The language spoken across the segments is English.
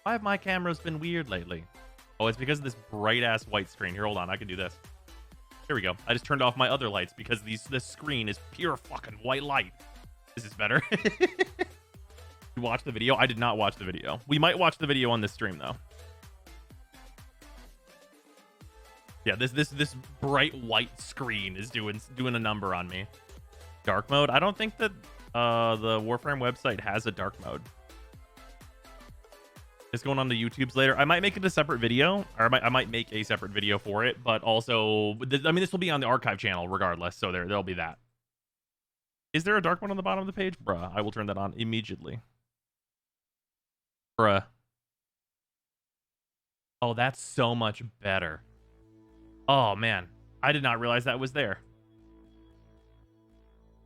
Why have my cameras been weird lately? Oh, it's because of this bright-ass white screen. Here, hold on. I can do this. There we go. I just turned off my other lights because this screen is pure fucking white light. This is better. You watched the video? I did not watch the video. We might watch the video on this stream, though. Yeah, this bright white screen is doing a number on me. Dark mode? I don't think that the Warframe website has a dark mode. It's going on to YouTube's later. I might make it a separate video, or I might make a separate video for it, but also, I mean, this will be on the archive channel regardless, so there'll be that. Is there a dark mode on the bottom of the page? Bruh, I will turn that on immediately. Bruh. Oh, that's so much better. Oh, man. I did not realize that was there.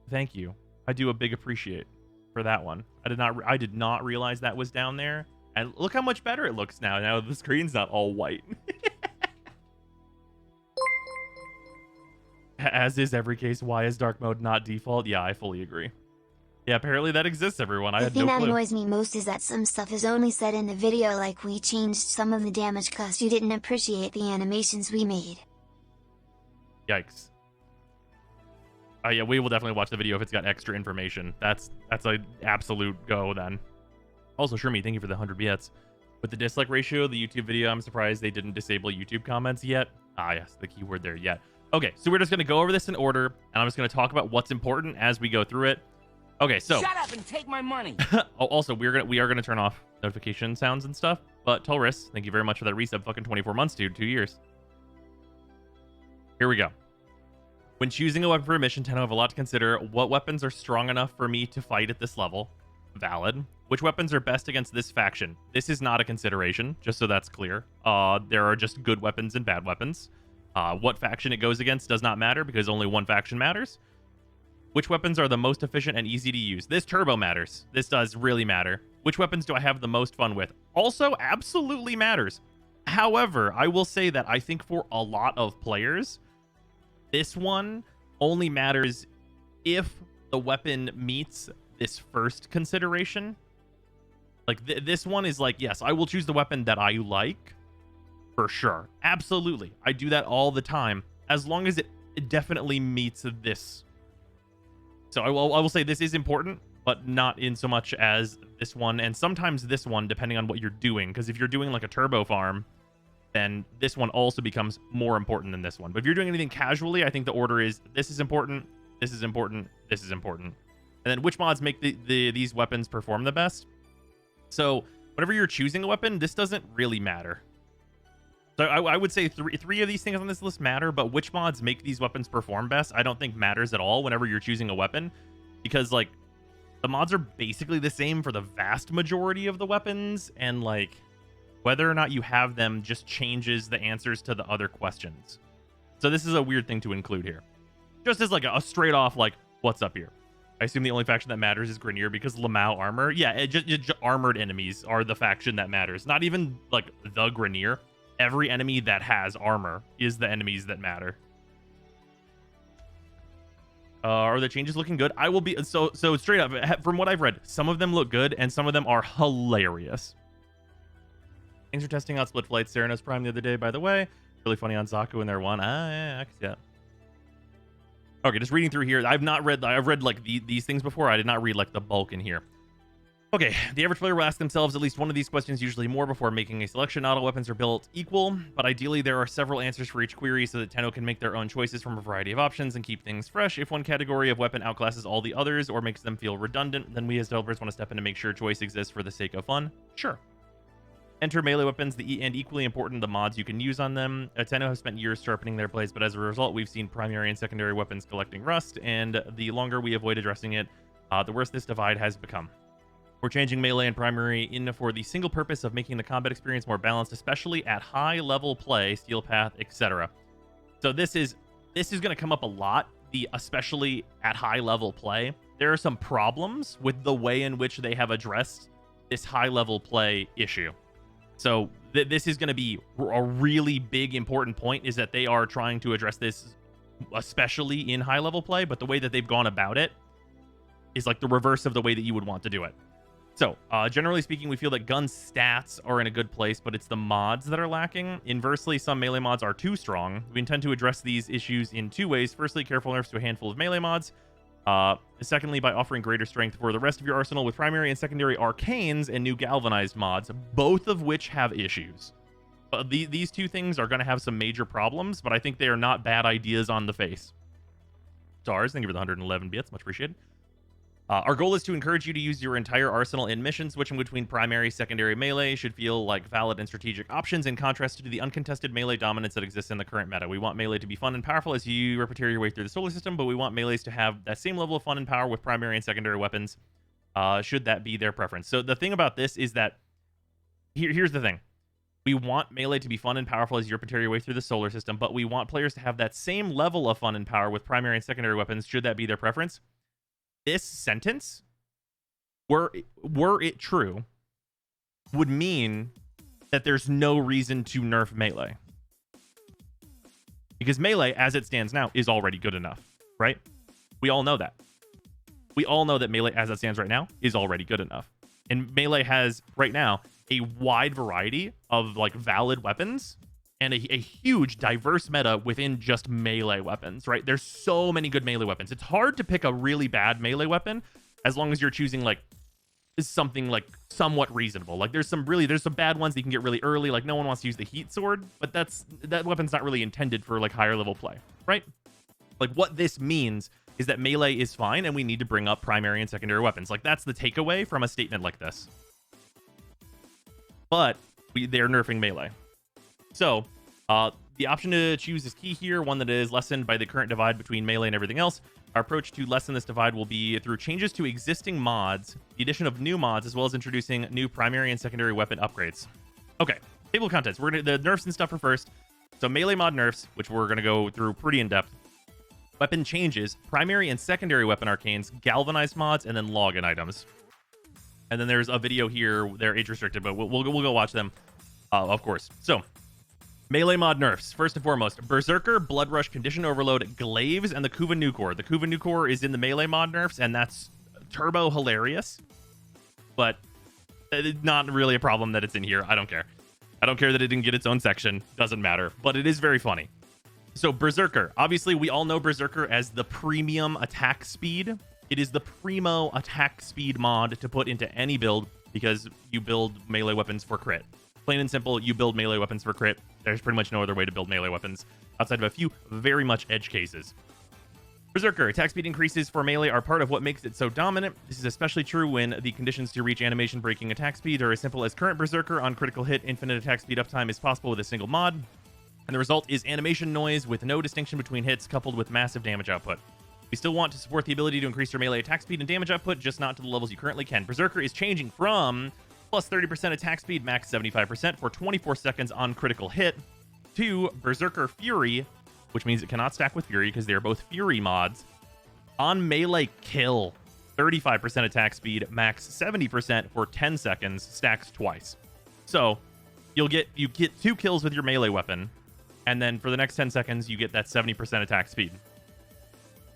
Thank you. I do a big appreciate for that one. I did not realize that was down there. And look how much better it looks now. Now the screen's not all white. As is every case, why is dark mode not default? Yeah, I fully agree. Yeah, apparently that exists, everyone. I had no clue. The thing that annoys me most is that some stuff is only said in the video, like we changed some of the damage because you didn't appreciate the animations we made. Yikes. Yeah, we will definitely watch the video if it's got extra information. That's an absolute go then. Also, Shermie, thank you for the 100 bits. With the dislike ratio of the YouTube video, I'm surprised they didn't disable YouTube comments yet. Ah, yes, the keyword there, yet. Okay, so we're just going to go over this in order, and I'm just going to talk about what's important as we go through it. Okay, so... Shut up and take my money! Oh, also, we are gonna turn off notification sounds and stuff, but Tolris, thank you very much for that resub. Fucking 24 months, dude. 2 years. Here we go. When choosing a weapon for a mission, Tenno have a lot to consider. What weapons are strong enough for me to fight at this level? Valid. Which weapons are best against this faction? This is not a consideration, just so that's clear. There are just good weapons and bad weapons. What faction it goes against does not matter because only one faction matters. Which weapons are the most efficient and easy to use? This turbo matters. This does really matter. Which weapons do I have the most fun with? Also absolutely matters. However, I will say that I think for a lot of players, this one only matters if the weapon meets this first consideration. Like, this one is like, yes, I will choose the weapon that I like, for sure. Absolutely. I do that all the time, as long as it definitely meets this. So I will say this is important, but not in so much as this one, and sometimes this one, depending on what you're doing. Because if you're doing like a turbo farm, then this one also becomes more important than this one. But if you're doing anything casually, I think the order is this is important, this is important, this is important. And then which mods make these weapons perform the best? So whenever you're choosing a weapon, this doesn't really matter. So I would say three of these things on this list matter, but which mods make these weapons perform best, I don't think matters at all whenever you're choosing a weapon. Because, like, the mods are basically the same for the vast majority of the weapons, and, like, whether or not you have them just changes the answers to the other questions. So this is a weird thing to include here. Just as, like, a straight off, like, what's up here? I assume the only faction that matters is Grineer because Lamau armor. Yeah, just armored enemies are the faction that matters. Not even, like, the Grineer. Every enemy that has armor is the enemies that matter. Are the changes looking good? I will be... So straight up, from what I've read, some of them look good, and some of them are hilarious. Thanks for testing out Split Flight Serenos Prime the other day, by the way. Really funny on Zaku in their one. Ah, yeah, I can see that. Okay, just reading through here. I've read like these things before. I did not read like the bulk in here. Okay, the average player will ask themselves at least one of these questions, usually more, before making a selection. Not all weapons are built equal, but ideally there are several answers for each query so that Tenno can make their own choices from a variety of options and keep things fresh. If one category of weapon outclasses all the others or makes them feel redundant, then we as developers want to step in to make sure choice exists for the sake of fun. Sure. Enter melee weapons, and equally important, the mods you can use on them. Tenno have spent years sharpening their blades, but as a result, we've seen primary and secondary weapons collecting rust, and the longer we avoid addressing it, the worse this divide has become. We're changing melee and primary in for the single purpose of making the combat experience more balanced, especially at high level play, steel path, etc. So this is going to come up a lot, especially at high level play. There are some problems with the way in which they have addressed this high level play issue. So this is going to be a really big important point, is that they are trying to address this, especially in high level play, but the way that they've gone about it is like the reverse of the way that you would want to do it. So, generally speaking, we feel that gun stats are in a good place, but it's the mods that are lacking. Inversely, some melee mods are too strong. We intend to address these issues in two ways. Firstly, careful nerfs to a handful of melee mods. Secondly, by offering greater strength for the rest of your arsenal with primary and secondary arcanes and new galvanized mods, both of which have issues. These two things are going to have some major problems, but I think they are not bad ideas on the face. Stars, thank you for the 111 bits. Much appreciated. Our goal is to encourage you to use your entire arsenal in missions. Switching between primary, secondary, melee should feel like valid and strategic options in contrast to the uncontested melee dominance that exists in the current meta. We want melee to be fun and powerful as you repair your way through the solar system, but we want melees to have that same level of fun and power with primary and secondary weapons, should that be their preference. So the thing about this is that, here's the thing. We want melee to be fun and powerful as you repair your way through the solar system, but we want players to have that same level of fun and power with primary and secondary weapons, should that be their preference. This sentence, were it true, would mean that there's no reason to nerf melee. Because melee, as it stands now, is already good enough, right? We all know that. We all know that melee, as it stands right now, is already good enough. And melee has, right now, a wide variety of, like, valid weapons and a huge, diverse meta within just melee weapons, right? There's so many good melee weapons. It's hard to pick a really bad melee weapon as long as you're choosing, like, something, like, somewhat reasonable. Like, there's some bad ones that you can get really early. Like, no one wants to use the heat sword, but that weapon's not really intended for, like, higher level play, right? Like, what this means is that melee is fine and we need to bring up primary and secondary weapons. Like, that's the takeaway from a statement like this. But they're nerfing melee. So, the option to choose is key here, one that is lessened by the current divide between melee and everything else. Our approach to lessen this divide will be through changes to existing mods, the addition of new mods, as well as introducing new primary and secondary weapon upgrades. Okay, table of contents. We're gonna the nerfs and stuff are first. So melee mod nerfs, which we're gonna go through pretty in depth. Weapon changes, primary and secondary weapon arcanes, galvanized mods, and then login items. And then there's a video here. They're age restricted, but we'll go watch them, of course. So, melee mod nerfs. First and foremost, Berserker, Blood Rush, Condition Overload, Glaives, and the Kuva Nucor. The Kuva Nucor is in the melee mod nerfs, and that's turbo hilarious. But it's not really a problem that it's in here. I don't care. I don't care that it didn't get its own section. Doesn't matter. But it is very funny. So, Berserker. Obviously, we all know Berserker as the premium attack speed. It is the primo attack speed mod to put into any build because you build melee weapons for crit. Plain and simple, you build melee weapons for crit. There's pretty much no other way to build melee weapons outside of a few very much edge cases. Berserker, attack speed increases for melee are part of what makes it so dominant. This is especially true when the conditions to reach animation breaking attack speed are as simple as current Berserker on critical hit, infinite attack speed uptime is possible with a single mod. And the result is animation noise with no distinction between hits coupled with massive damage output. We still want to support the ability to increase your melee attack speed and damage output, just not to the levels you currently can. Berserker is changing from plus 30% attack speed, max 75% for 24 seconds on critical hit, to Berserker Fury, which means it cannot stack with Fury because they are both Fury mods. On melee kill, 35% attack speed, max 70% for 10 seconds, stacks twice. So you get 2 kills with your melee weapon, and then for the next 10 seconds, you get that 70% attack speed.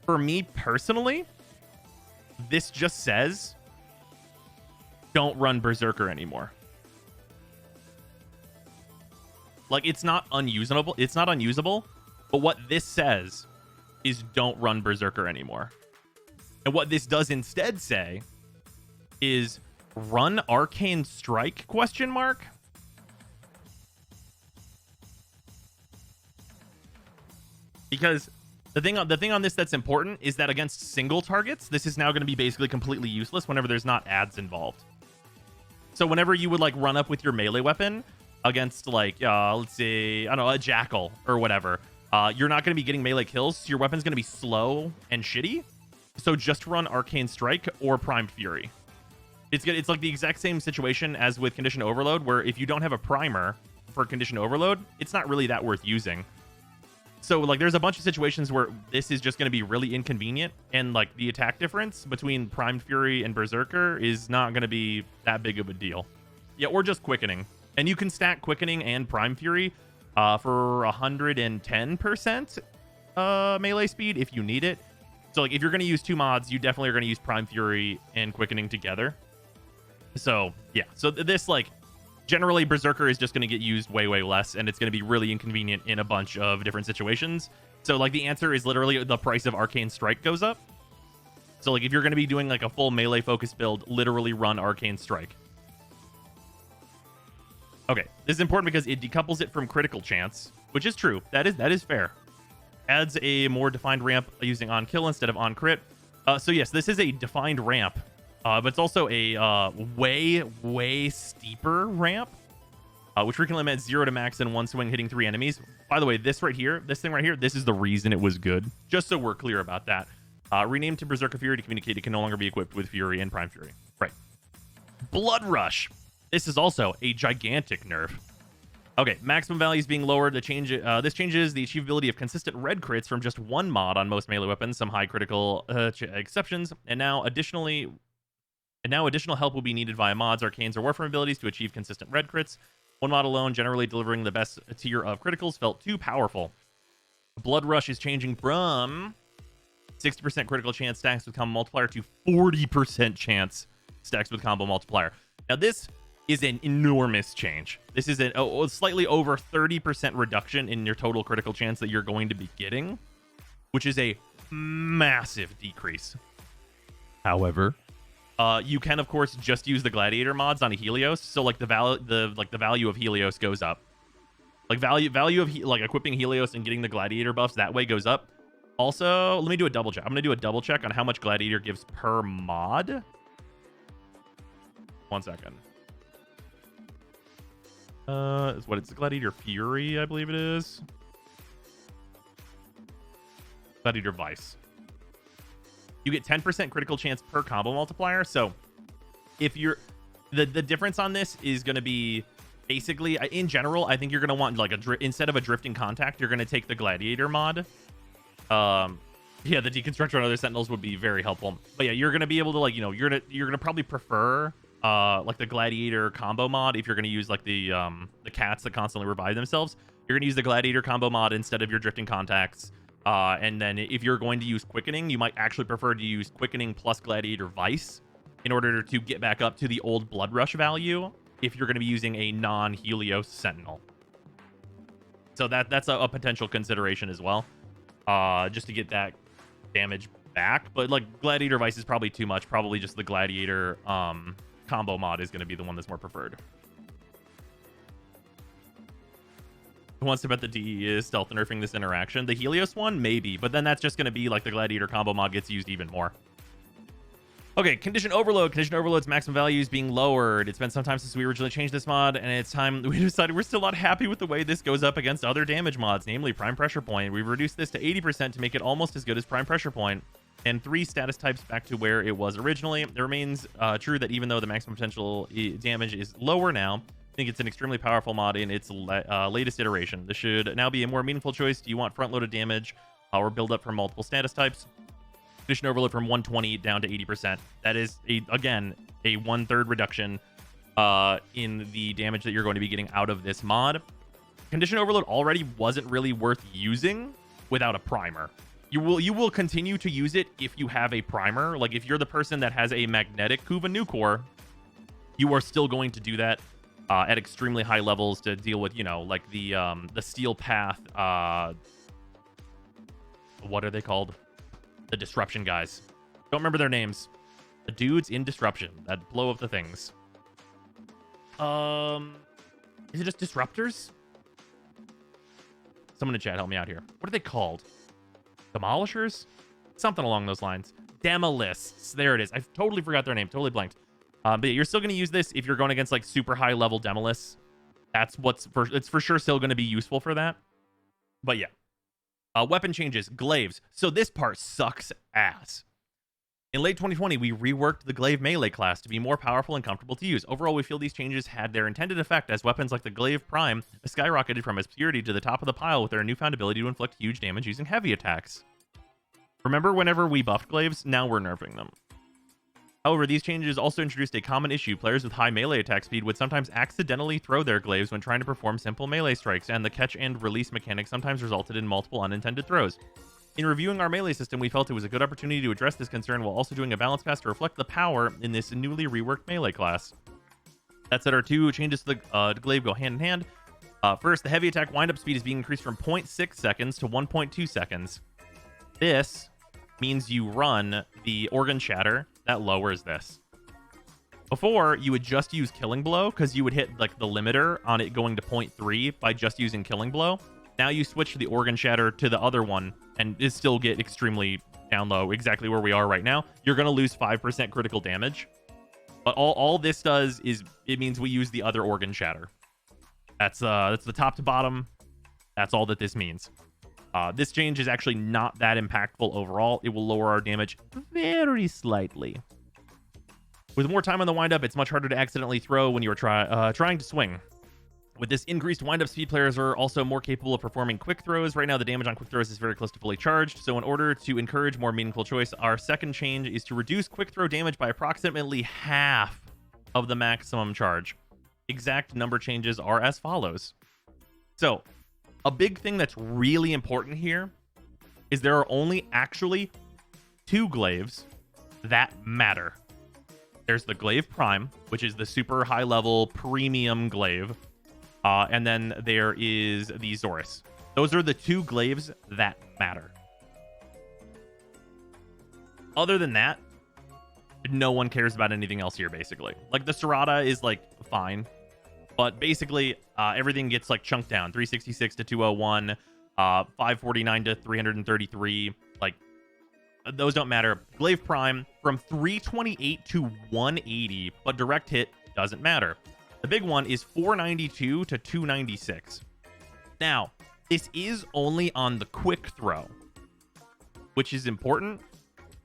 For me personally, this just says don't run Berserker anymore. Like, it's not unusable. It's not unusable, but what this says is don't run Berserker anymore. And what this does instead say is run Arcane Strike ? Because the thing on this that's important is that against single targets, this is now going to be basically completely useless whenever there's not ads involved. So whenever you would, like, run up with your melee weapon against, like, let's say, I don't know, a Jackal or whatever, you're not going to be getting melee kills. So your weapon's going to be slow and shitty. So just run Arcane Strike or Primed Fury. It's like the exact same situation as with Condition Overload, where if you don't have a primer for Condition Overload, it's not really that worth using. So, like, there's a bunch of situations where this is just going to be really inconvenient, and, like, the attack difference between Primed Fury and Berserker is not going to be that big of a deal. Yeah, or just Quickening. And you can stack Quickening and Primed Fury for 110% melee speed if you need it. So, like, if you're going to use 2 mods, you definitely are going to use Primed Fury and Quickening together. So yeah, so this like generally Berserker is just going to get used way less, and it's going to be really inconvenient in a bunch of different situations. So like the answer is literally the price of Arcane Strike goes up. So like if you're going to be doing like a full melee focus build, literally run Arcane Strike. Okay, this is important because it decouples it from critical chance, which is true. That is fair. Adds a more defined ramp using on kill instead of on crit. So yes, this is a defined ramp, but it's also a way steeper ramp, which frequently limit 0 to max in one swing hitting 3 enemies. By the way, this thing right here, this is the reason it was good. Just so we're clear about that. Renamed to Berserker Fury to communicate it can no longer be equipped with Fury and Prime Fury. Right. Blood Rush. This is also a gigantic nerf. Okay, maximum values being lowered. This changes the achievability of consistent red crits from just one mod on most melee weapons, some high critical exceptions, and now additional help will be needed via mods, arcanes, or Warframe abilities to achieve consistent red crits. One mod alone, generally delivering the best tier of criticals, felt too powerful. Blood Rush is changing from 60% critical chance stacks with combo multiplier to 40% chance stacks with combo multiplier. Now this is an enormous change. This is a slightly over 30% reduction in your total critical chance that you're going to be getting, which is a massive decrease. However, you can of course just use the gladiator mods on a Helios, so like the value of Helios goes up. Like value of equipping Helios and getting the gladiator buffs that way goes up. Also, let me do a double check. I'm gonna do a double check on how much gladiator gives per mod. 1 second. It's Gladiator Fury, I believe it is. Gladiator Vice. You get 10% critical chance per combo multiplier. So if you're the difference on this is going to be basically in general, I think you're going to want like instead of a drifting contact, you're going to take the Gladiator mod. Yeah, the deconstructor on other sentinels would be very helpful. But yeah, you're going to be able to like, you're going to probably prefer like the gladiator combo mod if you're going to use like the cats that constantly revive themselves. You're going to use the gladiator combo mod instead of your drifting contacts, and then if you're going to use quickening, you might actually prefer to use quickening plus gladiator vice in order to get back up to the old blood rush value if you're going to be using a non-Helios sentinel. So that's a potential consideration as well, just to get that damage back. But like gladiator vice is probably too much. Probably just the gladiator combo mod is going to be the one that's more preferred. Who wants to bet the DE is stealth nerfing this interaction? The Helios one, maybe, but then that's just going to be like the gladiator combo mod gets used even more. Okay, condition overload. Condition overload's maximum values being lowered. It's been some time since we originally changed this mod, and it's time we decided we're still not happy with the way this goes up against other damage mods, namely Prime Pressure Point. We've reduced this to 80% to make it almost as good as Prime Pressure Point, and 3 status types back to where it was originally. It remains true that even though the maximum potential damage is lower now, I think it's an extremely powerful mod in its latest iteration. This should now be a more meaningful choice. Do you want front-loaded damage or build up from multiple status types? Condition overload from 120 down to 80%. That is, again, a 1/3 reduction in the damage that you're going to be getting out of this mod. Condition overload already wasn't really worth using without a primer. You will continue to use it if you have a primer. Like if you're the person that has a magnetic Kuva Nucor, you are still going to do that at extremely high levels to deal with, like the steel path. What are they called? The disruption guys. Don't remember their names. The dudes in disruption that blow up the things. Is it just disruptors? Someone in chat help me out here. What are they called? Demolishers? Something along those lines. Demolists. There it is. I totally forgot their name. Totally blanked. But yeah, you're still going to use this if you're going against like super high level Demolists. It's for sure still going to be useful for that. But yeah. Weapon changes, glaives. So this part sucks ass. In late 2020, we reworked the glaive melee class to be more powerful and comfortable to use. Overall, we feel these changes had their intended effect as weapons like the glaive prime skyrocketed from obscurity to the top of the pile with their newfound ability to inflict huge damage using heavy attacks. Remember whenever we buffed glaives? Now we're nerfing them. However, these changes also introduced a common issue. Players with high melee attack speed would sometimes accidentally throw their glaives when trying to perform simple melee strikes, and the catch and release mechanic sometimes resulted in multiple unintended throws. In reviewing our melee system, we felt it was a good opportunity to address this concern while also doing a balance pass to reflect the power in this newly reworked melee class. That said, our two changes to the Glyph go hand in hand. First, the heavy attack windup speed is being increased from 0.6 seconds to 1.2 seconds. This means you run the Organ Shatter that lowers this. Before, you would just use Killing Blow because you would hit like the limiter on it going to 0.3 by just using Killing Blow. Now you switch the Organ Shatter to the other one and it still get extremely down low, exactly where we are right now. You're going to lose 5% critical damage. But all this does is it means we use the other Organ Shatter. That's the top to bottom. That's all that this means. This change is actually not that impactful overall. It will lower our damage very slightly. With more time on the windup, it's much harder to accidentally throw when you're trying to swing. With this increased windup speed, players are also more capable of performing quick throws. Right now, the damage on quick throws is very close to fully charged. So in order to encourage more meaningful choice, our second change is to reduce quick throw damage by approximately half of the maximum charge. Exact number changes are as follows. So a big thing that's really important here is there are only actually two Glyphs that matter. There's the Glyph Prime, which is the super high level premium Glyph. And then there is the Zorus. Those are the two Glyphs that matter. Other than that, no one cares about anything else here, basically. Like, the Serrata is, like, fine. But basically, everything gets, like, chunked down. 366 to 201, 549 to 333. Like, those don't matter. Glyph Prime from 328 to 180, but direct hit doesn't matter. The big one is 492 to 296. Now, this is only on the quick throw, which is important,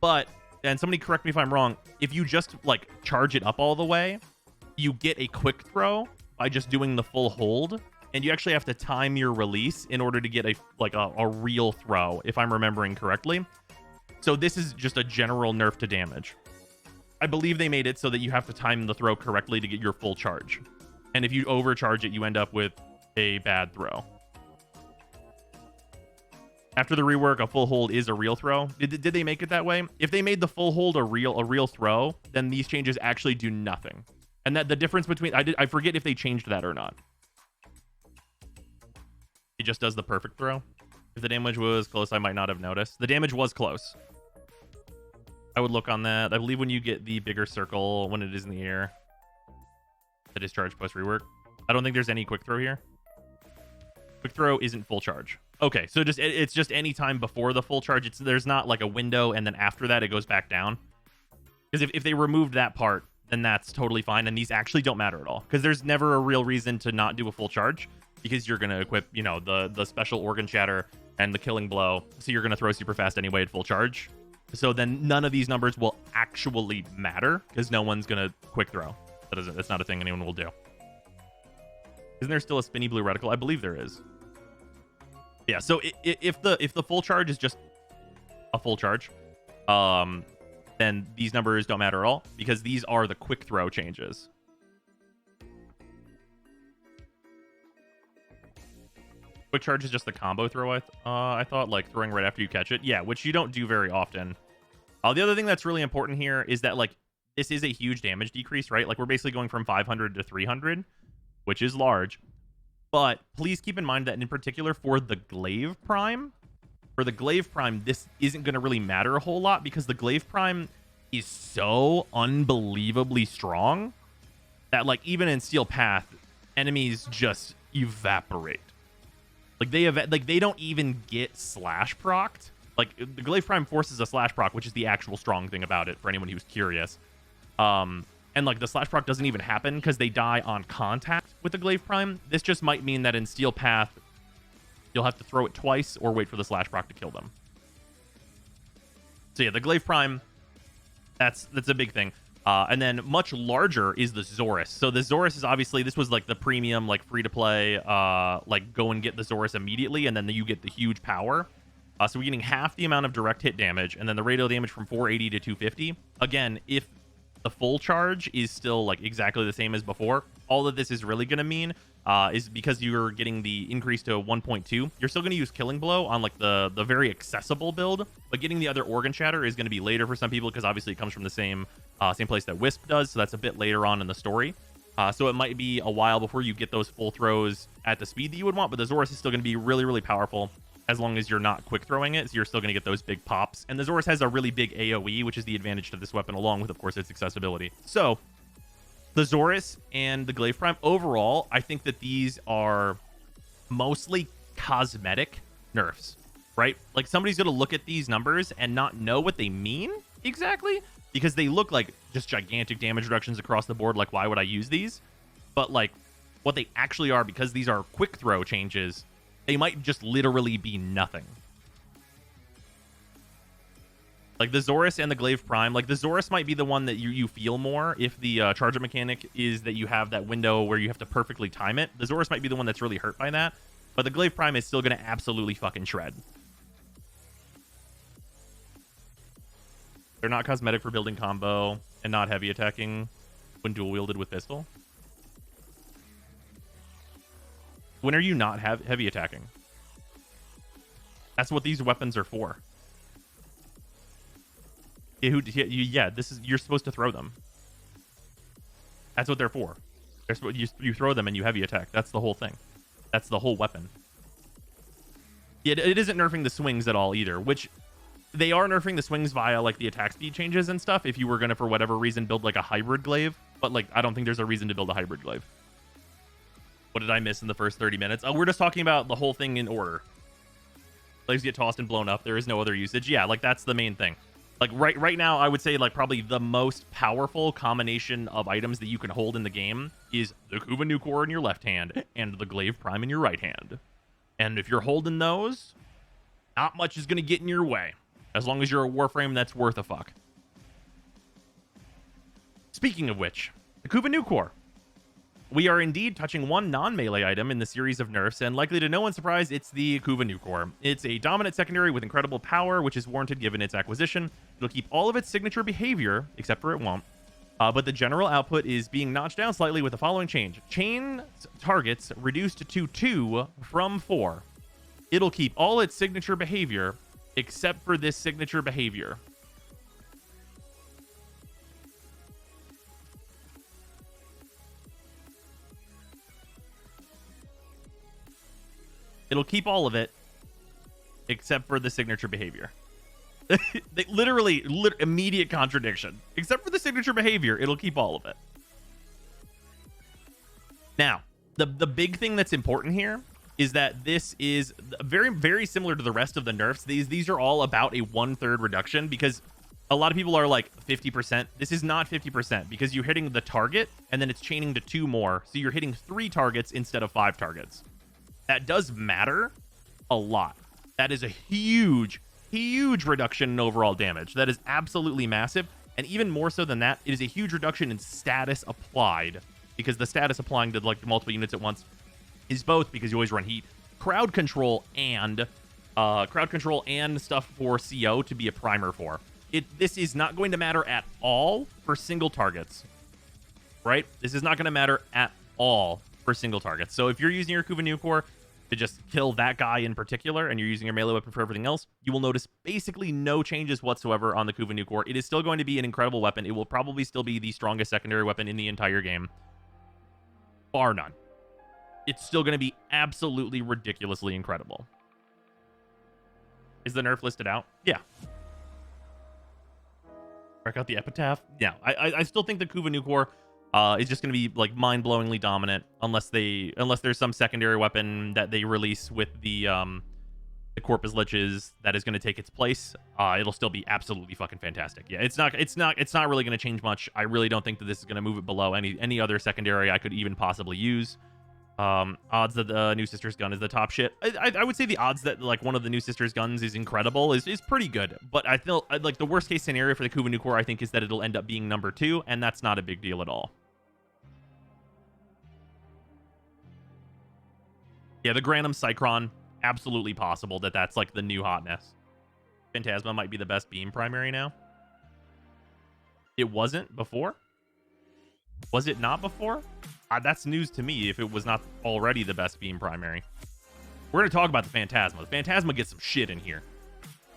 but, and somebody correct me if I'm wrong, if you just, like, charge it up all the way, you get a quick throw by just doing the full hold, and you actually have to time your release in order to get a real throw, if I'm remembering correctly. So this is just a general nerf to damage. I believe they made it so that you have to time the throw correctly to get your full charge. And if you overcharge it, you end up with a bad throw. After the rework, a full hold is a real throw. Did they make it that way? If they made the full hold a real throw, then these changes actually do nothing. And that the difference between I forget if they changed that or not. It just does the perfect throw. If the damage was close, I might not have noticed. The damage was close. I would look on that. I believe when you get the bigger circle when it is in the air, the discharge post rework. I don't think there's any quick throw here. Quick throw isn't full charge. Okay, so it's just any time before the full charge. There's not like a window and then after that it goes back down. Because if they removed that part, then that's totally fine. And these actually don't matter at all. Because there's never a real reason to not do a full charge. Because you're going to equip, you know, the special Organ Shatter and the Killing Blow. So you're going to throw super fast anyway at full charge. So then none of these numbers will actually matter. Because no one's going to quick throw. That's not a thing anyone will do. Isn't there still a spinny blue reticle? I believe there is. Yeah, so if the full charge is just a full charge, then these numbers don't matter at all because these are the quick throw changes. Quick charge is just the combo throw. I thought, like throwing right after you catch it. Yeah, which you don't do very often. The other thing that's really important here is that like this is a huge damage decrease, right? Like we're basically going from 500 to 300, which is large. But please keep in mind that in particular for the Glyph Prime, this isn't going to really matter a whole lot because the Glyph Prime is so unbelievably strong that like even in Steel Path, enemies just evaporate. Like they don't even get slash procced. Like the Glyph Prime forces a slash proc, which is the actual strong thing about it for anyone who's curious. And like the slash proc doesn't even happen because they die on contact with the Glyph Prime. This just might mean that in Steel Path, you'll have to throw it twice or wait for the slash proc to kill them. So yeah, the Glyph Prime, that's a big thing. And then much larger is the Zorus. So the Zorus is obviously, this was like the premium, like free to play, like go and get the Zorus immediately, and then you get the huge power. So we're getting half the amount of direct hit damage, and then the radial damage from 480 to 250. Again, if The full charge is still like exactly the same as before. All that this is really going to mean is because you're getting the increase to 1.2, you're still going to use Killing Blow on like the very accessible build, but getting the other Organ Shatter is going to be later for some people because obviously it comes from the same place that Wisp does, so that's a bit later on in the story. So it might be a while before you get those full throws at the speed that you would want, but the Zorus is still going to be really, really powerful as long as you're not quick throwing it, so you're still going to get those big pops. And the Zorus has a really big AoE, which is the advantage to this weapon, along with, of course, its accessibility. So the Zorus and the Glyph Prime, overall, I think that these are mostly cosmetic nerfs, right? Like, somebody's going to look at these numbers and not know what they mean exactly, because they look like just gigantic damage reductions across the board. Like, why would I use these? But, like, what they actually are, because these are quick throw changes, they might just literally be nothing. Like the Zorus and the Glyph Prime, like the Zorus might be the one that you feel more if the charger mechanic is that you have that window where you have to perfectly time it. The Zorus might be the one that's really hurt by that, but the Glyph Prime is still going to absolutely fucking shred. They're not cosmetic for building combo and not heavy attacking when dual wielded with pistol. When are you not heavy attacking? That's what these weapons are for. Yeah, this is, you're supposed to throw them. That's what they're for. You throw them and you heavy attack. That's the whole thing. That's the whole weapon. It isn't nerfing the swings at all either, which they are nerfing the swings via like the attack speed changes and stuff if you were going to, for whatever reason, build like a hybrid glaive. But like, I don't think there's a reason to build a hybrid glaive. What did I miss in the first 30 minutes? Oh, we're just talking about the whole thing in order. Glaives get tossed and blown up. There is no other usage. Yeah, like that's the main thing. Like right now, I would say like probably the most powerful combination of items that you can hold in the game is the Kuva Nucor in your left hand and the Glyph Prime in your right hand. And if you're holding those, not much is going to get in your way. As long as you're a Warframe that's worth a fuck. Speaking of which, the Kuva Nucor. We are indeed touching one non-melee item in the series of nerfs, and likely to no one's surprise, it's the Kuva Nucor. It's a dominant secondary with incredible power, which is warranted given its acquisition. It'll keep all of its signature behavior, except for it won't. But the general output is being notched down slightly with the following change. Chain targets reduced to 2 from 4. It'll keep all its signature behavior, except for this signature behavior. It'll keep all of it, except for the signature behavior. They literally, immediate contradiction. Except for the signature behavior, it'll keep all of it. Now, the big thing that's important here is that this is very, very similar to the rest of the nerfs. These are all about a 1/3 reduction, because a lot of people are like 50%. This is not 50% because you're hitting the target and then it's chaining to 2 more. So you're hitting 3 targets instead of 5 targets. That does matter a lot. That is a huge, huge reduction in overall damage. That is absolutely massive. And even more so than that, it is a huge reduction in status applied, because the status applying to like multiple units at once is both, because you always run heat, crowd control and stuff for CO to be a primer for. This is not going to matter at all for single targets, right? This is not going to matter at all for single targets. So if you're using your Kuva Nucor to just kill that guy in particular, and you're using your melee weapon for everything else, you will notice basically no changes whatsoever on the Kuva Nucor. It is still going to be an incredible weapon. It will probably still be the strongest secondary weapon in the entire game, bar none. It's still going to be absolutely ridiculously incredible. Is the nerf listed out? Yeah. Check out the epitaph. Yeah, I still think the Kuva Nucor is just going to be like mind-blowingly dominant unless there's some secondary weapon that they release with the Corpus Liches that is going to take its place. It'll still be absolutely fucking fantastic. Yeah, it's not really going to change much. I really don't think that this is going to move it below any other secondary I could even possibly use. Odds that the New Sisters gun is the top shit. I would say the odds that like one of the New Sisters guns is incredible is pretty good, but I feel like the worst case scenario for the Kuva Nucor, I think, is that it'll end up being number 2, and that's not a big deal at all. Yeah, the Granum Cycron, absolutely possible that's like the new hotness. Phantasma might be the best beam primary now. It wasn't before? Was it not before? That's news to me if it was not already the best beam primary. We're going to talk about the Phantasma. The Phantasma gets some shit in here.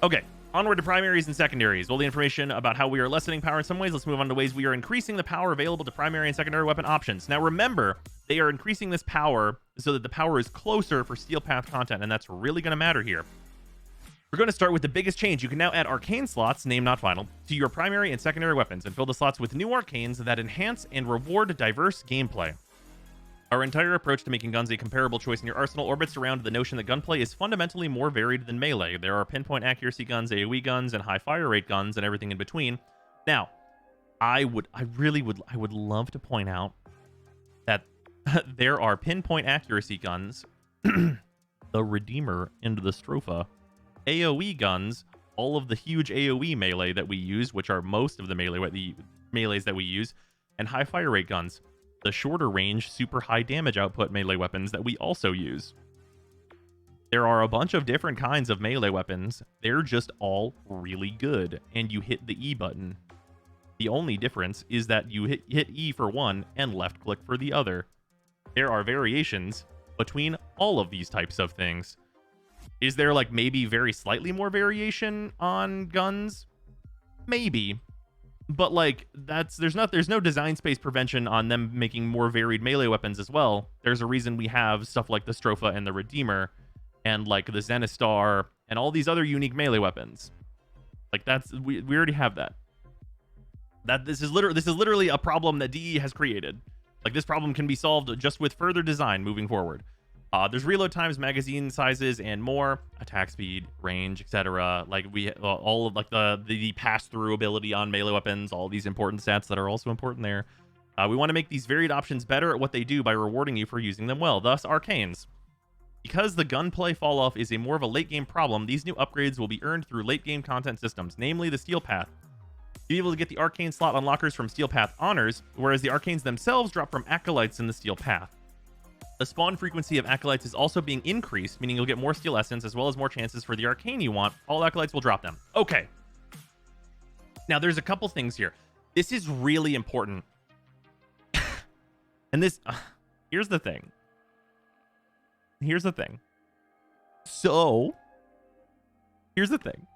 Okay, onward to primaries and secondaries. All the information about how we are lessening power in some ways. Let's move on to ways we are increasing the power available to primary and secondary weapon options. Now remember, they are increasing this power so that the power is closer for Steel Path content, and that's really going to matter here. We're going to start with the biggest change. You can now add arcane slots, name not final, to your primary and secondary weapons and fill the slots with new arcanes that enhance and reward diverse gameplay. Our entire approach to making guns a comparable choice in your arsenal orbits around the notion that gunplay is fundamentally more varied than melee. There are pinpoint accuracy guns, AoE guns, and high fire rate guns, and everything in between. Now, I would love to point out that there are pinpoint accuracy guns, the Redeemer and the Stropha, AoE guns, all of the huge AoE melee that we use, which are most of the melees that we use, and high fire rate guns, the shorter range, super high damage output melee weapons that we also use. There are a bunch of different kinds of melee weapons. They're just all really good, and you hit the E button. The only difference is that you hit E for one and left click for the other. There are variations between all of these types of things. Is there like maybe very slightly more variation on guns? Maybe. But like there's no design space prevention on them making more varied melee weapons as well. There's a reason we have stuff like the Stropha and the Redeemer and like the Zenistar and all these other unique melee weapons. Like we already have that. This is literally a problem that DE has created. Like this problem can be solved just with further design moving forward. There's reload times, magazine sizes, and more, attack speed, range, etc. Like we all of like the pass-through ability on melee weapons, all these important stats that are also important there. We want to make these varied options better at what they do by rewarding you for using them well, thus Arcanes. Because the gunplay fall-off is more of a late-game problem, these new upgrades will be earned through late-game content systems, namely the Steel Path. You'll be able to get the Arcane slot unlockers from Steel Path Honors, whereas the Arcanes themselves drop from Acolytes in the Steel Path. The spawn frequency of Acolytes is also being increased, meaning you'll get more Steel Essence as well as more chances for the Arcane you want. All Acolytes will drop them. Okay. Now, there's a couple things here. This is really important. And this... here's the thing. So, here's the thing.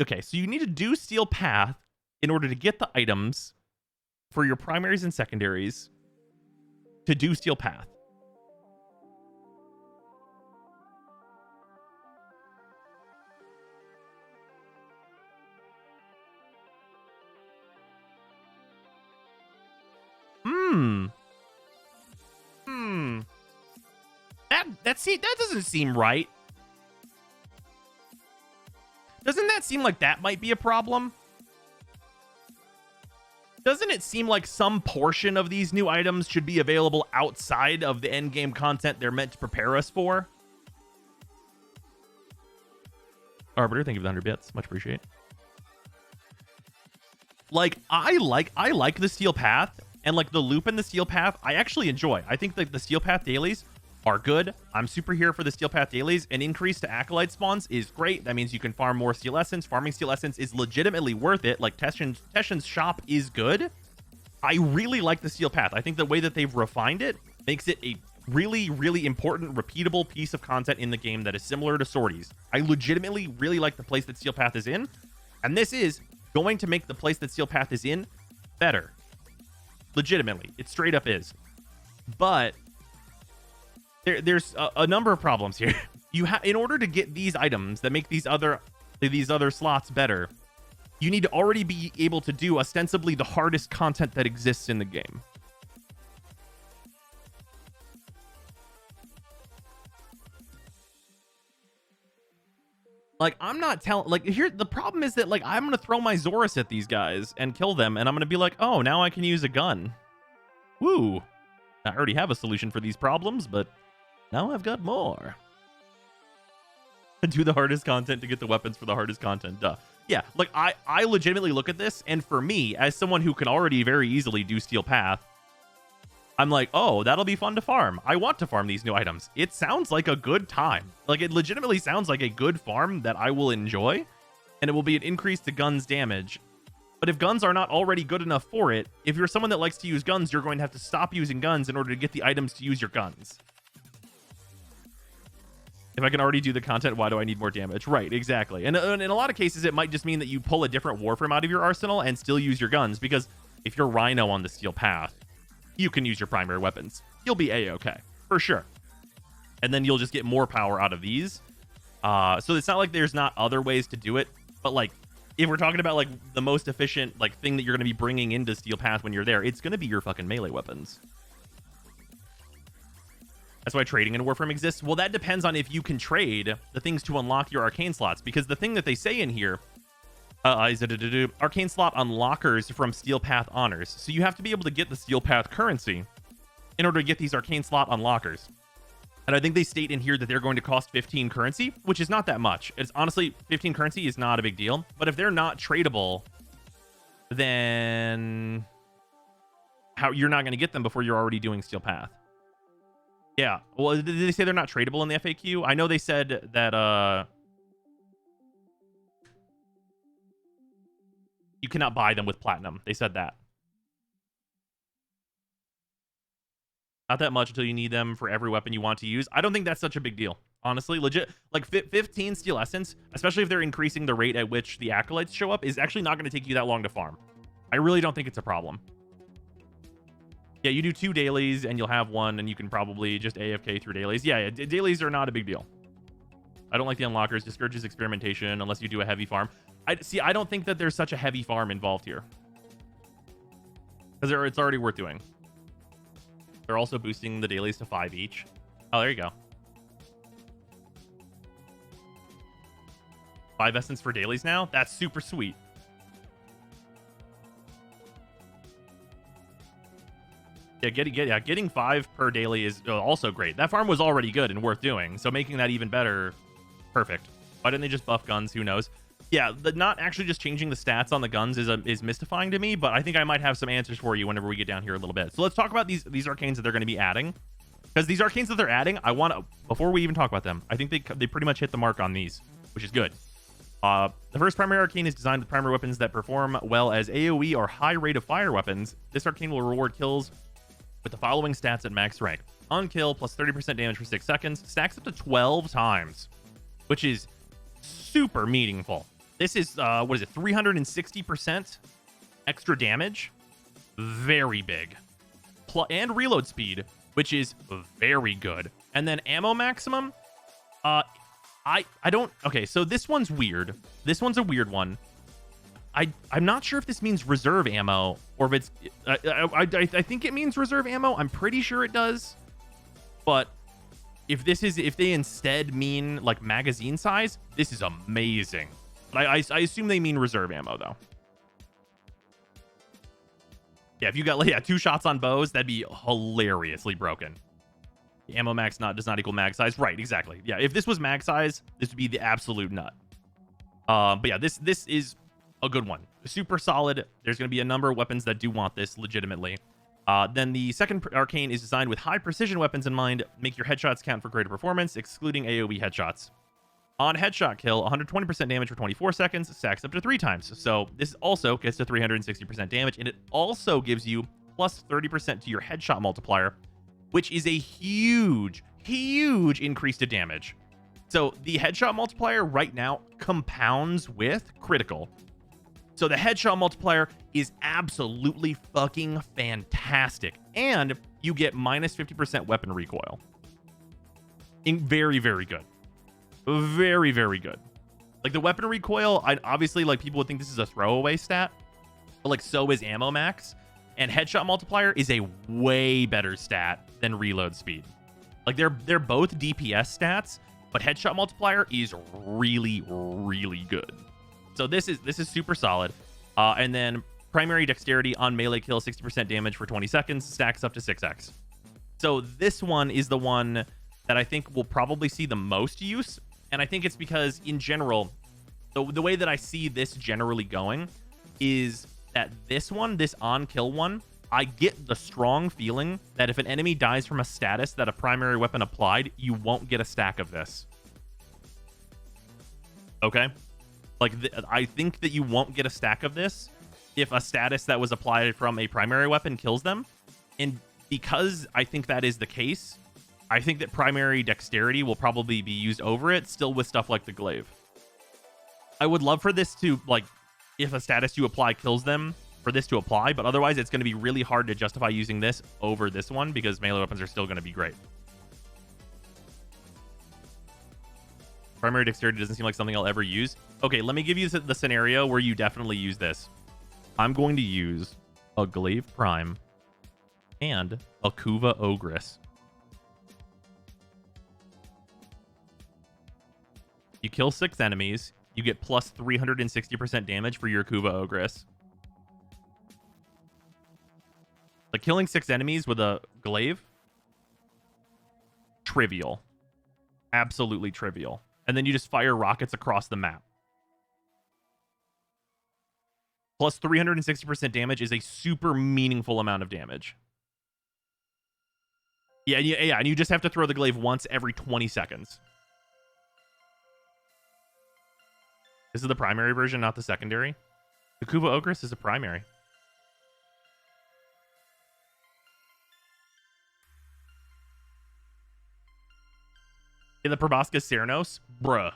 Okay, so you need to do Steel Path in order to get the items for your primaries and secondaries to do Steel Path. That doesn't seem right. Doesn't that seem like that might be a problem? Doesn't it seem like some portion of these new items should be available outside of the endgame content they're meant to prepare us for? Arbiter, thank you for the 100 bits. Much appreciate. Like, I like the Steel Path, and like the loop in the Steel Path, I actually enjoy. I think that the Steel Path dailies are good. I'm super here for the Steel Path dailies. An increase to Acolyte spawns is great. That means you can farm more Steel Essence. Farming Steel Essence is legitimately worth it. Like Teshin's shop is good. I really like the Steel Path. I think the way that they've refined it makes it a really, really important, repeatable piece of content in the game that is similar to Sorties. I legitimately really like the place that Steel Path is in, and this is going to make the place that Steel Path is in better. Legitimately. It straight up is. But there's a number of problems here. In order to get these items that make these other slots better, you need to already be able to do ostensibly the hardest content that exists in the game. Like, I'm not telling... Like, here, the problem is that, like, I'm going to throw my Zorus at these guys and kill them, and I'm going to be like, oh, now I can use a gun. Woo. I already have a solution for these problems, but now I've got more. Do the hardest content to get the weapons for the hardest content. Duh. Yeah, like, I legitimately look at this, and for me, as someone who can already very easily do Steel Path, I'm like, oh, that'll be fun to farm. I want to farm these new items. It sounds like a good time. Like, it legitimately sounds like a good farm that I will enjoy, and it will be an increase to guns damage. But if guns are not already good enough for it, if you're someone that likes to use guns, you're going to have to stop using guns in order to get the items to use your guns. If I can already do the content, why do I need more damage? Right, exactly. And in a lot of cases, it might just mean that you pull a different Warframe out of your arsenal and still use your guns, because if you're Rhino on the Steel Path, you can use your primary weapons. You'll be A-okay, for sure. And then you'll just get more power out of these. So it's not like there's not other ways to do it, but like, if we're talking about like the most efficient like thing that you're going to be bringing into Steel Path when you're there, it's going to be your fucking melee weapons. That's why trading in Warframe exists. Well, that depends on if you can trade the things to unlock your arcane slots, because the thing that they say in here is arcane slot unlockers from Steel Path honors. So you have to be able to get the Steel Path currency in order to get these arcane slot unlockers. And I think they state in here that they're going to cost 15 currency, which is not that much. It's honestly, 15 currency is not a big deal. But if they're not tradable, then you're not going to get them before you're already doing Steel Path. Yeah. Well, did they say they're not tradable in the FAQ? I know they said that you cannot buy them with platinum. They said that. Not that much until you need them for every weapon you want to use. I don't think that's such a big deal. Honestly, legit, like 15 Steel Essence, especially if they're increasing the rate at which the Acolytes show up, is actually not going to take you that long to farm. I really don't think it's a problem. Yeah, you do 2 dailies and you'll have 1, and you can probably just AFK through dailies. Yeah, dailies are not a big deal. I don't like the unlockers. Discourages experimentation unless you do a heavy farm. I don't think that there's such a heavy farm involved here, because it's already worth doing. They're also boosting the dailies to 5 each. Oh, there you go. 5 essence for dailies now? That's super sweet. Yeah, getting 5 per daily is also great. That farm was already good and worth doing, so making that even better, perfect. Why didn't they just buff guns? Who knows? Yeah, not actually just changing the stats on the guns is mystifying to me, but I think I might have some answers for you whenever we get down here a little bit. So let's talk about these arcanes that they're going to be adding, because these arcanes that they're adding, I want to, before we even talk about them, I think they pretty much hit the mark on these, which is good. The first primary arcane is designed with primary weapons that perform well as AoE or high rate of fire weapons. This arcane will reward kills with the following stats at max rank. On kill, plus 30% damage for 6 seconds, stacks up to 12 times, which is super meaningful. This is, what is it, 360% extra damage? Very big. And reload speed, which is very good. And then ammo maximum, I don't, okay, so this one's weird. This one's a weird one. I'm not sure if this means reserve ammo, or if it's, I think it means reserve ammo. I'm pretty sure it does. But if they instead mean like magazine size, this is amazing. I assume they mean reserve ammo, though. Yeah, if you got 2 shots on bows, that'd be hilariously broken. The ammo max does not equal mag size. Right, exactly. Yeah, if this was mag size, this would be the absolute nut. But yeah, this is a good one. Super solid. There's going to be a number of weapons that do want this legitimately. Then the second arcane is designed with high precision weapons in mind. Make your headshots count for greater performance, excluding AoE headshots. On headshot kill, 120% damage for 24 seconds, stacks up to 3 times. So this also gets to 360% damage, and it also gives you plus 30% to your headshot multiplier, which is a huge increase to damage. So the headshot multiplier right now compounds with critical. So the headshot multiplier is absolutely fucking fantastic. And you get minus 50% weapon recoil. Very, very good. Very, very good. Like the weapon recoil, obviously like people would think this is a throwaway stat, but like so is ammo max. And headshot multiplier is a way better stat than reload speed. Like they're both DPS stats, but headshot multiplier is really, really good. So this is super solid. And then primary dexterity on melee kill, 60% damage for 20 seconds, stacks up to 6x. So this one is the one that I think will probably see the most use. And I think it's because in general, the way that I see this generally going is that this on kill one, I get the strong feeling that if an enemy dies from a status that a primary weapon applied, you won't get a stack of this. Okay? Like, I think that you won't get a stack of this if a status that was applied from a primary weapon kills them. And because I think that is the case, I think that primary dexterity will probably be used over it, still with stuff like the Glyph. I would love for this to, like, if a status you apply kills them, for this to apply, but otherwise it's going to be really hard to justify using this over this one because melee weapons are still going to be great. Primary dexterity doesn't seem like something I'll ever use. Okay, let me give you the scenario where you definitely use this. I'm going to use a Glaive Prime and a Kuva Ogress. You kill 6 enemies, you get plus 360% damage for your Kuva Ogress. Like, killing 6 enemies with a Glaive? Trivial. Absolutely trivial. And then you just fire rockets across the map. Plus 360% damage is a super meaningful amount of damage. Yeah, and you just have to throw the Glaive once every 20 seconds. This is the primary version, not the secondary. The Kuva Ogress is a primary. In the Proboscis Ceranos? Bruh.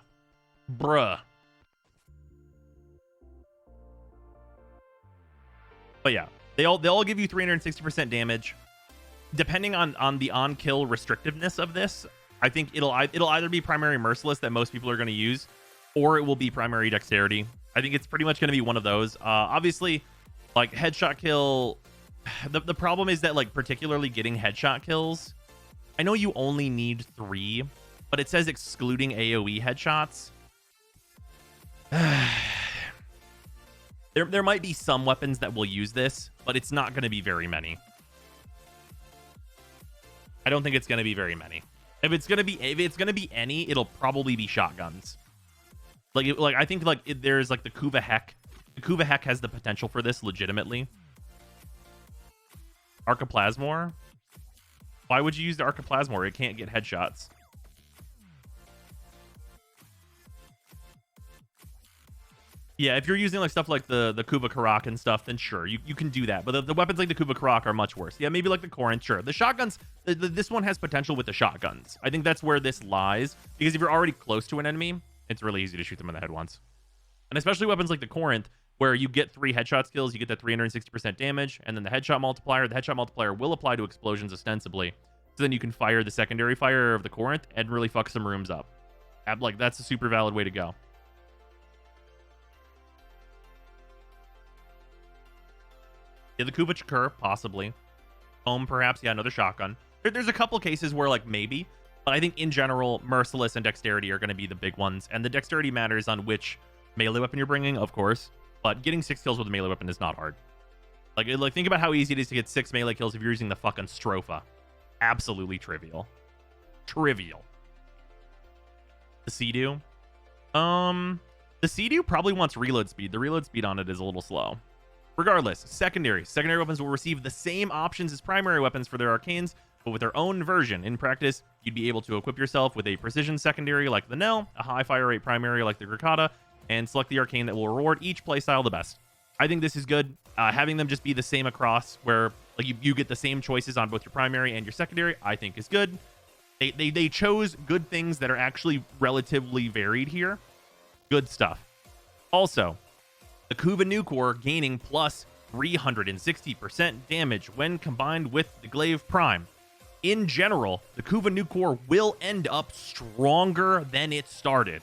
But yeah, they all give you 360% damage. Depending on the on-kill restrictiveness of this, I think it'll either be primary Merciless that most people are going to use, or it will be primary Dexterity. I think it's pretty much going to be one of those. Obviously, like, headshot kill... The problem is that, like, particularly getting headshot kills, I know you only need 3, but it says excluding AoE headshots. There might be some weapons that will use this, but it's not going to be very many. I don't think it's going to be very many. If it's going to be any, it'll probably be shotguns. Like I think there's like the Kuva Heck. The Kuva Heck has the potential for this legitimately. Arcaplasmor? Why would you use the Arcaplasmor? It can't get headshots. Yeah, if you're using like stuff like the Kuva Karak and stuff, then sure, you can do that. But the weapons like the Kuva Karak are much worse. Yeah, maybe like the Corinth, sure. The shotguns, this one has potential with the shotguns. I think that's where this lies. Because if you're already close to an enemy, it's really easy to shoot them in the head once. And especially weapons like the Corinth, where you get 3 headshot skills, you get that 360% damage, and then the headshot multiplier will apply to explosions ostensibly. So then you can fire the secondary fire of the Corinth and really fuck some rooms up. Like, that's a super valid way to go. Yeah, the Kuva Chakur, possibly. Home, perhaps. Yeah, another shotgun. There's a couple cases where, like, maybe. But I think, in general, Merciless and Dexterity are going to be the big ones. And the Dexterity matters on which melee weapon you're bringing, of course. But getting 6 kills with a melee weapon is not hard. Like, think about how easy it is to get 6 melee kills if you're using the fucking Stropha. Absolutely trivial. Trivial. The Sea-Doo? The Sea-Doo probably wants reload speed. The reload speed on it is a little slow. Regardless, secondary weapons will receive the same options as primary weapons for their arcanes, but with their own version. In practice, you'd be able to equip yourself with a precision secondary like the Nell, a high fire rate primary like the Grikata, and select the arcane that will reward each playstyle the best. I think this is good. Having them just be the same across, where like you get the same choices on both your primary and your secondary, I think is good. They chose good things that are actually relatively varied here. Good stuff. Also, the Kuva Nucor gaining plus 360% damage when combined with the Glaive Prime. In general, the Kuva Nucor will end up stronger than it started.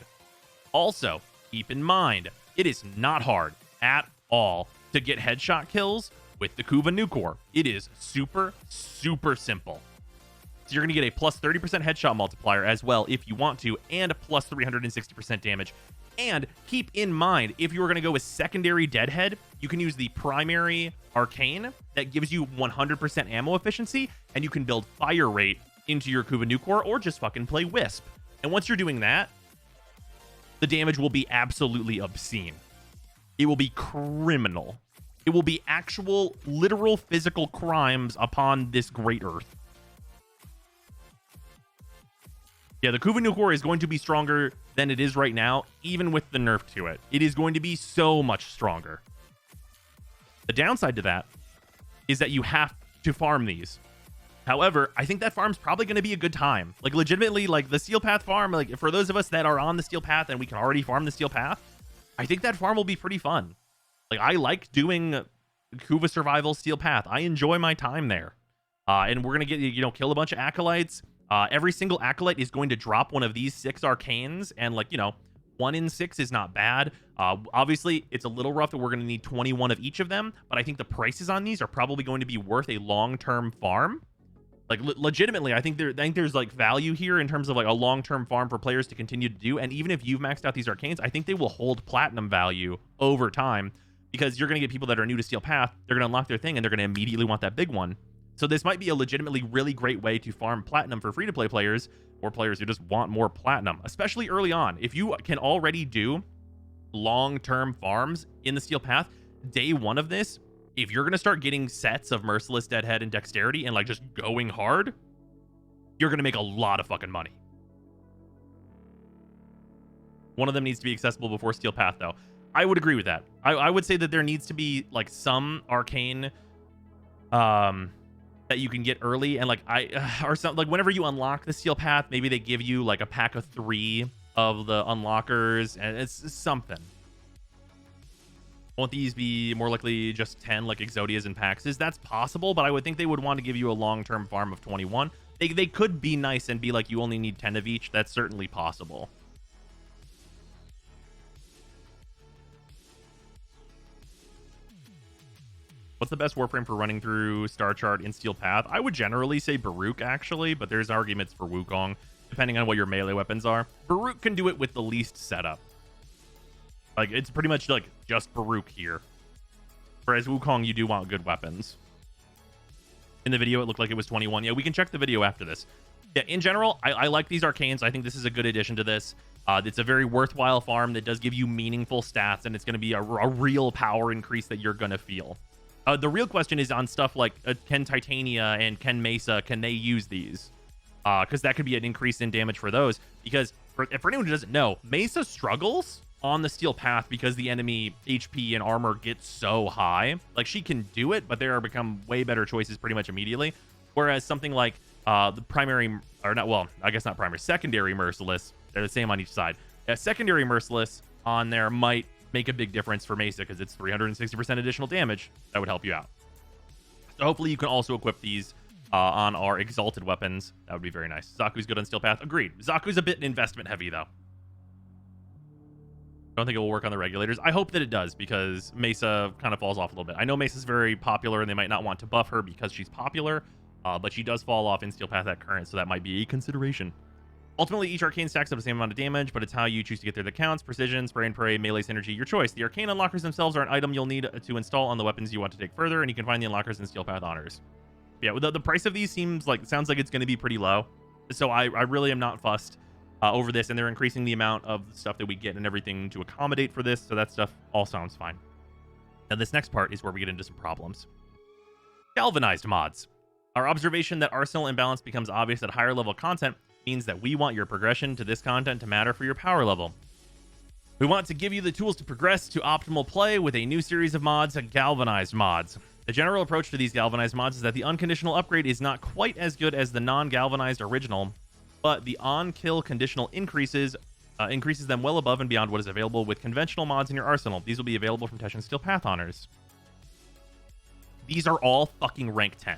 Also, keep in mind, it is not hard at all to get headshot kills with the Kuva Nucor. It is super, super simple. So you're going to get a plus 30% headshot multiplier as well if you want to, and a plus 360% damage. And keep in mind, if you were going to go with secondary Deadhead, you can use the primary Arcane that gives you 100% ammo efficiency, and you can build fire rate into your Kuva Nucor, or just fucking play Wisp. And once you're doing that, the damage will be absolutely obscene. It will be criminal. It will be actual, literal, physical crimes upon this great earth. Yeah, the Kuva Nucor is going to be stronger than it is right now, even with the nerf to it. It is going to be so much stronger. The downside to that is that you have to farm these. However, I think that farm's probably going to be a good time. Like, legitimately, like, the Steel Path farm, like, for those of us that are on the Steel Path and we can already farm the Steel Path, I think that farm will be pretty fun. Like, I like doing Kuva Survival Steel Path. I enjoy my time there. And we're going to get, you know, kill a bunch of Acolytes. Every single Acolyte is going to drop one of these 6 Arcanes, and, like, you know, 1 in 6 is not bad. Obviously, it's a little rough that we're going to need 21 of each of them, but I think the prices on these are probably going to be worth a long-term farm. Like, legitimately, I think there's like value here in terms of like a long-term farm for players to continue to do. And even if you've maxed out these Arcanes, I think they will hold platinum value over time, because you're going to get people that are new to Steel Path. They're going to unlock their thing and they're going to immediately want that big one. So this might be a legitimately really great way to farm platinum for free-to-play players, or players who just want more platinum, especially early on. If you can already do long-term farms in the Steel Path, day 1 of this, if you're going to start getting sets of Merciless, Deadhead, and Dexterity and, like, just going hard, you're going to make a lot of fucking money. One of them needs to be accessible before Steel Path, though. I would agree with that. I would say that there needs to be, like, some Arcane that you can get early, and, like, or something, like, whenever you unlock the Steel Path, maybe they give you, like, a pack of 3 of the unlockers, and it's something. Won't these be more likely just 10 like Exodias and Paxes? That's possible, but I would think they would want to give you a long-term farm of 21. They could be nice and be like, you only need 10 of each. That's certainly possible. What's the best Warframe for running through Star Chart in Steel Path? I would generally say Baruch, actually, but there's arguments for Wukong, depending on what your melee weapons are. Baruch can do it with the least setup. Like, it's pretty much, like, just Baruch here. Whereas Wukong, you do want good weapons. In the video, it looked like it was 21. Yeah, we can check the video after this. Yeah, in general, I like these Arcanes. I think this is a good addition to this. It's a very worthwhile farm that does give you meaningful stats, and it's going to be a real power increase that you're going to feel. The real question is on stuff like, can Titania and can Mesa, can they use these? Because that could be an increase in damage for those. Because, for anyone who doesn't know, Mesa struggles on the Steel Path because the enemy HP and armor gets so high. Like, she can do it, but there are become way better choices pretty much immediately. Whereas something like the primary, or not, well, I guess not primary, secondary Merciless, they're the same on each side. A secondary Merciless on there might make a big difference for Mesa because it's 360% additional damage. That would help you out. So hopefully you can also equip these on our exalted weapons. That would be very nice. Zaku's good on Steel Path. Agreed. Zaku's a bit investment heavy, though. I don't think it will work on the regulators. I hope that it does, because Mesa kind of falls off a little bit. I know Mesa's very popular, and they might not want to buff her because she's popular, but she does fall off in Steel Path at current, so that might be a consideration. Ultimately, each Arcane stacks up the same amount of damage, but it's how you choose to get there that counts. Precision, Spray and Pray, Melee Synergy, your choice. The Arcane Unlockers themselves are an item you'll need to install on the weapons you want to take further, and you can find the Unlockers in Steel Path Honors. Yeah, the price of these sounds like it's going to be pretty low, so I really am not fussed over this, and they're increasing the amount of stuff that we get and everything to accommodate for this, so that stuff all sounds fine. Now, this next part is where we get into some problems. Galvanized Mods. Our observation that arsenal imbalance becomes obvious at higher level content means that we want your progression to this content to matter for your power level. We want to give you the tools to progress to optimal play with a new series of mods, Galvanized Mods. The general approach to these Galvanized Mods is that the unconditional upgrade is not quite as good as the non-galvanized original, but the on-kill conditional increases them well above and beyond what is available with conventional mods in your arsenal. These will be available from Teshin Steel Path Honors. These are all fucking rank 10.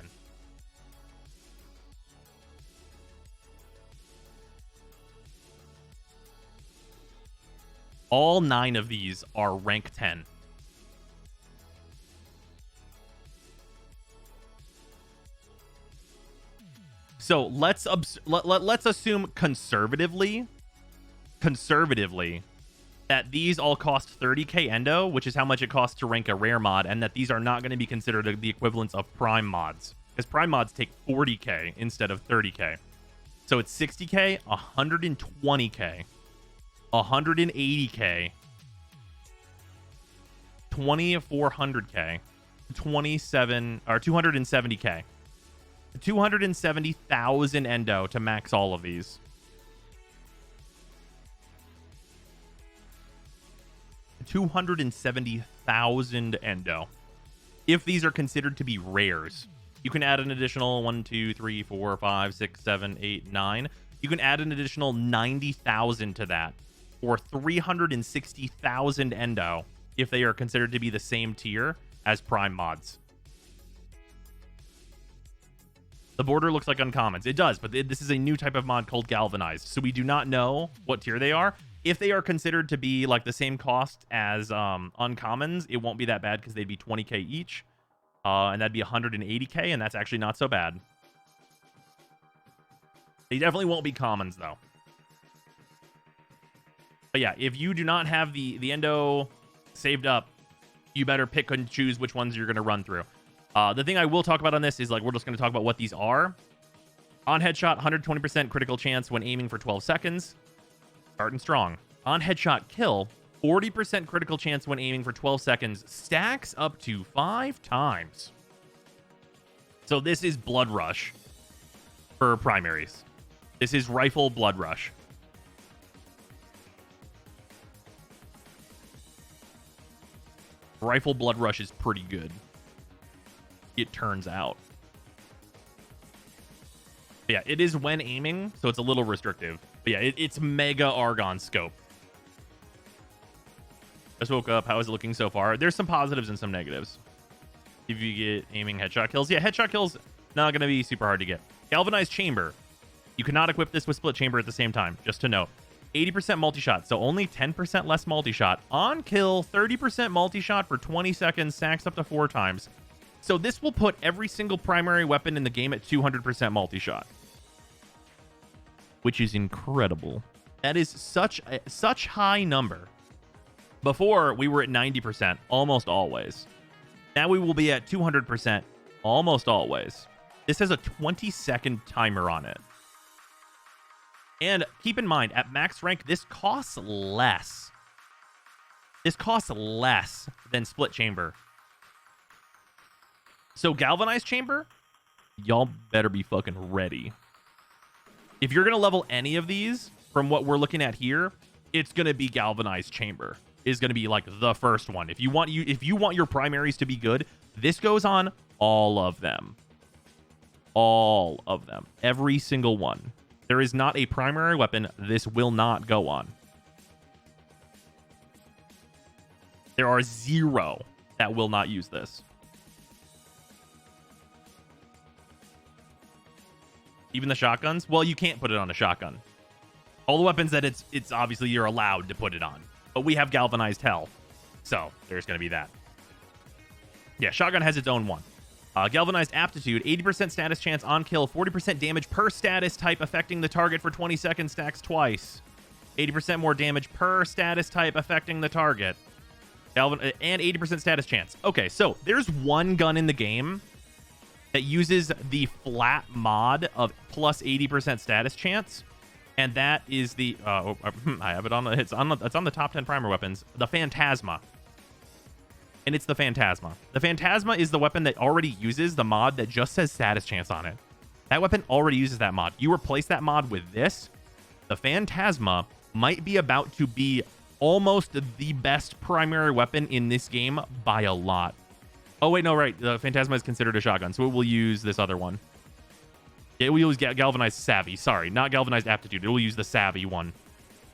All 9 of these are rank 10. So let's assume conservatively that these all cost 30k endo, which is how much it costs to rank a rare mod, and that these are not going to be considered the equivalents of prime mods, because prime mods take 40k instead of 30k. So it's 60k, 120k, 180k, 2400k, 270k. 270,000 endo to max all of these. 270,000 endo. if these are considered to be rares. You can add an additional 1, 2, 3, 4, 5, 6, 7, 8, 9. You can add an additional 90,000 to that, or 360,000 endo if they are considered to be the same tier as Prime mods. The border looks like uncommons. It does, but this is a new type of mod called Galvanized, so we do not know what tier they are. If they are considered to be like the same cost as uncommons, it won't be that bad because they'd be 20k each, and that'd be 180k, and that's actually not so bad. They definitely won't be commons though. But yeah, if you do not have the endo saved up, you better pick and choose which ones you're going to run through. The thing I will talk about on this is, like, we're just going to talk about what these are. On headshot, 120% critical chance when aiming for 12 seconds. Starting strong. On headshot kill, 40% critical chance when aiming for 12 seconds. Stacks up to 5 times. So this is Blood Rush for primaries. This is Rifle Blood Rush. Rifle Blood Rush is pretty good, it turns out. But yeah, it is when aiming, so it's a little restrictive. But yeah, it's mega Argon scope. Just woke up. How is it looking so far? There's some positives and some negatives. If you get aiming headshot kills. Yeah, headshot kills, not going to be super hard to get. Galvanized Chamber. You cannot equip this with Split Chamber at the same time, just to note. 80% multi-shot, so only 10% less multi-shot. On kill, 30% multi-shot for 20 seconds, stacks up to 4 times. So this will put every single primary weapon in the game at 200% multi-shot, which is incredible. That is such high number. Before, we were at 90% almost always. Now we will be at 200% almost always. This has a 20-second timer on it. And keep in mind, at max rank, this costs less. This costs less than Split Chamber. So Galvanized Chamber, y'all better be fucking ready. If you're going to level any of these, from what we're looking at here, it's going to be Galvanized Chamber. Is going to be like the first one. If you want your primaries to be good, this goes on all of them. All of them. Every single one. There is not a primary weapon this will not go on. There are 0 that will not use this. Even the shotguns? Well, you can't put it on a shotgun. All the weapons that it's obviously you're allowed to put it on. But we have Galvanized Hell. So there's going to be that. Yeah, shotgun has its own one. Galvanized Aptitude, 80% status chance on kill, 40% damage per status type affecting the target for 20 seconds, stacks twice. 80% more damage per status type affecting the target. And 80% status chance. Okay, so there's one gun in the game that uses the flat mod of plus 80% status chance, and that is the I have it on the it's on the top 10 primer weapons, the Phantasma. And it's the Phantasma. The Phantasma is the weapon that already uses the mod that just says status chance on it. That weapon already uses that mod. You replace that mod with this, the Phantasma might be about to be almost the best primary weapon in this game by a lot. Oh, wait, no, right. The Phantasma is considered a shotgun, so it will use this other one. It will use Galvanized Savvy. Sorry, not Galvanized Aptitude. It will use the Savvy one.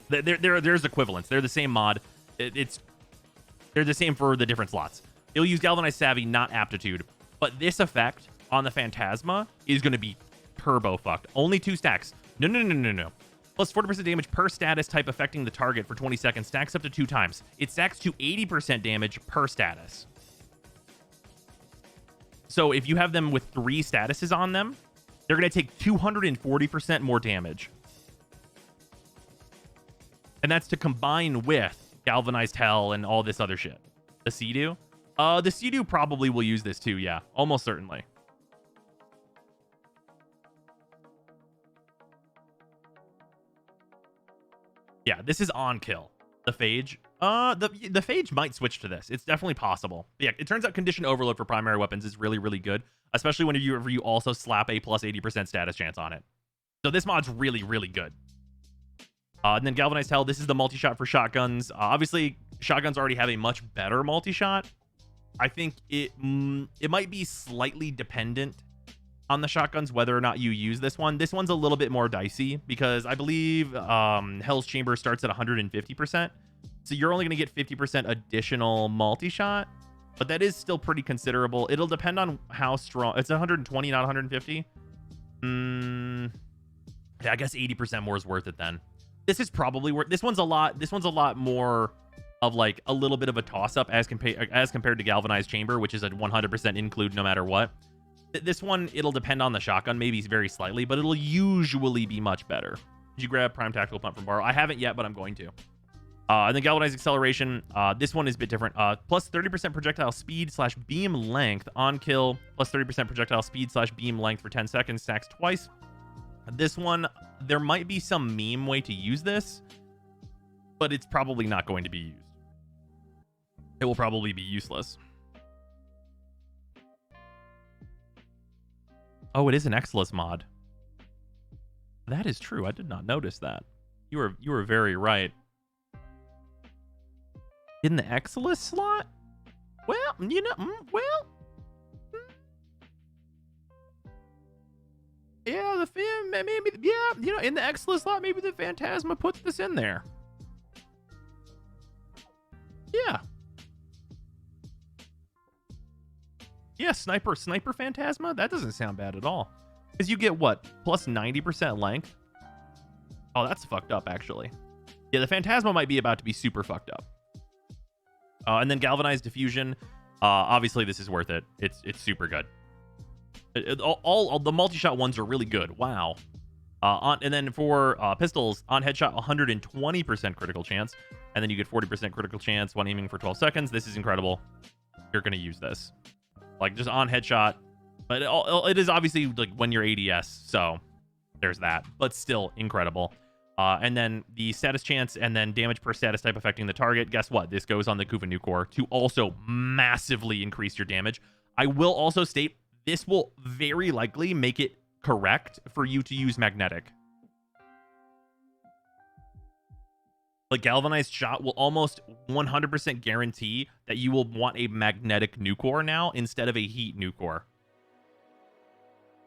There's equivalents. They're the same mod. They're the same for the different slots. It'll use Galvanized Savvy, not Aptitude. But this effect on the Phantasma is going to be turbo fucked. Only 2 stacks. No. Plus 40% damage per status type affecting the target for 20 seconds. Stacks up to 2 times. It stacks to 80% damage per status. So if you have them with 3 statuses on them, they're going to take 240% more damage. And that's to combine with Galvanized Hell and all this other shit. The Sea-Doo? The Sea-Doo probably will use this too, yeah. Almost certainly. Yeah, this is on kill. The Phage. The Phage might switch to this. It's definitely possible. But yeah, it turns out Condition Overload for primary weapons is really, really good. Especially whenever you also slap a plus 80% status chance on it. So this mod's really, really good. And then Galvanized Hell, this is the multi-shot for shotguns. Obviously, shotguns already have a much better multi-shot. I think it might be slightly dependent on the shotguns whether or not you use this one. This one's a little bit more dicey because I believe Hell's Chamber starts at 150%. So you're only going to get 50% additional multi-shot, but that is still pretty considerable. It'll depend on how strong. It's 120, not 150. Yeah, I guess 80% more is worth it then. This is probably worth. This one's a lot more of like a little bit of a toss-up as compared to Galvanized Chamber, which is a 100% include no matter what. This one, it'll depend on the shotgun, maybe very slightly, but it'll usually be much better. Did you grab Prime Tactical Pump from Borrow? I haven't yet, but I'm going to. And then Galvanized Acceleration, this one is a bit different. Plus 30% projectile speed / beam length on kill, plus 30% projectile speed / beam length for 10 seconds, stacks twice. This one, there might be some meme way to use this, but it's probably not going to be used. It will probably be useless. Oh, it is an Merciless mod. That is true. I did not notice that. You were very right. In the Merciless slot? Well, you know, yeah, maybe, yeah, you know, in the Merciless slot, maybe the Phantasma puts this in there. Yeah. Yeah, Sniper Phantasma? That doesn't sound bad at all. Because you get, what, plus 90% length? Oh, that's fucked up, actually. Yeah, the Phantasma might be about to be super fucked up. And then Galvanized Diffusion. Obviously, this is worth it. It's super good. All the multi-shot ones are really good. Wow. And then for pistols, on headshot, 120% critical chance. And then you get 40% critical chance when aiming for 12 seconds. This is incredible. You're going to use this. Like, just on headshot. But it is obviously, like, when you're ADS. So, there's that. But still, incredible. And then the status chance and then damage per status type affecting the target. Guess what? This goes on the Kuva Nucor to also massively increase your damage. I will also state, this will very likely make it correct for you to use magnetic. Like, Galvanized Shot will almost 100% guarantee that you will want a magnetic Nucor now instead of a heat Nucor.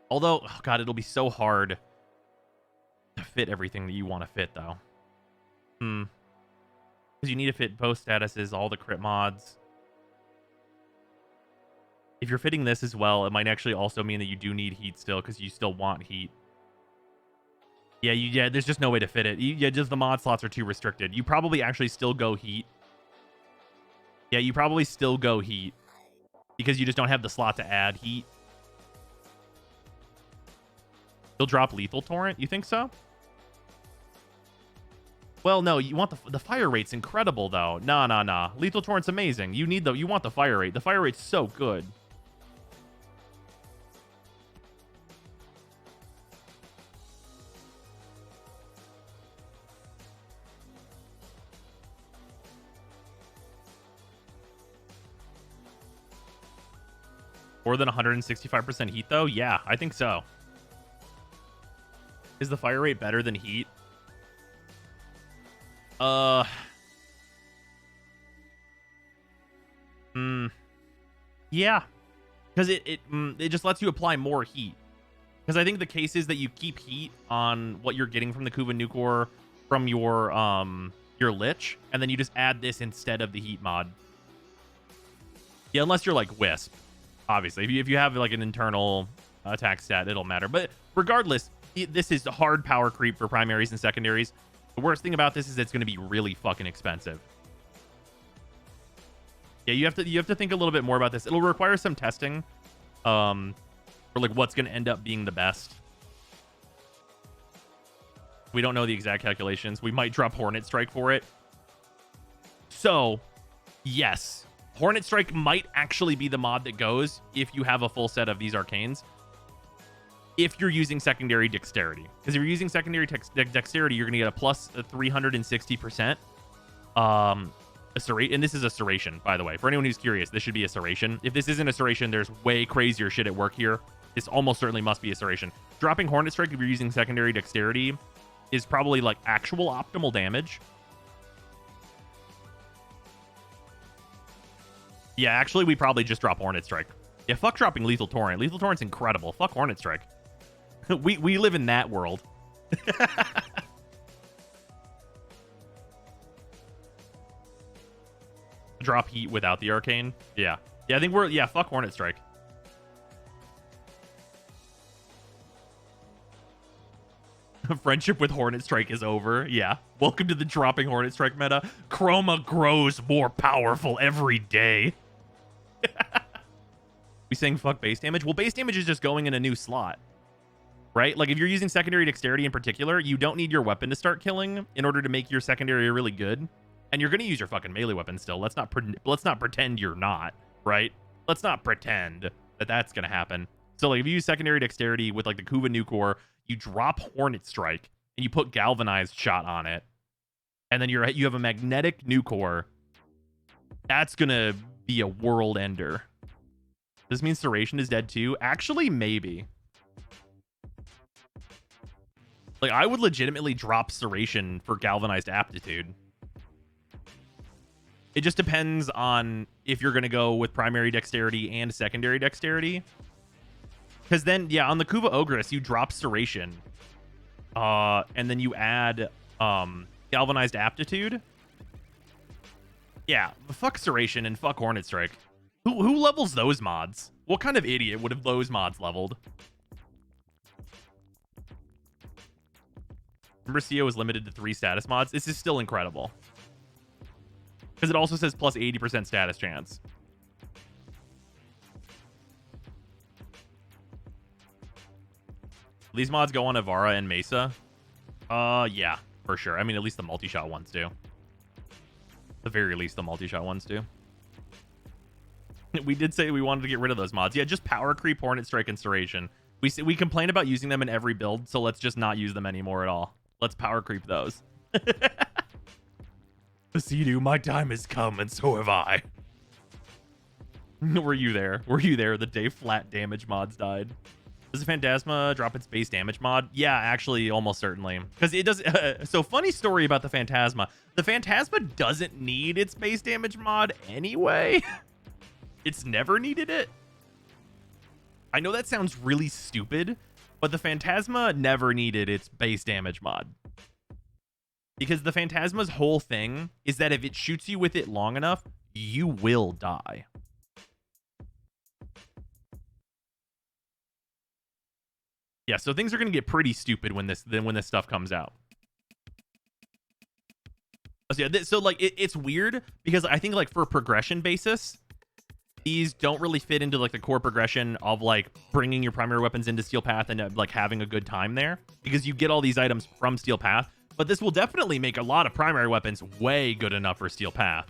Although, oh god, it'll be so hard to fit everything that you want to fit, though. Because you need to fit both statuses, all the crit mods. If you're fitting this as well, it might actually also mean that you do need heat still, because you still want heat. Yeah, there's just no way to fit it. Just the mod slots are too restricted. You probably actually still go heat. Yeah, you probably still go heat. Because you just don't have the slot to add heat. You'll drop Lethal Torrent? You think so? Well, no, you want the fire rate's incredible, though. Nah. Lethal Torrent's amazing. You want the fire rate. The fire rate's so good. More than 165% heat, though? Yeah, I think so. Is the fire rate better than heat? Yeah. Because it just lets you apply more heat. Because I think the case is that you keep heat on what you're getting from the Kuva Nucor from your Lich, and then you just add this instead of the heat mod. Yeah, unless you're like Wisp. Obviously, if you have like an internal attack stat, it'll matter. But regardless, this is hard power creep for primaries and secondaries. The worst thing about this is it's going to be really fucking expensive. Yeah, you have to think a little bit more about this. It'll require some testing, for like what's going to end up being the best. We don't know the exact calculations. We might drop Hornet Strike for it. So, yes. Hornet Strike might actually be the mod that goes if you have a full set of these Arcanes. If you're using secondary Dexterity. Because if you're using secondary Dexterity, you're going to get a plus 360%. And this is a Serration, by the way. For anyone who's curious, this should be a Serration. If this isn't a Serration, there's way crazier shit at work here. This almost certainly must be a Serration. Dropping Hornet Strike if you're using secondary Dexterity is probably like actual optimal damage. Yeah, actually, we probably just drop Hornet Strike. Yeah, fuck dropping Lethal Torrent. Lethal Torrent's incredible. Fuck Hornet Strike. we live in that world. Drop Heat without the Arcane. Yeah. Yeah, I think we're... Yeah, fuck Hornet Strike. Friendship with Hornet Strike is over. Yeah. Welcome to the dropping Hornet Strike meta. Chroma grows more powerful every day. We saying fuck base damage? Well, base damage is just going in a new slot. Right? Like, if you're using secondary dexterity in particular, you don't need your weapon to start killing in order to make your secondary really good. And you're going to use your fucking melee weapon still. Let's not pretend you're not, right? Let's not pretend that that's going to happen. So, like, if you use secondary dexterity with, like, the Kuva Nucor, you drop Hornet Strike, and you put Galvanized Shot on it, and then you have a magnetic Nucor. That's going to be a world ender. This means Serration is dead too? Actually, maybe. Like, I would legitimately drop Serration for Galvanized Aptitude. It just depends on if you're going to go with primary dexterity and secondary dexterity. Because then, yeah, on the Kuva Ogress, you drop Serration. And then you add Galvanized Aptitude. Yeah, fuck Serration and fuck Hornet Strike. Who levels those mods? What kind of idiot would have those mods leveled? Remember, CO is limited to 3 status mods? This is still incredible. Because it also says plus 80% status chance. These mods go on Avara and Mesa? Yeah, for sure. I mean, at least the multi-shot ones do. At the very least, the multi-shot ones do. We did say we wanted to get rid of those mods. Yeah, just Power Creep, Hornet Strike, and Serration. We complain about using them in every build, so let's just not use them anymore at all. Let's Power Creep those. Sea-Doo, my time has come, and so have I. Were you there? Were you there the day flat damage mods died? Does the Phantasma drop its base damage mod? Yeah, actually, almost certainly. Because it does... so, funny story about the Phantasma. The Phantasma doesn't need its base damage mod anyway. It's never needed it. I know that sounds really stupid, but the Phantasma never needed its base damage mod. Because the Phantasma's whole thing is that if it shoots you with it long enough, you will die. Yeah, so things are going to get pretty stupid when this stuff comes out. So, yeah, so like, it's weird because I think, like, for progression basis, these don't really fit into, like, the core progression of, like, bringing your primary weapons into Steel Path and, like, having a good time there. Because you get all these items from Steel Path. But this will definitely make a lot of primary weapons way good enough for Steel Path.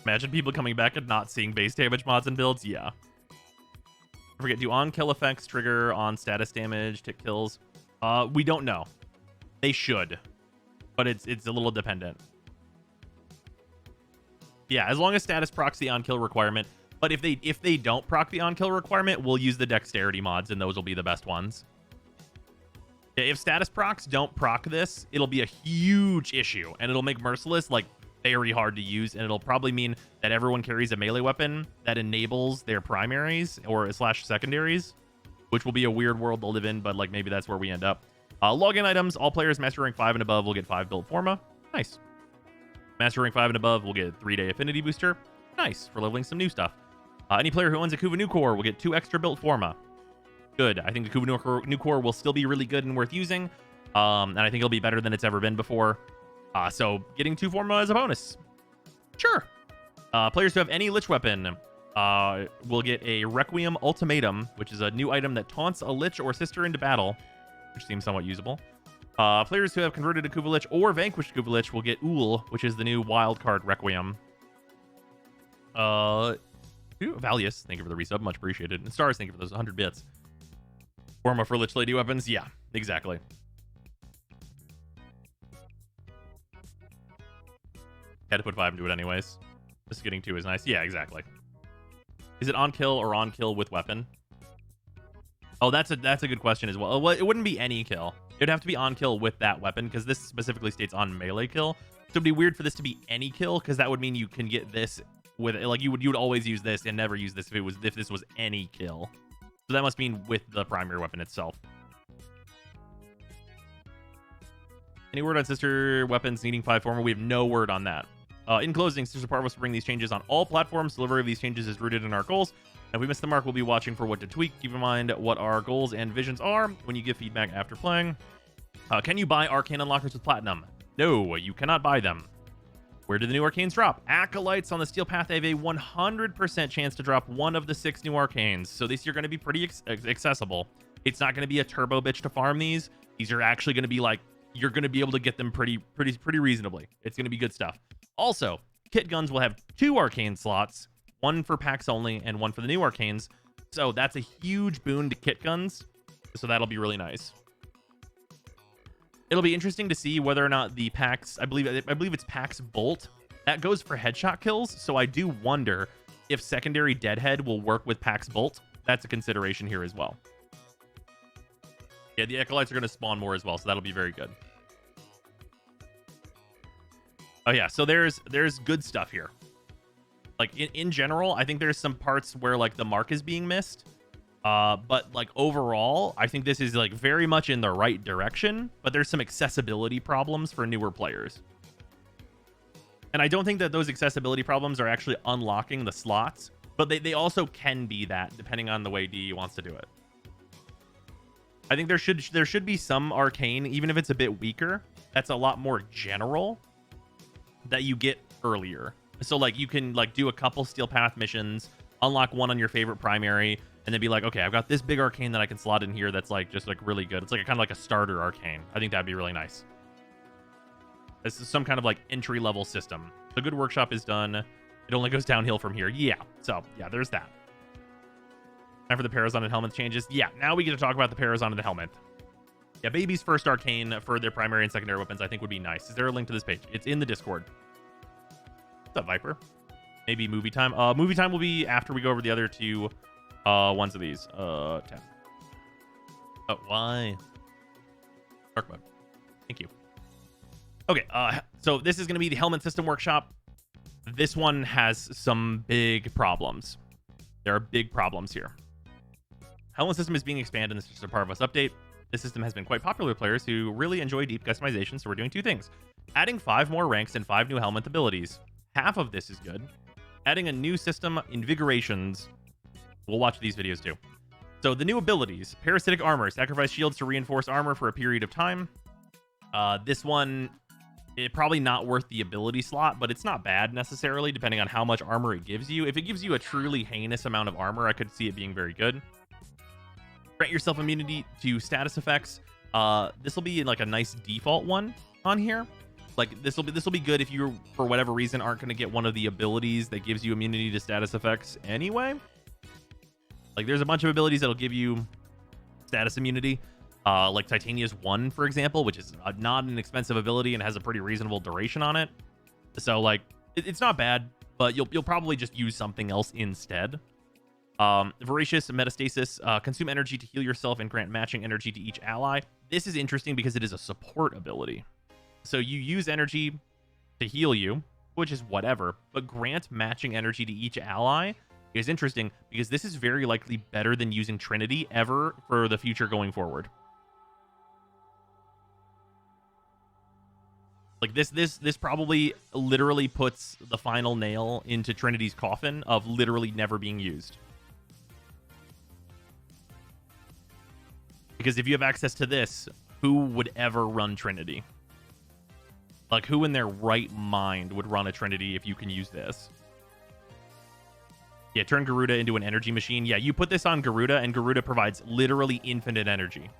Imagine people coming back and not seeing base damage mods and builds. Yeah. I forget, do on-kill effects trigger on status damage, tick kills? We don't know. They should. But it's a little dependent. Yeah, as long as status procs the on-kill requirement. But if they don't proc the on-kill requirement, we'll use the dexterity mods, and those will be the best ones. Yeah, if status procs don't proc this, it'll be a huge issue, and it'll make Merciless, like, very hard to use, and it'll probably mean that everyone carries a melee weapon that enables their primaries or / secondaries, which will be a weird world to live in, but, like, maybe that's where we end up. Login items, all players Master Rank 5 and above will get 5 built Forma. Nice. Master Rank 5 and above will get 3-day Affinity Booster. Nice, for leveling some new stuff. Any player who owns a Kuva Nucor will get 2 extra built Forma. Good. I think the Kuva Nucor will still be really good and worth using. And I think it'll be better than it's ever been before. So getting 2 Forma is a bonus. Sure. Players who have any Lich weapon will get a Requiem Ultimatum, which is a new item that taunts a Lich or Sister into battle, which seems somewhat usable. Players who have converted a Kuva Lich or vanquished Kuva Lich will get Ool, which is the new wildcard Requiem. Valius, thank you for the resub, much appreciated. And Stars, thank you for those 100 bits. Forma for Lich Lady weapons, yeah, exactly. Had to put 5 into it anyways. Just getting 2 is nice. Yeah, exactly. Is it on kill or on kill with weapon? Oh, that's a good question as well. Well, it wouldn't be any kill. It'd have to be on kill with that weapon, because this specifically states on melee kill. So it'd be weird for this to be any kill, because that would mean you can get this with, like, you would always use this and never use this if this was any kill. So that must mean with the primary weapon itself. Any word on sister weapons needing 5 formal? We have no word on that. In closing, Sister Parvos will bring these changes on all platforms. Delivery of these changes is rooted in our goals. And if we miss the mark, we'll be watching for what to tweak. Keep in mind what our goals and visions are when you give feedback after playing. Can you buy Arcane Unlockers with Platinum? No, you cannot buy them. Where do the new Arcanes drop? Acolytes on the Steel Path have a 100% chance to drop one of the 6 new Arcanes. So these are going to be pretty accessible. It's not going to be a turbo bitch to farm these. These are actually going to be like, you're going to be able to get them pretty reasonably. It's going to be good stuff. Also, kit guns will have 2 Arcane slots, one for packs only and one for the new Arcanes. So that's a huge boon to kit guns. So that'll be really nice. It'll be interesting to see whether or not the packs, I believe it's packs bolt, that goes for headshot kills. So I do wonder if secondary deadhead will work with packs bolt. That's a consideration here as well. Yeah, the acolytes are going to spawn more as well, so that'll be very good. Oh yeah, so there's good stuff here. Like in general, I think there's some parts where like the mark is being missed. But like overall, I think this is like very much in the right direction, but there's some accessibility problems for newer players. And I don't think that those accessibility problems are actually unlocking the slots, but they also can be that depending on the way DE wants to do it. I think there should be some arcane, even if it's a bit weaker, that's a lot more general, that you get earlier. So like you can like do a couple Steel Path missions, unlock one on your favorite primary, and then be like, okay, I've got this big arcane that I can slot in here that's like just like really good. It's like kind of like a starter arcane. I think that'd be really nice. This is some kind of like entry level system. The good workshop is done. It only goes downhill from here. Yeah. So yeah, there's that. Time for the Parazon and helmet changes. Yeah, now we get to talk about the Parazon and the helmet. Yeah, baby's first arcane for their primary and secondary weapons I think would be nice. Is there a link to this page? It's in the Discord. What's up, Viper? Maybe movie time. Movie time will be after we go over the other 2 ones of these. 10. Oh, why? Dark mode. Thank you. Okay, so this is going to be the helmet system workshop. This one has some big problems. There are big problems here. Helmet system is being expanded in the Sister Parvos update. This system has been quite popular with players who really enjoy deep customization, so we're doing 2 things. Adding 5 more ranks and 5 new helmet abilities. Half of this is good. Adding a new system, Invigorations. We'll watch these videos too. So the new abilities. Parasitic Armor. Sacrifice shields to reinforce armor for a period of time. This one, probably not worth the ability slot, but it's not bad necessarily, depending on how much armor it gives you. If it gives you a truly heinous amount of armor, I could see it being very good. Grant yourself immunity to status effects. This will be like a nice default one on here. Like this will be good if you, for whatever reason, aren't going to get one of the abilities that gives you immunity to status effects anyway. Like there's a bunch of abilities that'll give you status immunity. Like Titania's 1, for example, which is not an expensive ability and has a pretty reasonable duration on it. So like it's not bad, but you'll probably just use something else instead. Voracious Metastasis, consume energy to heal yourself and grant matching energy to each ally. This is interesting because it is a support ability. So you use energy to heal you, which is whatever, but grant matching energy to each ally is interesting because this is very likely better than using Trinity ever for the future going forward. Like this probably literally puts the final nail into Trinity's coffin of literally never being used. Because if you have access to this, who would ever run Trinity? Like, who in their right mind would run a Trinity if you can use this? Yeah, turn Garuda into an energy machine. Yeah, you put this on Garuda, and Garuda provides literally infinite energy.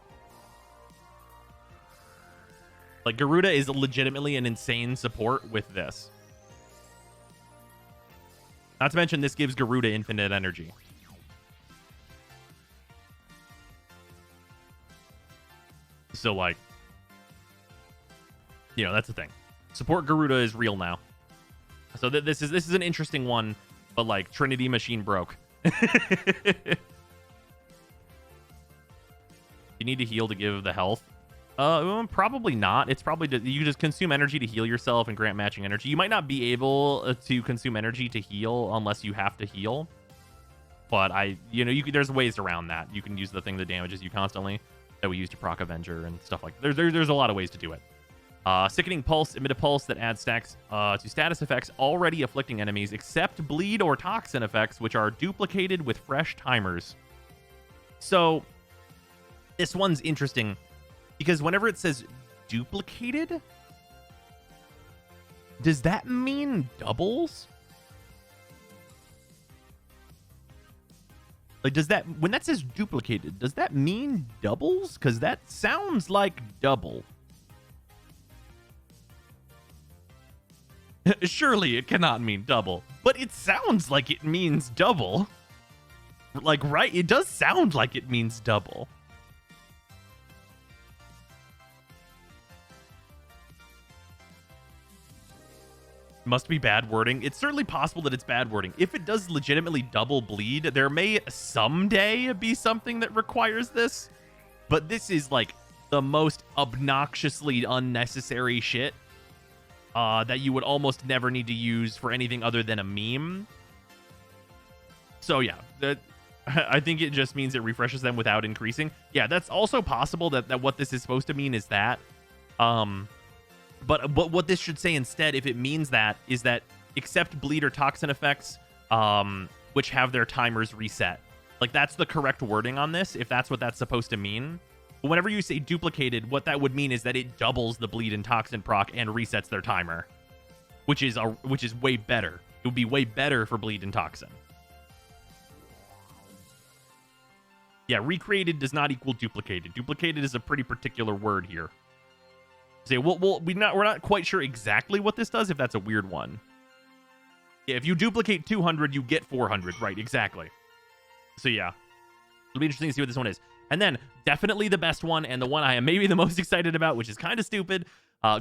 Like, Garuda is legitimately an insane support with this. Not to mention, this gives Garuda infinite energy. So, like, you know, that's the thing. Support Garuda is real now. So this is an interesting one, but like Trinity machine broke. You need to heal to give the health. Probably not. It's probably you just consume energy to heal yourself and grant matching energy. You might not be able to consume energy to heal unless you have to heal. But there's ways around that. You can use the thing that damages you constantly that we use to proc Avenger and stuff like that. There's a lot of ways to do it. Sickening Pulse, emit a pulse that adds stacks to status effects already afflicting enemies, except bleed or toxin effects, which are duplicated with fresh timers. So this one's interesting because whenever it says duplicated, does that mean doubles? Like, when that says duplicated, does that mean doubles? Because that sounds like double. Surely it cannot mean double, but it sounds like it means double. Like, right? It does sound like it means double. Must be bad wording. It's certainly possible that it's bad wording. If it does legitimately double bleed, there may someday be something that requires this, but this is like the most obnoxiously unnecessary shit that you would almost never need to use for anything other than a meme. So yeah, I think it just means it refreshes them without increasing. Yeah, that's also possible that what this is supposed to mean is that. But what this should say instead, if it means that, is that except bleed or toxin effects, which have their timers reset. Like, that's the correct wording on this, if that's what that's supposed to mean. But whenever you say duplicated, what that would mean is that it doubles the bleed and toxin proc and resets their timer, which is way better. It would be way better for bleed and toxin. Yeah, recreated does not equal duplicated. Duplicated is a pretty particular word here. Say, we're not quite sure exactly what this does, if that's a weird one. Yeah, if you duplicate 200, you get 400. Right, exactly. So yeah, it'll be interesting to see what this one is. And then definitely the best one, and the one I am maybe the most excited about, which is kind of stupid.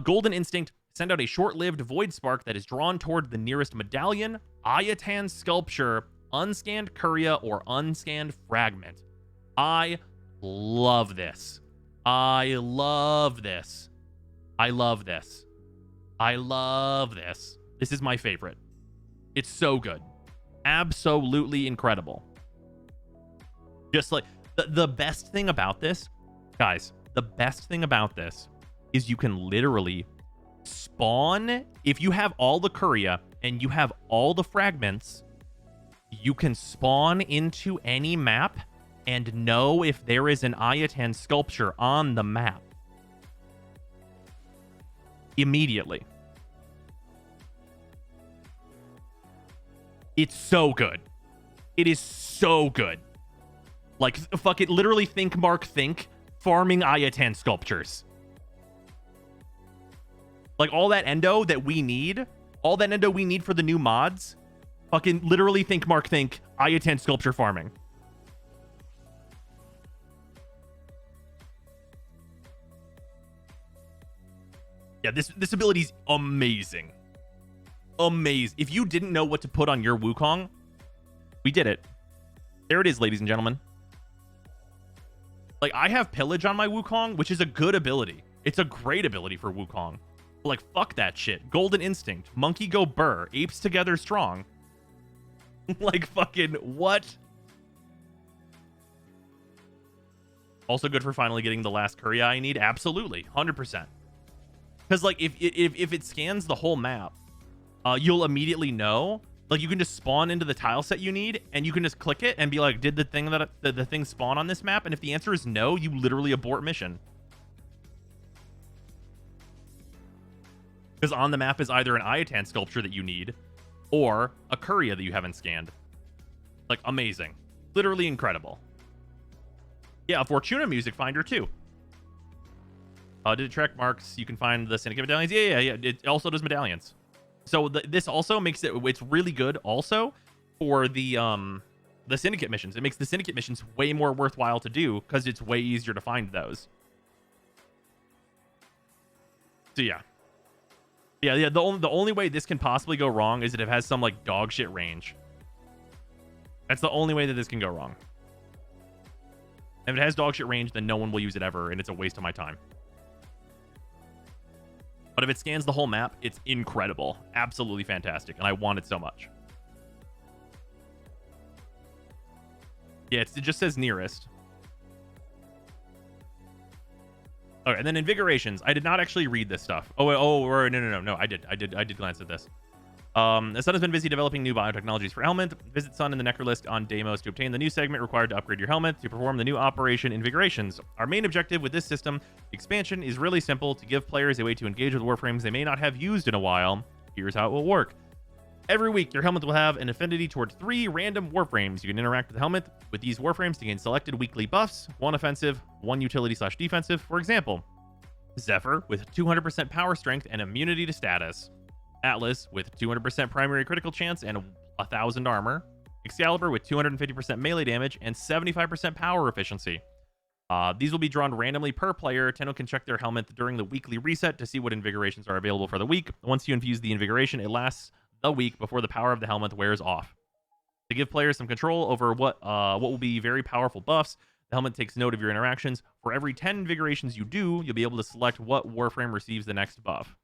Golden Instinct. Send out a short-lived void spark that is drawn toward the nearest medallion, Ayatan sculpture, unscanned curia, or unscanned fragment. I love this. I love this. I love this. I love this. This is my favorite. It's so good. Absolutely incredible. Just like the best thing about this, guys, the best thing about this is you can literally spawn. If you have all the curia and you have all the fragments, you can spawn into any map and know if there is an Ayatan sculpture on the map. Immediately. It's so good. It is so good. Like, fuck it, literally think farming Ayatan sculptures. Like, all that endo that we need for the new mods, fucking literally think Ayatan sculpture farming. Yeah, this ability is amazing. Amazing. If you didn't know what to put on your Wukong, we did it. There it is, ladies and gentlemen. Like, I have Pillage on my Wukong, which is a good ability. It's a great ability for Wukong. But like, fuck that shit. Golden Instinct. Monkey go burr. Apes together strong. Like, fucking what? Also good for finally getting the last Curia I need. Absolutely. 100%. Because, like, if it scans the whole map, you'll immediately know. Like, you can just spawn into the tile set you need, and you can just click it and be like, did the thing spawn on this map? And if the answer is no, you literally abort mission. Because on the map is either an Ayatan sculpture that you need, or a Curia that you haven't scanned. Like, amazing. Literally incredible. Yeah, a Fortuna music finder, too. Did it track marks? You can find the Syndicate medallions. Yeah. It also does medallions. So this also makes it's really good also for the Syndicate missions. It makes the Syndicate missions way more worthwhile to do because it's way easier to find those. So yeah. The only way this can possibly go wrong is that it has some like dog shit range. That's the only way that this can go wrong. If it has dog shit range, then no one will use it ever, and it's a waste of my time. But if it scans the whole map, it's incredible. Absolutely fantastic, and I want it so much. Yeah, it just says nearest. Okay, and then invigorations. I did not actually read this stuff. No. I did glance at this. The Sun has been busy developing new biotechnologies for Helmet. Visit Sun in the Necrolist on Deimos to obtain the new segment required to upgrade your helmet to perform the new operation Invigorations. Our main objective with this system expansion is really simple: to give players a way to engage with Warframes they may not have used in a while. Here's how it will work. Every week, your helmet will have an affinity toward 3 random Warframes. You can interact with the helmet with these Warframes to gain selected weekly buffs, 1 offensive, 1 utility/defensive. For example, Zephyr with 200% power strength and immunity to status. Atlas with 200% primary critical chance and 1000 armor. Excalibur with 250% melee damage and 75% power efficiency. These will be drawn randomly per player. Tenno can check their helmet during the weekly reset to see what invigorations are available for the week. Once you infuse the invigoration, it lasts the week before the power of the helmet wears off. To give players some control over what will be very powerful buffs, the helmet takes note of your interactions. For every 10 invigorations you do, you'll be able to select what Warframe receives the next buff.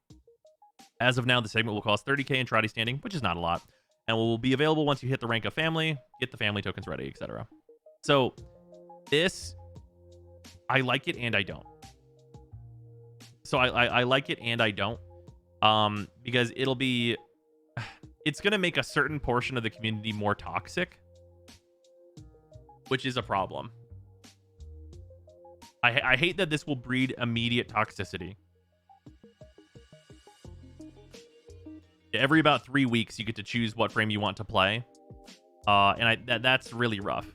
As of now, the segment will cost 30k in Trotty standing, which is not a lot, and will be available once you hit the rank of family, get the family tokens ready, etc. So this, I like it and I don't. So I like it and I don't, because it's going to make a certain portion of the community more toxic, which is a problem. I hate that this will breed immediate toxicity. Every about 3 weeks, you get to choose what frame you want to play, and that's really rough.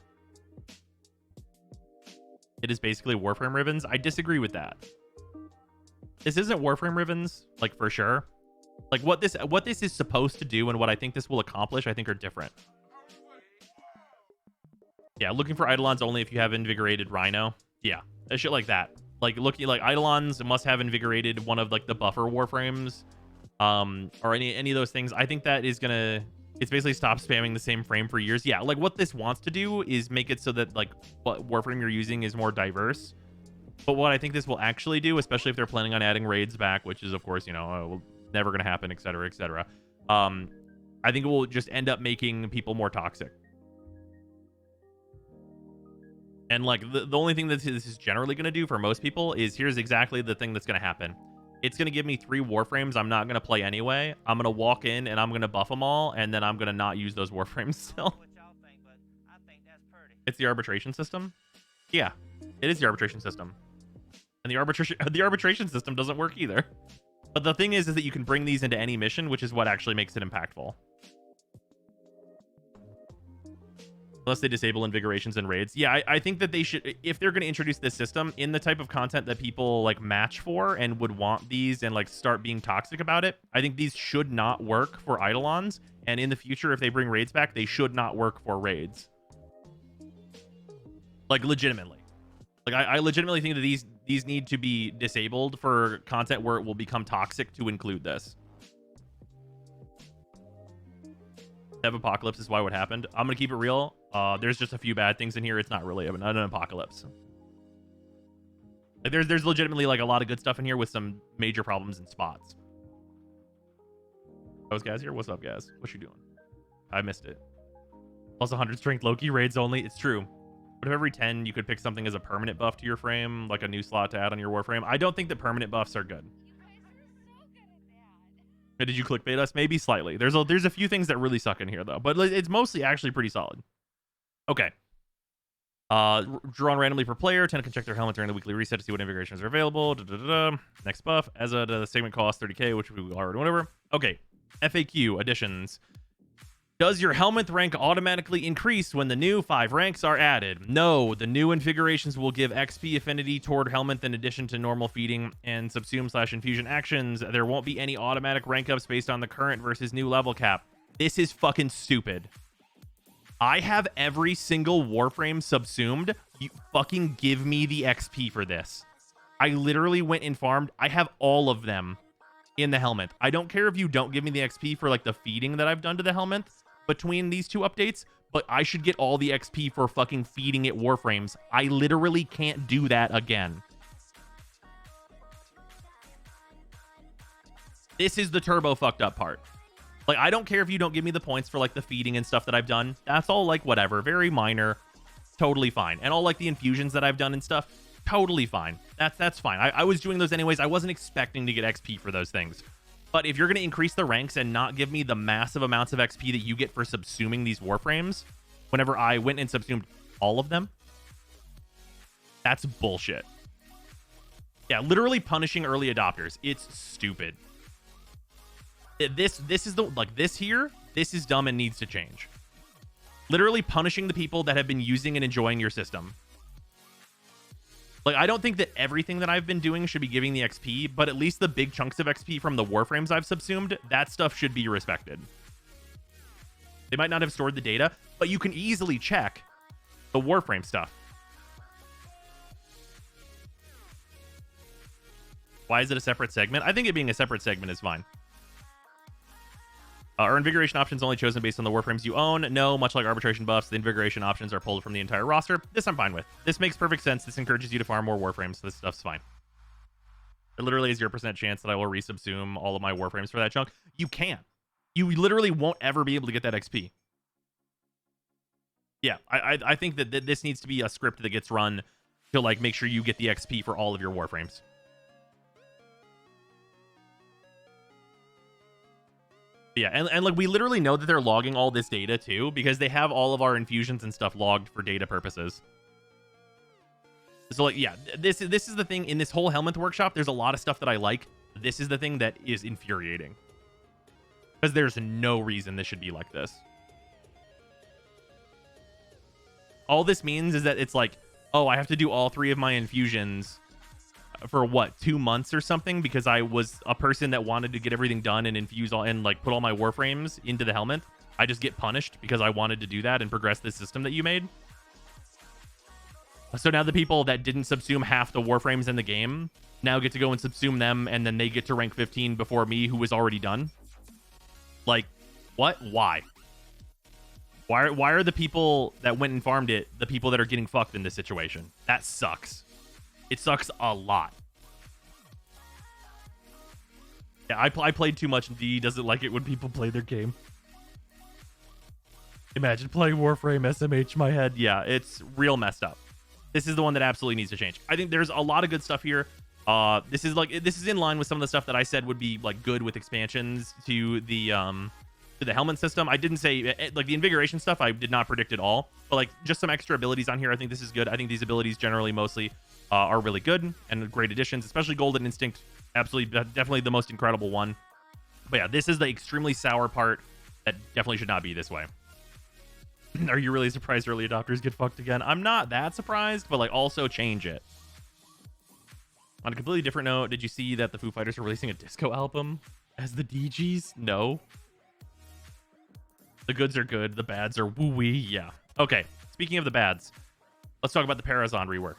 It is basically Warframe ribbons. I disagree with that. This isn't Warframe ribbons, like, for sure. Like, what this is supposed to do and what I think this will accomplish, I think, are different. Yeah, looking for Eidolons only if you have Invigorated Rhino. Yeah, shit like that. Like, looking like Eidolons must have Invigorated one of, like, the buffer Warframes, or any of those things. I think that is gonna, it's basically stop spamming the same frame for years. Yeah, like, what this wants to do is make it so that, like, what Warframe you're using is more diverse. But what I think this will actually do, especially if they're planning on adding raids back, which is, of course, you know, never gonna happen, etc., etc. I think it will just end up making people more toxic. And, like, the only thing that this is generally going to do for most people is, here's exactly the thing that's going to happen. It's going to give me 3 Warframes I'm not going to play anyway. I'm going to walk in and I'm going to buff them all, and then I'm going to not use those Warframes still. It's the arbitration system? Yeah, it is the arbitration system. And the arbitration system doesn't work either. But the thing is that you can bring these into any mission, which is what actually makes it impactful. Unless they disable invigorations and raids. Yeah, I think that they should, if they're going to introduce this system in the type of content that people, like, match for and would want these and, like, start being toxic about it, I think these should not work for Eidolons. And in the future, if they bring raids back, they should not work for raids. Like, legitimately. Like, I legitimately think that these need to be disabled for content where it will become toxic to include this. Dev Apocalypse is why what happened. I'm going to keep it real. There's just a few bad things in here. It's not really an apocalypse. Like, there's legitimately, like, a lot of good stuff in here with some major problems in spots. Oh, is Gaz here? What's up, Gaz? What you doing? I missed it. Plus 100 strength Loki raids only. It's true. But if every 10 you could pick something as a permanent buff to your frame, like a new slot to add on your Warframe, I don't think that permanent buffs are good. Did you clickbait us? Maybe slightly. There's a few things that really suck in here, though, but it's mostly actually pretty solid. Okay. Drawn randomly per player. Tenno can check their helmet during the weekly reset to see what invigorations are available. Next buff. As the segment costs 30k, which we already whatever. Okay. FAQ additions. Does your helmet rank automatically increase when the new 5 ranks are added? No, the new invigorations will give XP affinity toward helmet in addition to normal feeding and subsume/infusion actions. There won't be any automatic rank ups based on the current versus new level cap. This is fucking stupid. I have every single Warframe subsumed. You fucking give me the XP for this. I literally went and farmed. I have all of them in the helmet. I don't care if you don't give me the XP for, like, the feeding that I've done to the helmet between these 2 updates, but I should get all the XP for fucking feeding it Warframes. I literally can't do that again. This is the turbo fucked up part. Like, I don't care if you don't give me the points for, like, the feeding and stuff that I've done. That's all, like, whatever. Very minor. Totally fine. And all, like, the infusions that I've done and stuff, totally fine. That's fine. I was doing those anyways. I wasn't expecting to get XP for those things. But if you're going to increase the ranks and not give me the massive amounts of XP that you get for subsuming these Warframes, whenever I went and subsumed all of them, that's bullshit. Yeah, literally punishing early adopters. It's stupid. This is the, like, this here, this is dumb and needs to change. Literally punishing the people that have been using and enjoying your system. Like, I don't think that everything that I've been doing should be giving the XP, but at least the big chunks of XP from the Warframes I've subsumed, that stuff should be respected. They might not have stored the data, but you can easily check the Warframe stuff. Why is it a separate segment? I think it being a separate segment is fine. Are invigoration options only chosen based on the Warframes you own? No, much like arbitration buffs, the invigoration options are pulled from the entire roster. This I'm fine with. This makes perfect sense. This encourages you to farm more Warframes. This stuff's fine. There literally is 0% chance that I will resubsume all of my Warframes for that chunk. You can't. You literally won't ever be able to get that XP. Yeah, I think that this needs to be a script that gets run to, like, make sure you get the XP for all of your Warframes. Yeah, and like, we literally know that they're logging all this data too, because they have all of our infusions and stuff logged for data purposes. So, like, yeah, this is the thing in this whole Helminth workshop. There's a lot of stuff that I like. This is the thing that is infuriating, because there's no reason this should be like this. All this means is that it's like, oh, I have to do all 3 of my infusions for what, 2 months or something, because I was a person that wanted to get everything done and infuse all and, like, put all my Warframes into the Helminth. I just get punished because I wanted to do that and progress this system that you made. So now the people that didn't subsume half the Warframes in the game now get to go and subsume them, and then they get to rank 15 before me, who was already done. Like, what? Why? Why are the people that went and farmed it the people that are getting fucked in this situation? That sucks. It sucks a lot. Yeah, I played too much, and D doesn't like it when people play their game. Imagine playing Warframe SMH my head. Yeah, it's real messed up. This is the one that absolutely needs to change. I think there's a lot of good stuff here. This is in line with some of the stuff that I said would be, like, good with expansions to the Helminth system. I didn't say, like, the invigoration stuff I did not predict at all, but, like, just some extra abilities on here. I think this is good. I think these abilities generally mostly are really good and great additions, especially Golden Instinct. Absolutely, definitely the most incredible one. But yeah, this is the extremely sour part that definitely should not be this way. Are you really surprised early adopters get fucked again? I'm not that surprised, but, like, also change it. On a completely different note, did you see that the Foo Fighters are releasing a disco album as the DGs? No. The goods are good, the bads are woo-wee. Yeah. Okay, speaking of the bads, let's talk about the Parazon rework.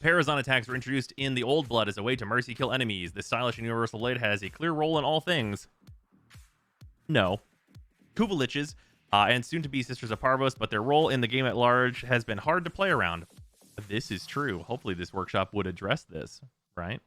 Parazon attacks were introduced in the Old Blood as a way to mercy kill enemies. This stylish and universal blade has a clear role in all things. No. Kuvaliches, and soon-to-be Sisters of Parvos, but their role in the game at large has been hard to play around. This is true. Hopefully this workshop would address this, right?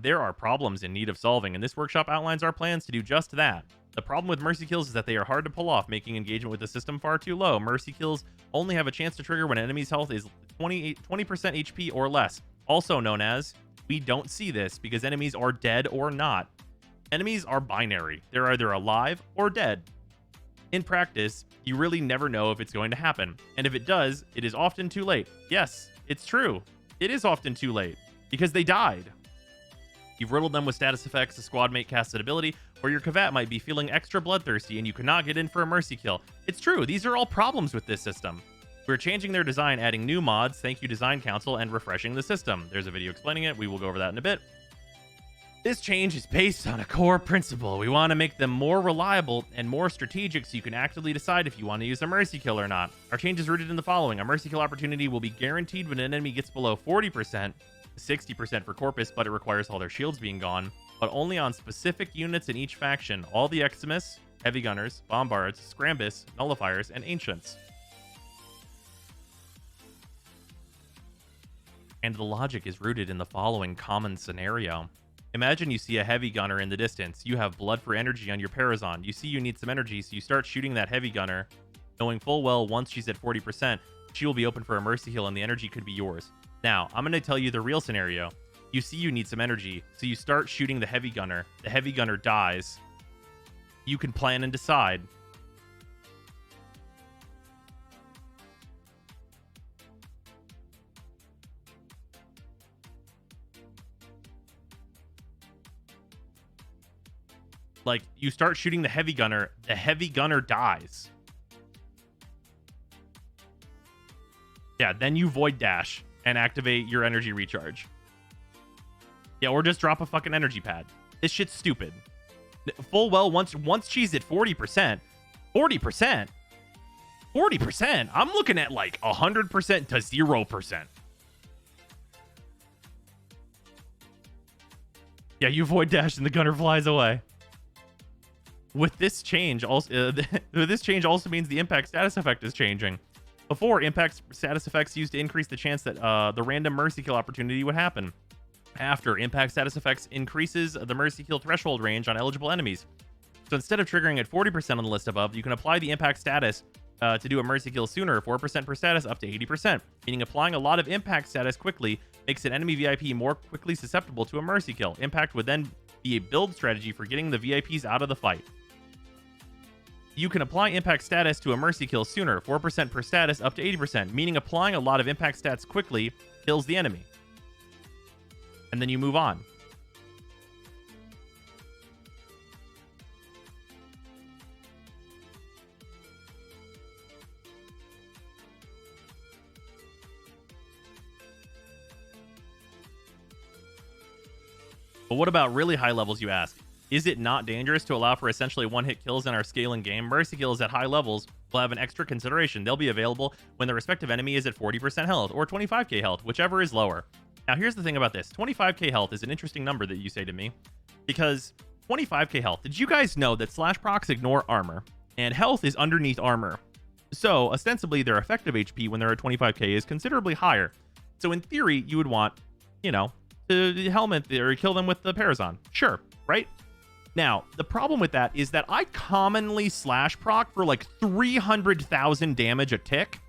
There are problems in need of solving, and this workshop outlines our plans to do just that. The problem with mercy kills is that they are hard to pull off, making engagement with the system far too low. Mercy kills only have a chance to trigger when an enemy's health is 20% HP or less, also known as, we don't see this because enemies are dead or not. Enemies are binary. They're either alive or dead. In practice, you really never know if it's going to happen, and if it does, it is often too late. Yes, it's true. It is often too late, because they died. You've riddled them with status effects, a squad mate casted ability, or your Kavat might be feeling extra bloodthirsty and you cannot get in for a mercy kill. It's true, these are all problems with this system. We're changing their design, adding new mods, thank you Design Council, and refreshing the system. There's a video explaining it, we will go over that in a bit. This change is based on a core principle. We want to make them more reliable and more strategic so you can actively decide if you want to use a mercy kill or not. Our change is rooted in the following. A mercy kill opportunity will be guaranteed when an enemy gets below 40%, 60% for Corpus, but it requires all their shields being gone, but only on specific units in each faction. All the Eximus, heavy gunners, bombards, scrambus, nullifiers, and ancients. And the logic is rooted in the following common scenario. Imagine you see a heavy gunner in the distance. You have blood for energy on your Parazon. You see you need some energy, so you start shooting that heavy gunner, knowing full well once she's at 40%, she will be open for a mercy heal and the energy could be yours. Now, I'm going to tell you the real scenario. You see you need some energy, so you start shooting the heavy gunner. The heavy gunner dies. You can plan and decide. Like, you start shooting the heavy gunner dies. Yeah, then you void dash and activate your energy recharge. Yeah, or just drop a fucking energy pad. This shit's stupid. Full well, once she's at 40%, 40%, I'm looking at like 100% to 0%. Yeah, you void dash and the gunner flies away. With this change, also means the impact status effect is changing. Before, impact status effects used to increase the chance that the random mercy kill opportunity would happen. After, impact status effects increases the mercy kill threshold range on eligible enemies. So instead of triggering at 40% on the list above, you can apply the impact status to do a mercy kill sooner, 4% per status up to 80%, meaning applying a lot of impact status quickly makes an enemy VIP more quickly susceptible to a mercy kill. Impact would then be a build strategy for getting the VIPs out of the fight. You can apply impact status to a mercy kill sooner, 4% per status up to 80%, meaning applying a lot of impact stats quickly kills the enemy. And then you move on. But what about really high levels, you ask? Is it not dangerous to allow for essentially one-hit kills in our scaling game? Mercy kills at high levels will have an extra consideration. They'll be available when the respective enemy is at 40% health or 25k health, whichever is lower. Now, here's the thing about this. 25k health is an interesting number that you say to me, because 25k health, did you guys know that slash procs ignore armor, and health is underneath armor? So, ostensibly, their effective HP when they're at 25k is considerably higher. So, in theory, you would want, you know, to helmet or kill them with the Parazon. Sure, right? Now, the problem with that is that I commonly slash proc for like 300,000 damage a tick.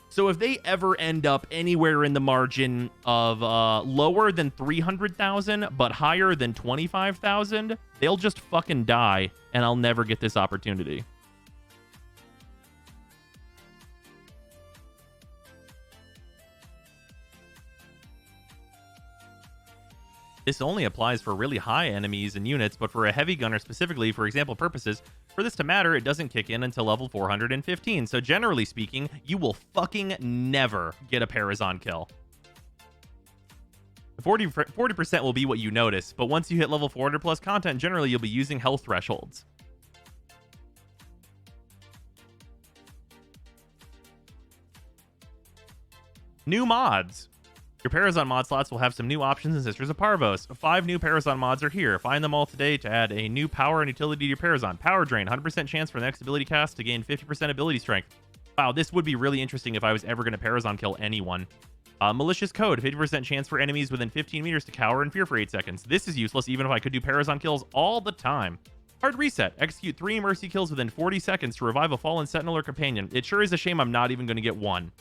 So if they ever end up anywhere in the margin of lower than 300,000 but higher than 25,000, they'll just fucking die and I'll never get this opportunity. This only applies for really high enemies and units, but for a heavy gunner specifically, for example purposes, for this to matter, it doesn't kick in until level 415. So generally speaking, you will fucking never get a Parazon kill. 40% will be what you notice, but once you hit level 400 plus content, generally you'll be using health thresholds. New mods. Your Parazon mod slots will have some new options in Sisters of Parvos. 5 new Parazon mods are here. Find them all today to add a new power and utility to your Parazon. Power Drain, 100% chance for the next ability cast to gain 50% ability strength. Wow, this would be really interesting if I was ever going to Parazon kill anyone. Malicious Code, 50% chance for enemies within 15 meters to cower and fear for 8 seconds. This is useless even if I could do Parazon kills all the time. Hard Reset, execute 3 mercy kills within 40 seconds to revive a fallen sentinel or companion. It sure is a shame I'm not even going to get one.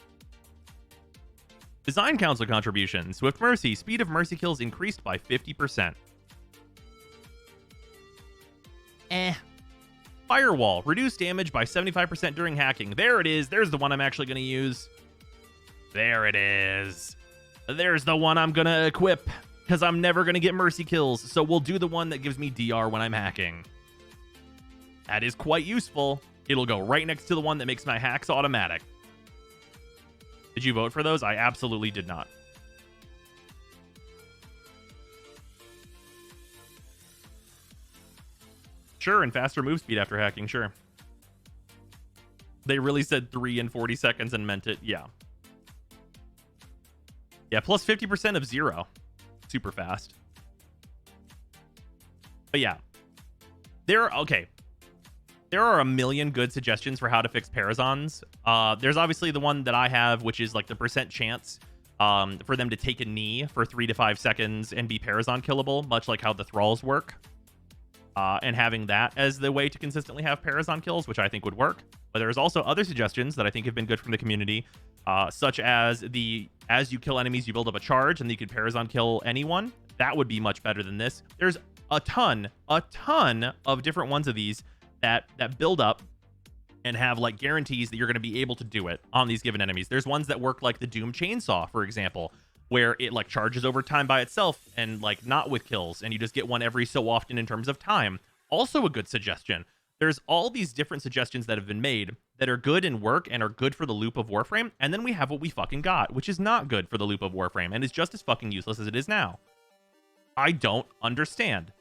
Design Council contribution. Swift Mercy. Speed of mercy kills increased by 50%. Firewall. Reduce damage by 75% during hacking. There it is. There's the one I'm actually going to use. There it is. There's the one I'm going to equip, because I'm never going to get mercy kills. So we'll do the one that gives me DR when I'm hacking. That is quite useful. It'll go right next to the one that makes my hacks automatic. Did you vote for those? I absolutely did not. Sure, and faster move speed after hacking, sure. They really said 3 in 40 seconds and meant it, yeah. Yeah, plus 50% of 0. Super fast. But yeah. Okay. there are a million good suggestions for how to fix Parazons. There's obviously the one that I have, which is like the % chance for them to take a knee for 3 to 5 seconds and be Parazon killable, much like how the Thralls work. And having that as the way to consistently have Parazon kills, which I think would work. But there's also other suggestions that I think have been good from the community, such as as you kill enemies, you build up a charge, and then you can Parazon kill anyone. That would be much better than this. There's a ton of different ones of these that build up and have like guarantees that you're going to be able to do it on these given enemies. There's ones that work like the Doom Chainsaw, for example, where it like charges over time by itself and like not with kills, and you just get one every so often in terms of time. Also a good suggestion. There's all these different suggestions that have been made that are good and work and are good for the loop of Warframe, and then we have what we fucking got, which is not good for the loop of Warframe and is just as fucking useless as it is now. I don't understand.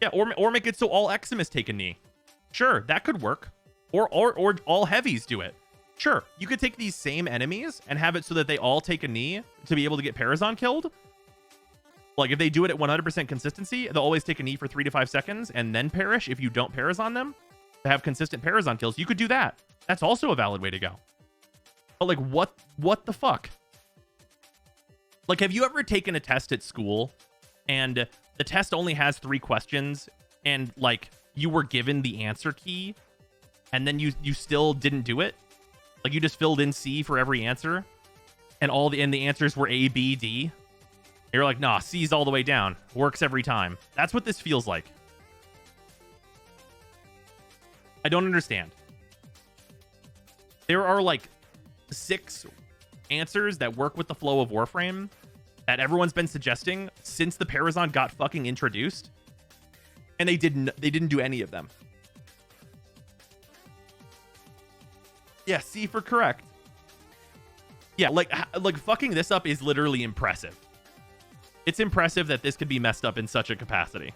Yeah, or make it so all Eximus take a knee. Sure, that could work. Or all heavies do it. Sure, you could take these same enemies and have it so that they all take a knee to be able to get Parazon killed. Like, if they do it at 100% consistency, they'll always take a knee for 3 to 5 seconds and then perish if you don't Parazon them to have consistent Parazon kills. You could do that. That's also a valid way to go. But, like, what the fuck? Like, have you ever taken a test at school and the test only has 3 questions and, like, you were given the answer key and then you still didn't do it? Like, you just filled in C for every answer and the answers were A, B, D? You're like, nah, C's all the way down. Works every time. That's what this feels like. I don't understand. There are like 6 answers that work with the flow of Warframe that everyone's been suggesting since the Parazon got fucking introduced, and they didn't do any of them. Yeah, C for correct. Yeah, like fucking this up is literally impressive. It's impressive that this could be messed up in such a capacity.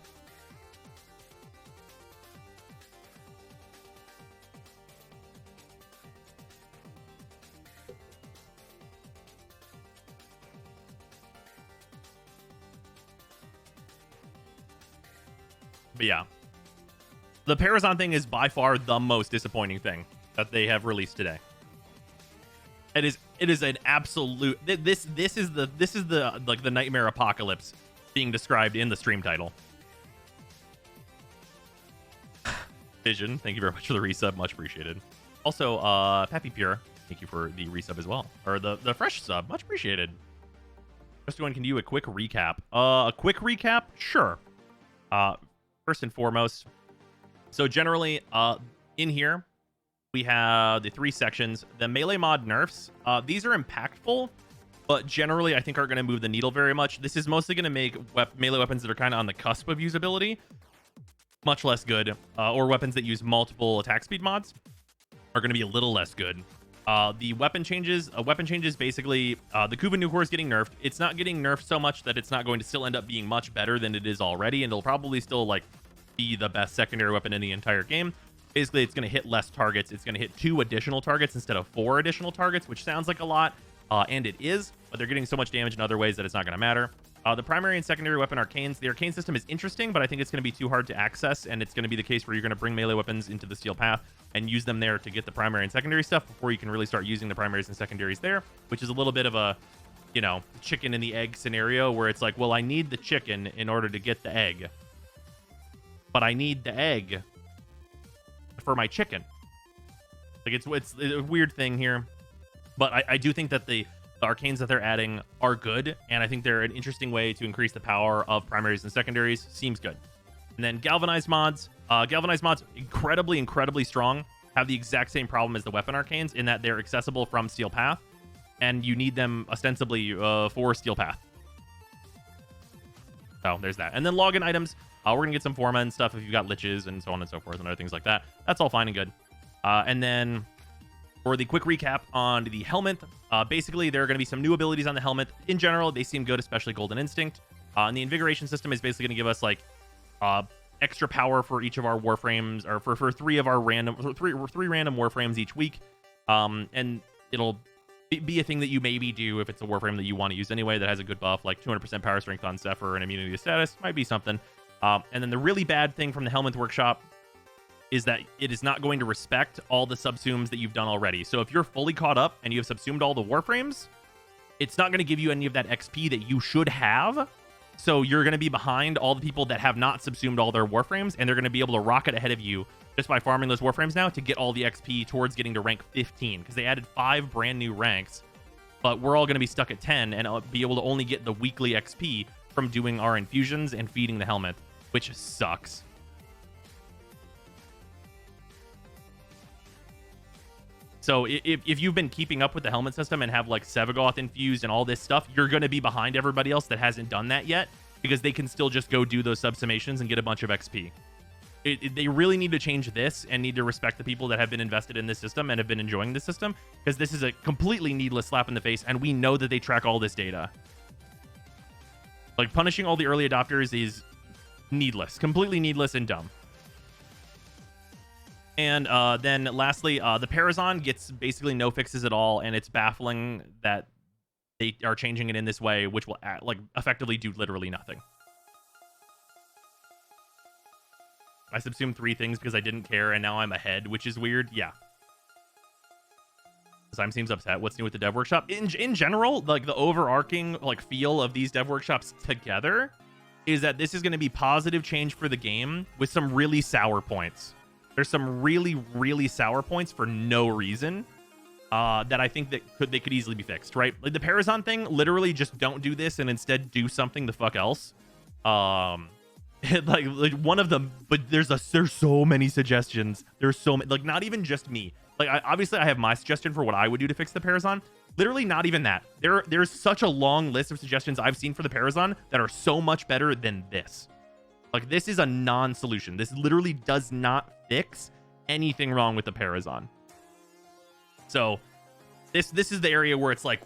But yeah, the Parazon thing is by far the most disappointing thing that they have released today. It is an absolute this is the like the nightmare apocalypse being described in the stream title. Vision, thank you very much for the resub, much appreciated. Also, Pappy Pure, thank you for the resub as well, or the fresh sub, much appreciated. Just going, can you do a quick recap? A quick recap, sure. First and foremost, so generally, in here, we have the 3 sections. The melee mod nerfs, these are impactful, but generally I think aren't going to move the needle very much. This is mostly going to make melee weapons that are kind of on the cusp of usability much less good, or weapons that use multiple attack speed mods are going to be a little less good. The weapon changes, basically, the Kuva Nukor is getting nerfed. It's not getting nerfed so much that it's not going to still end up being much better than it is already, and it'll probably still like be the best secondary weapon in the entire game. Basically, it's going to hit less targets. It's going to hit 2 additional targets instead of 4 additional targets, which sounds like a lot, and it is, but they're getting so much damage in other ways that it's not going to matter. The primary and secondary weapon Arcanes. The Arcane system is interesting, but I think it's going to be too hard to access, and it's going to be the case where you're going to bring melee weapons into the Steel Path and use them there to get the primary and secondary stuff before you can really start using the primaries and secondaries there, which is a little bit of a, you know, chicken and the egg scenario where it's like, well, I need the chicken in order to get the egg, but I need the egg for my chicken. Like, it's a weird thing here, but I do think that the Arcanes that they're adding are good, and I think they're an interesting way to increase the power of primaries and secondaries. Seems good. And then Galvanized Mods. Galvanized Mods, incredibly strong, have the exact same problem as the weapon Arcanes in that they're accessible from Steel Path, and you need them ostensibly for Steel Path. So there's that. And then login items. We're going to get some Forma and stuff if you've got Liches and so on and so forth and other things like that. That's all fine and good. And then for the quick recap on the helmet, basically there are going to be some new abilities on the helmet. In general, they seem good, especially Golden Instinct. And the invigoration system is basically going to give us like extra power for each of our Warframes, or for three random Warframes each week. And it'll be a thing that you maybe do if it's a Warframe that you want to use anyway that has a good buff, like 200% power strength on Zephyr and immunity to status. Might be something. And then the really bad thing from the Helminth Workshop is that it is not going to respect all the subsumes that you've done already. So if you're fully caught up and you have subsumed all the Warframes, it's not going to give you any of that XP that you should have. So you're going to be behind all the people that have not subsumed all their Warframes, and they're going to be able to rocket ahead of you just by farming those Warframes now to get all the XP towards getting to rank 15, because they added 5 brand new ranks, but we're all going to be stuck at 10 and be able to only get the weekly XP from doing our infusions and feeding the Helminth, which sucks. So if you've been keeping up with the Helminth system and have like Sevagoth infused and all this stuff, you're going to be behind everybody else that hasn't done that yet, because they can still just go do those subsummations and get a bunch of XP. They really need to change this and need to respect the people that have been invested in this system and have been enjoying this system, because this is a completely needless slap in the face, and we know that they track all this data. Like, punishing all the early adopters is needless, completely needless and dumb. And then lastly, the Parazon gets basically no fixes at all, and it's baffling that they are changing it in this way, which will effectively do literally nothing. I subsumed 3 things because I didn't care, and now I'm ahead, which is weird. Yeah. Zyme seems upset. What's new with the Dev Workshop? In general, like, the overarching feel of these Dev Workshops together is that this is going to be positive change for the game with some really sour points. There's some really, really sour points for no reason that I think that they could easily be fixed, right? Like, the Parazon thing, literally just don't do this and instead do something the fuck else. Like one of them, but there's so many suggestions. There's so many, like, not even just me. Like, obviously I have my suggestion for what I would do to fix the Parazon. Literally not even that. There's such a long list of suggestions I've seen for the Parazon that are so much better than this. Like, this is a non-solution. This literally does not fix anything wrong with the Parazon. So this is the area where it's like,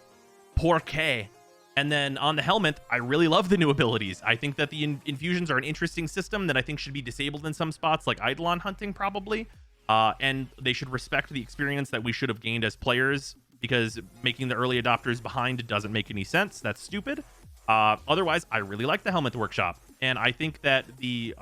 porque. And then on the Helminth, I really love the new abilities. I think that the infusions are an interesting system that I think should be disabled in some spots, like Eidolon hunting probably. And they should respect the experience that we should have gained as players, because making the early adopters behind doesn't make any sense. That's stupid. Otherwise, I really like the Helminth Workshop. And I think that the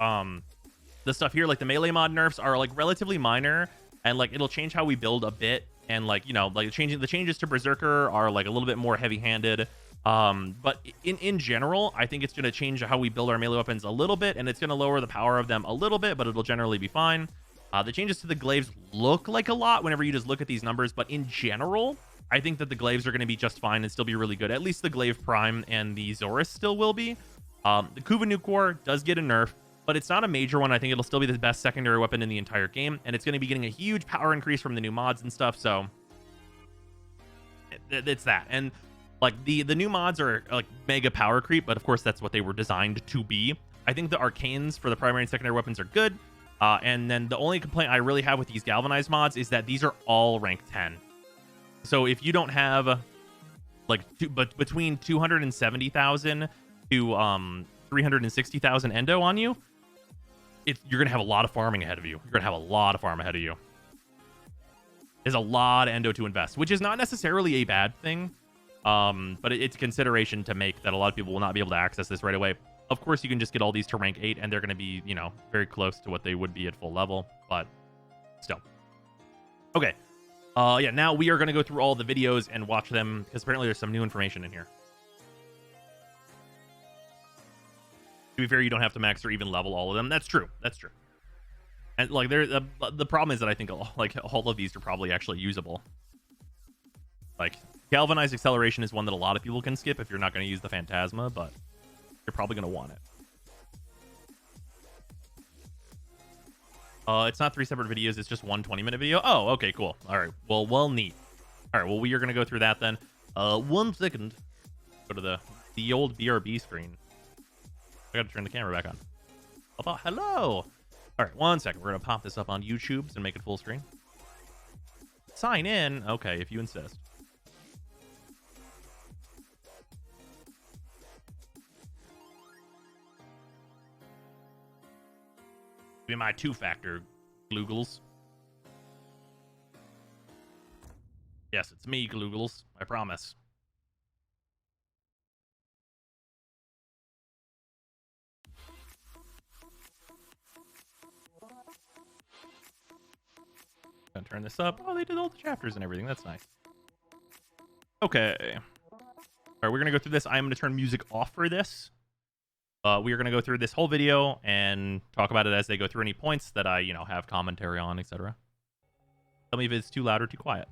stuff here, like the melee mod nerfs, are like relatively minor, and like it'll change how we build a bit. And like, you know, like the changes to Berserker are like a little bit more heavy-handed. But in general, I think it's going to change how we build our melee weapons a little bit, and it's going to lower the power of them a little bit, but it'll generally be fine. The changes to the glaives look like a lot whenever you just look at these numbers, but in general, I think that the glaives are going to be just fine and still be really good. At least the Glaive Prime and the Zorus still will be. The Kuva Nuke War does get a nerf, but it's not a major one. I think it'll still be the best secondary weapon in the entire game, and it's going to be getting a huge power increase from the new mods and stuff, so it's that. And like the new mods are like mega power creep, but of course that's what they were designed to be. I think the Arcanes for the primary and secondary weapons are good. And then the only complaint I really have with these Galvanized mods is that these are all rank 10. So if you don't have but between 270,000 to 360,000 endo on you, you're gonna have a lot of farming ahead of you. You're gonna have a lot of farm ahead of you. There's a lot of endo to invest, which is not necessarily a bad thing. But it's a consideration to make that a lot of people will not be able to access this right away. Of course, you can just get all these to rank 8, and they're going to be, you know, very close to what they would be at full level, but still. Okay. Yeah, now we are going to go through all the videos and watch them, because apparently there's some new information in here. To be fair, you don't have to max or even level all of them. That's true. That's true. And like, the problem is that I think like all of these are probably actually usable. Like, Galvanized Acceleration is one that a lot of people can skip if you're not going to use the Phantasma, but you're probably going to want it. It's not 3 separate videos. It's just one 20-minute video. Oh, okay, cool. All right. Well, neat. All right. Well, we are going to go through that then. 1 second. Go to the old BRB screen. I got to turn the camera back on. Oh, hello. All right. 1 second. We're going to pop this up on YouTube and make it full screen. Sign in. Okay, if you insist. Be my 2-factor, Gloogles. Yes, it's me, Gloogles. I promise. Gonna turn this up. Oh, they did all the chapters and everything. That's nice. Okay. All right, we're gonna go through this. I'm gonna turn music off for this. We are gonna go through this whole video and talk about it as they go through any points that I, have commentary on, etc. Tell me if it's too loud or too quiet.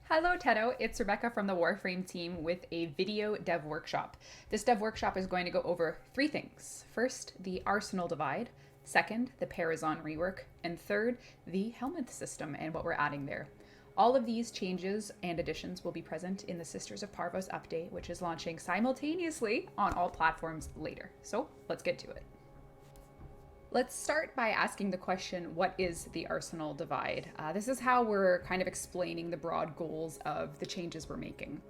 Hello Tedo, it's Rebecca from the Warframe team with a video dev workshop. This dev workshop is going to go over 3 things. First, the Arsenal Divide. Second, the Parazon Rework. And third, the Helmet system and what we're adding there. All of these changes and additions will be present in the Sisters of Parvos update, which is launching simultaneously on all platforms later. So let's get to it. Let's start by asking the question, what is the Arsenal Divide? This is how we're kind of explaining the broad goals of the changes we're making.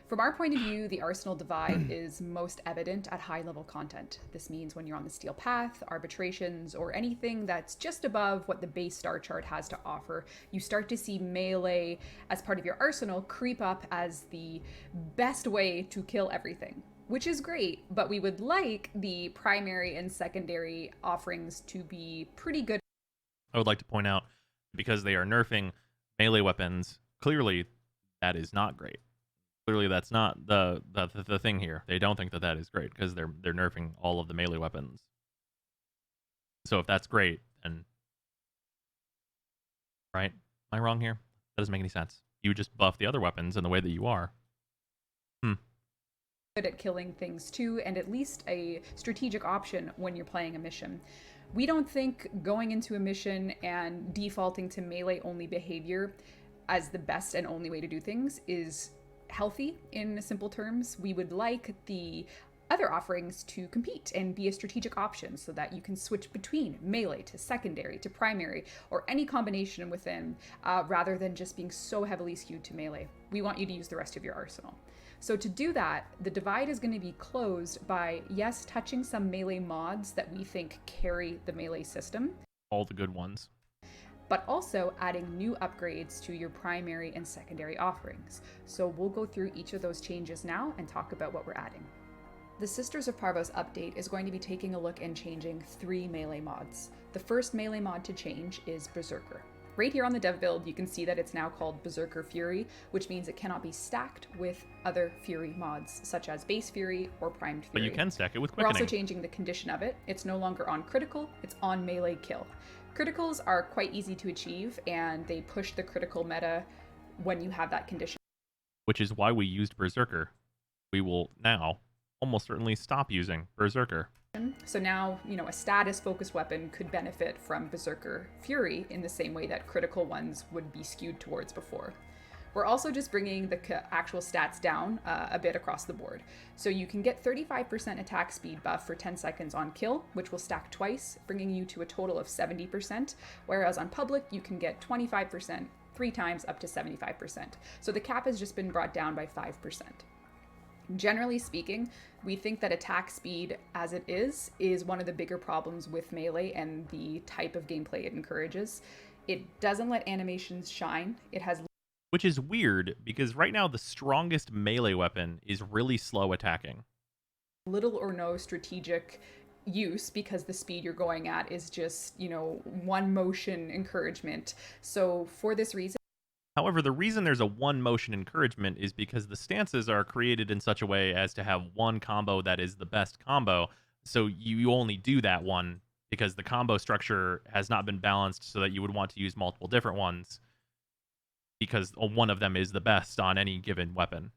From our point of view, the Arsenal Divide is most evident at high-level content. This means when you're on the Steel Path, Arbitrations, or anything that's just above what the base star chart has to offer, you start to see melee as part of your arsenal creep up as the best way to kill everything. Which is great, but we would like the primary and secondary offerings to be pretty good. I would like to point out, because they are nerfing melee weapons, clearly that is not great. Clearly that's not the thing here. They don't think that that is great because they're nerfing all of the melee weapons. So if that's great, then right? Am I wrong here? That doesn't make any sense. You just buff the other weapons in the way that you are. Good at killing things too, and at least a strategic option when you're playing a mission. We don't think going into a mission and defaulting to melee only behavior as the best and only way to do things is healthy in simple terms. We would like the other offerings to compete and be a strategic option so that you can switch between melee to secondary to primary or any combination within rather than just being so heavily skewed to melee. We want you to use the rest of your arsenal. So to do that, the divide is going to be closed by, yes, touching some melee mods that we think carry the melee system. All the good ones. But also adding new upgrades to your primary and secondary offerings. So we'll go through each of those changes now and talk about what we're adding. The Sisters of Parvos update is going to be taking a look and changing 3 melee mods. The first melee mod to change is Berserker. Right here on the dev build, you can see that it's now called Berserker Fury, which means it cannot be stacked with other Fury mods, such as Base Fury or Primed Fury. But you can stack it with We're Quickening. also changing the condition of it. It's no longer on critical, it's on melee kill. Criticals are quite easy to achieve, and they push the critical meta when you have that condition. Which is why we used Berserker. We will now almost certainly stop using Berserker. So now, a status-focused weapon could benefit from Berserker Fury in the same way that critical ones would be skewed towards before. We're also just bringing the actual stats down a bit across the board. So you can get 35% attack speed buff for 10 seconds on kill, which will stack twice, bringing you to a total of 70%, whereas on public you can get 25%, 3 times up to 75%. So the cap has just been brought down by 5%. Generally speaking, we think that attack speed as it is one of the bigger problems with melee and the type of gameplay it encourages. It doesn't let animations shine. It has Which is weird, because right now the strongest melee weapon is really slow attacking. little or no strategic use because the speed you're going at is just, one motion encouragement. So for this reason, However, the reason there's a one motion encouragement is because the stances are created in such a way as to have one combo that is the best combo. So you only do that one because the combo structure has not been balanced so that you would want to use multiple different ones because one of them is the best on any given weapon.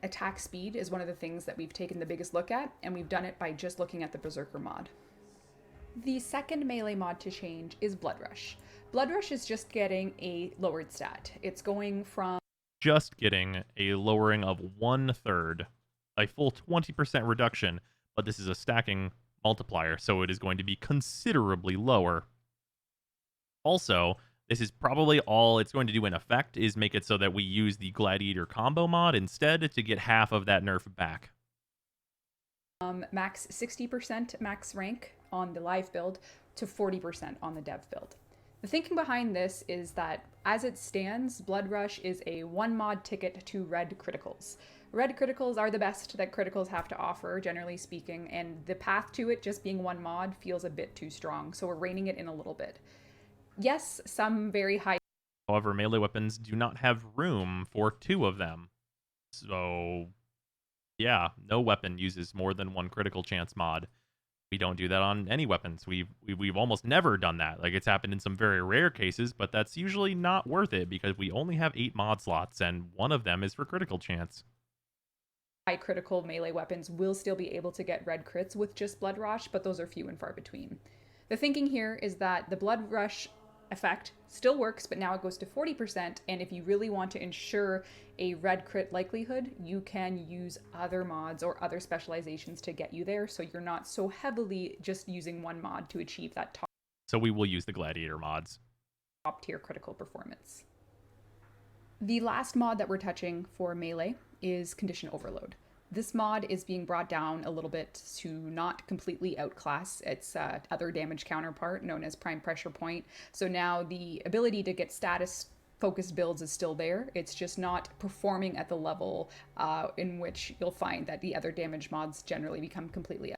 attack speed is one of the things that we've taken the biggest look at, and we've done it by just looking at the Berserker mod. The second melee mod to change is Blood Rush. Blood Rush is just getting a lowered stat. It's going from Just getting a lowering of 1/3, a full 20% reduction, but this is a stacking multiplier, so it is going to be considerably lower. Also, this is probably all it's going to do in effect is make it so that we use the Gladiator combo mod instead to get half of that nerf back. max 60% max rank on the live build to 40% on the dev build. The thinking behind this is that, as it stands, Blood Rush is a one mod ticket to red criticals. Red criticals are the best that criticals have to offer, generally speaking, and the path to it just being one mod feels a bit too strong, so we're reining it in a little bit. Yes, some very high. However, melee weapons do not have room for 2 of them. So, yeah, no weapon uses more than 1 critical chance mod. We don't do that on any weapons. We've almost never done that. Like, it's happened in some very rare cases, but that's usually not worth it because we only have 8 mod slots, and 1 of them is for critical chance. High critical melee weapons will still be able to get red crits with just Blood Rush, but those are few and far between. The thinking here is that the Blood Rush effect still works, but now it goes to 40%, and if you really want to ensure a red crit likelihood, you can use other mods or other specializations to get you there, so you're not so heavily just using one mod to achieve that top. So we will use the Gladiator mods. Top tier critical performance. The last mod that we're touching for melee is Condition Overload. This mod is being brought down a little bit to not completely outclass its other damage counterpart known as Prime Pressure Point. So now the ability to get status focused builds is still there. It's just not performing at the level in which you'll find that the other damage mods generally become completely out.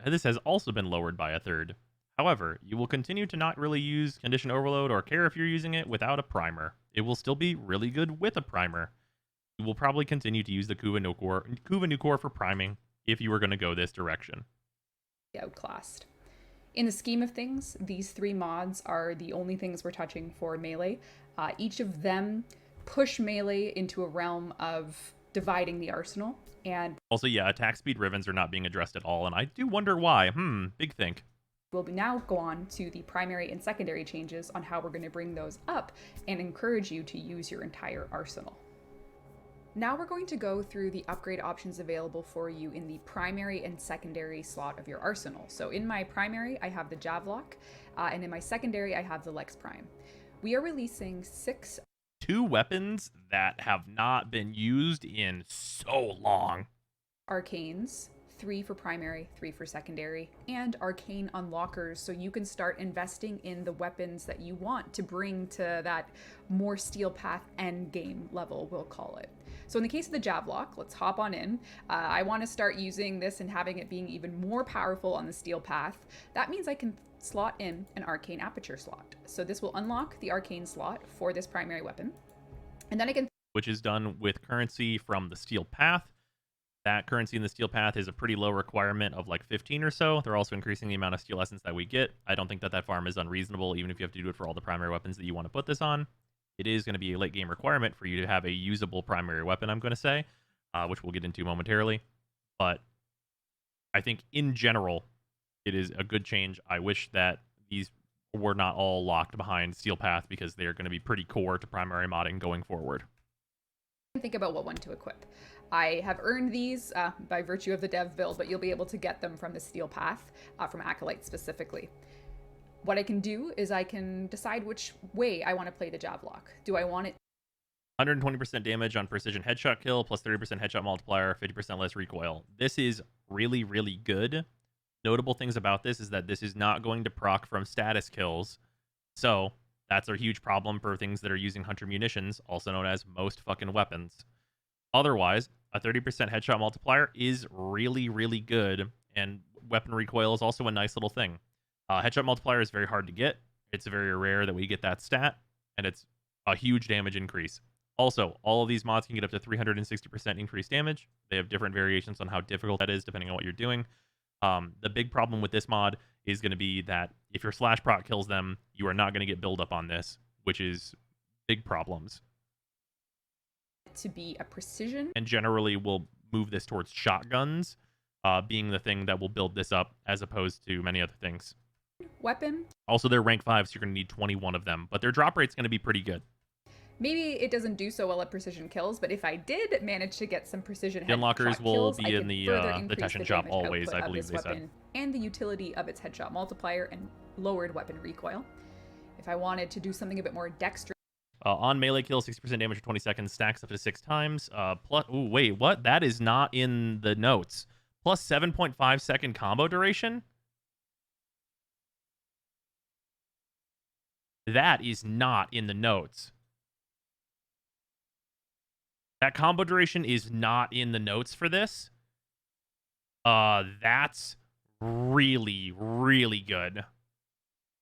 This has also been lowered by a third. However, you will continue to not really use Condition Overload or care if you're using it without a primer. It will still be really good with a primer. You will probably continue to use the Kuva Nukor for priming if you were going to go this direction. Outclassed. In the scheme of things, these 3 mods are the only things we're touching for melee. Each of them push melee into a realm of dividing the arsenal. And also, yeah, attack speed rivens are not being addressed at all, and I do wonder why. Big think. We'll now go on to the primary and secondary changes on how we're going to bring those up and encourage you to use your entire arsenal. Now we're going to go through the upgrade options available for you in the primary and secondary slot of your arsenal. So in my primary, I have the Javlock, and in my secondary, I have the Lex Prime. We are releasing 2 weapons that have not been used in so long. Arcanes, 3 for primary, 3 for secondary, and arcane unlockers, so you can start investing in the weapons that you want to bring to that more steel path end game level, we'll call it. So in the case of the Javlock, let's hop on in. I want to start using this and having it being even more powerful on the steel path. That means I can slot in an arcane aperture slot. So this will unlock the arcane slot for this primary weapon. And then I can... Which is done with currency from the steel path. That currency in the steel path is a pretty low requirement of like 15 or so. They're also increasing the amount of steel essence that we get. I don't think that farm is unreasonable, even if you have to do it for all the primary weapons that you want to put this on. It is going to be a late game requirement for you to have a usable primary weapon, I'm going to say, which we'll get into momentarily. But I think in general, it is a good change. I wish that these were not all locked behind steel path because they're going to be pretty core to primary modding going forward. Think about what one to equip. I have earned these by virtue of the dev build, but you'll be able to get them from the steel path, from Acolyte specifically. What I can do is I can decide which way I want to play the Javlock. Do I want it 120% damage on precision headshot kill, plus 30% headshot multiplier, 50% less recoil. This is really, really good. Notable things about this is that this is not going to proc from status kills. So that's a huge problem for things that are using hunter munitions, also known as most fucking weapons. Otherwise, a 30% headshot multiplier is really, really good, and weapon recoil is also a nice little thing. Headshot multiplier is very hard to get. It's very rare that we get that stat, and it's a huge damage increase. Also, all of these mods can get up to 360% increased damage. They have different variations on how difficult that is depending on what you're doing. The big problem with this mod is going to be that if your slash proc kills them, you are not going to get build up on this, which is big problems. to be a precision? And generally we'll move this towards shotguns, being the thing that will build this up as opposed to many other things. Weapon? Also, they're rank 5, so you're going to need 21 of them, but their drop rate's going to be pretty good. Maybe it doesn't do so well at precision kills, but if I did manage to get some precision The unlockers headshot will kills, be in the Teshin shop damage always, output I of believe this they said. weapon and the utility of its headshot multiplier and lowered weapon recoil. If I wanted to do something a bit more dexterous. On melee kill, 60% damage for 20 seconds, stacks up to 6 times. Plus, ooh, wait, what? That is not in the notes. Plus 7.5 second combo duration? That is not in the notes. That combo duration is not in the notes for this. That's really, really good.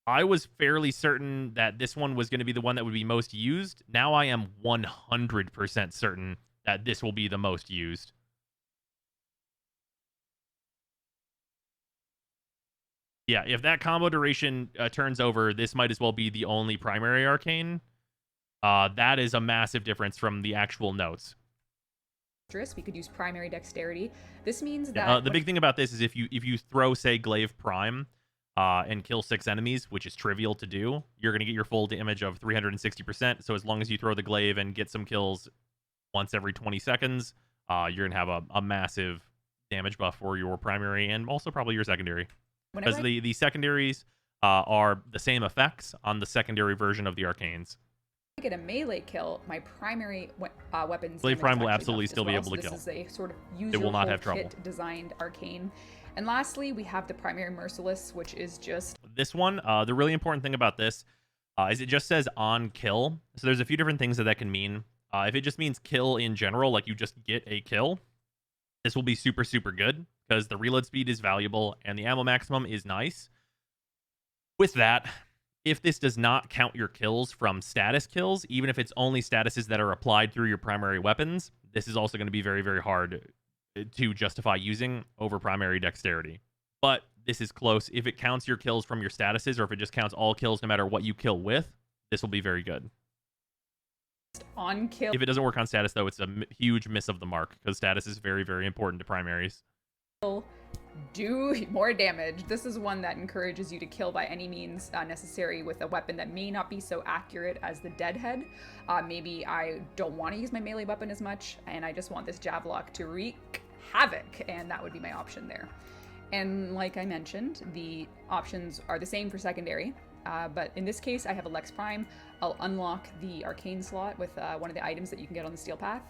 I was fairly certain that this one was going to be the one that would be most used. Now I am 100% certain that this will be the most used. Yeah, if that combo duration turns over, this might as well be the only primary arcane. That is a massive difference from the actual notes. We could use primary dexterity. This means that the big thing about this is if you throw, say, Glyph Prime and kill 6 enemies, which is trivial to do, you're going to get your full damage of 360%. So as long as you throw the Glaive and get some kills once every 20 seconds, you're going to have a massive damage buff for your primary and also probably your secondary. Because the secondaries are the same effects on the secondary version of the Arcanes. If I get a melee kill, my primary weapons Glyph Prime will absolutely still be able to kill. This is a sort of user it will not have trouble. designed arcane. And lastly, we have the primary Merciless, which is just... This one, the really important thing about this is it just says on kill. So there's a few different things that can mean. If it just means kill in general, like you just get a kill, this will be super, super good because the reload speed is valuable and the ammo maximum is nice. With that, if this does not count your kills from status kills, even if it's only statuses that are applied through your primary weapons, this is also going to be very, very hard to justify using over primary dexterity. But this is close. If it counts your kills from your statuses or if it just counts all kills no matter what you kill with, this will be very good. On kill. If it doesn't work on status, though, it's a huge miss of the mark because status is very, very important to primaries. Do more damage. This is one that encourages you to kill by any means necessary with a weapon that may not be so accurate as the Deadhead. Maybe I don't want to use my melee weapon as much and I just want this Javelok to wreak havoc, and that would be my option there. And like I mentioned, the options are the same for secondary, but in this case I have a Lex Prime. I'll unlock the Arcane slot with one of the items that you can get on the Steel Path,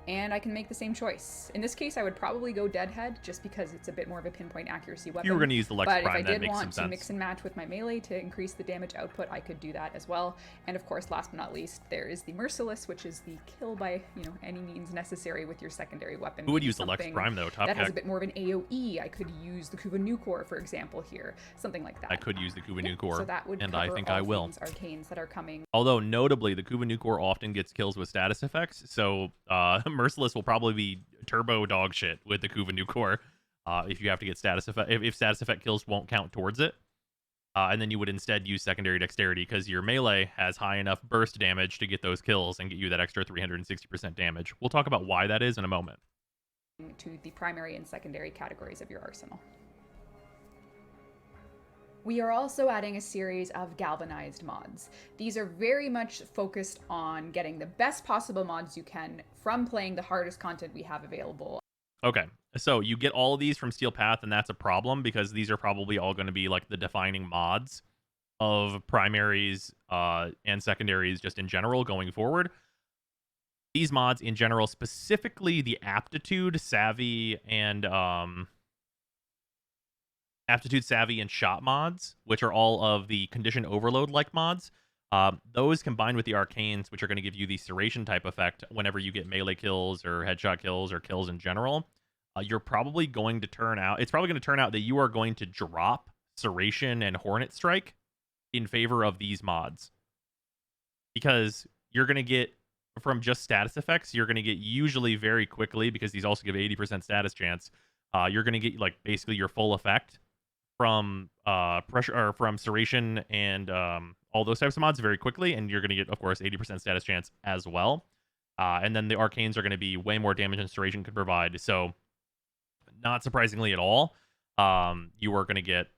and I can make the same choice. In this case, I would probably go Deadhead, just because it's a bit more of a pinpoint accuracy weapon. You were going to use the Lex Prime, but if I did want to mix and match with my melee to increase the damage output, I could do that as well. And of course, last but not least, there is the Merciless, which is the kill by any means necessary with your secondary weapon. Who would use the Lex Prime, though? That has a bit more of an AoE. I could use the Kuva Nukor, for example, here. Something like that. I could use the Kuva Nukor, so that would and cover I think all I will. Arcanes that are coming. Although, notably, the Kuva Nukor often gets kills with status effects, so Merciless will probably be turbo dog shit with the Kuva Nukor if you have to get status effect. If status effect kills won't count towards it. And then you would instead use secondary dexterity because your melee has high enough burst damage to get those kills and get you that extra 360% damage. We'll talk about why that is in a moment. To the primary and secondary categories of your arsenal. We are also adding a series of galvanized mods. These are very much focused on getting the best possible mods you can from playing the hardest content we have available. Okay, so you get all of these from Steel Path, and that's a problem because these are probably all going to be like the defining mods of primaries and secondaries just in general going forward. These mods in general, specifically the Aptitude, Savvy, and Shot mods, which are all of the Condition Overload-like mods, those combined with the Arcanes, which are going to give you the Serration type effect whenever you get melee kills or headshot kills or kills in general, you're probably going to turn out... It's probably going to turn out that you are going to drop Serration and Hornet Strike in favor of these mods. Because you're going to get, from just status effects, you're going to get usually very quickly, because these also give 80% status chance, you're going to get like basically your full effect from pressure or from Serration and all those types of mods very quickly, and you're going to get, of course, 80% status chance as well. And then the Arcanes are going to be way more damage than Serration could provide. So, not surprisingly at all, you are going to get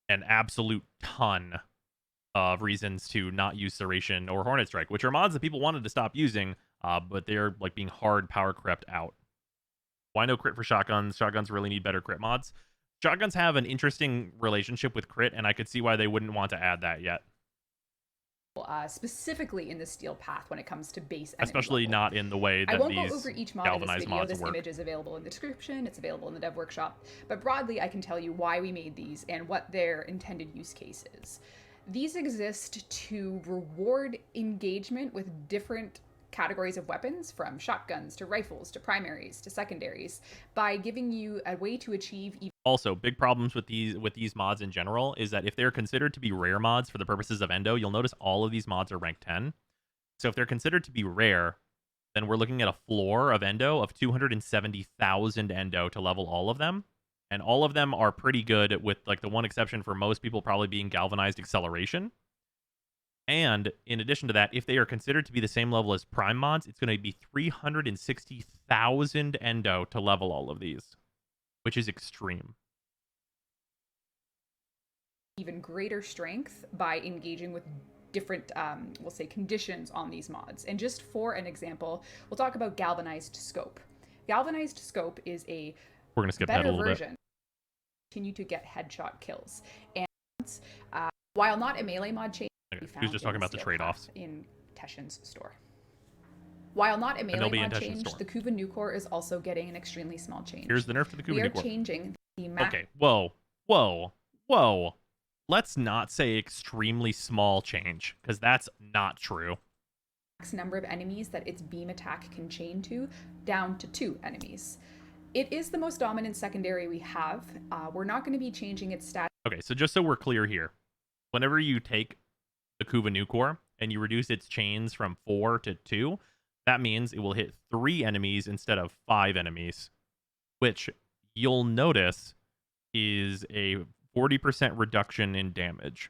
an absolute ton of reasons to not use Serration or Hornet Strike, which are mods that people wanted to stop using, but they're like being hard power crept out. Why no crit for shotguns? Shotguns really need better crit mods. Shotguns have an interesting relationship with crit, and I could see why they wouldn't want to add that yet. Specifically in the Steel Path when it comes to base enemy Especially level. Not in the way that I won't these go over each mod galvanized in this video. mods This work. image is available in the description. It's available in the dev workshop. But broadly, I can tell you why we made these and what their intended use case is. These exist to reward engagement with different categories of weapons, from shotguns to rifles to primaries to secondaries, by giving you a way to achieve Also, big problems with these mods in general is that if they're considered to be rare mods for the purposes of endo, you'll notice all of these mods are rank 10. So if they're considered to be rare, then we're looking at a floor of endo of 270,000 endo to level all of them. And all of them are pretty good, with like the one exception for most people probably being Galvanized Acceleration. And in addition to that, if they are considered to be the same level as Prime mods, it's going to be 360,000 endo to level all of these, which is extreme. even greater strength by engaging with different, we'll say, conditions on these mods. And just for an example, we'll talk about Galvanized Scope. Galvanized Scope is a We're going to skip that a better little version. bit. Continue to get headshot kills. And while not a melee mod change, Okay, he was just talking about the trade-offs. In Teshin's store. While not a melee mod change, the Kuva Nucor is also getting an extremely small change. Here's the nerf to the Kuva Nucor. We are changing the map. Okay, whoa. Let's not say extremely small change, because that's not true. Max number of enemies that its beam attack can chain to, down to 2 enemies. It is the most dominant secondary we have. We're not going to be changing its stat. Okay, so just so we're clear here, whenever you take the Kuva Nucor and you reduce its chains from 4 to 2, that means it will hit 3 enemies instead of 5 enemies, which you'll notice is a 40% reduction in damage.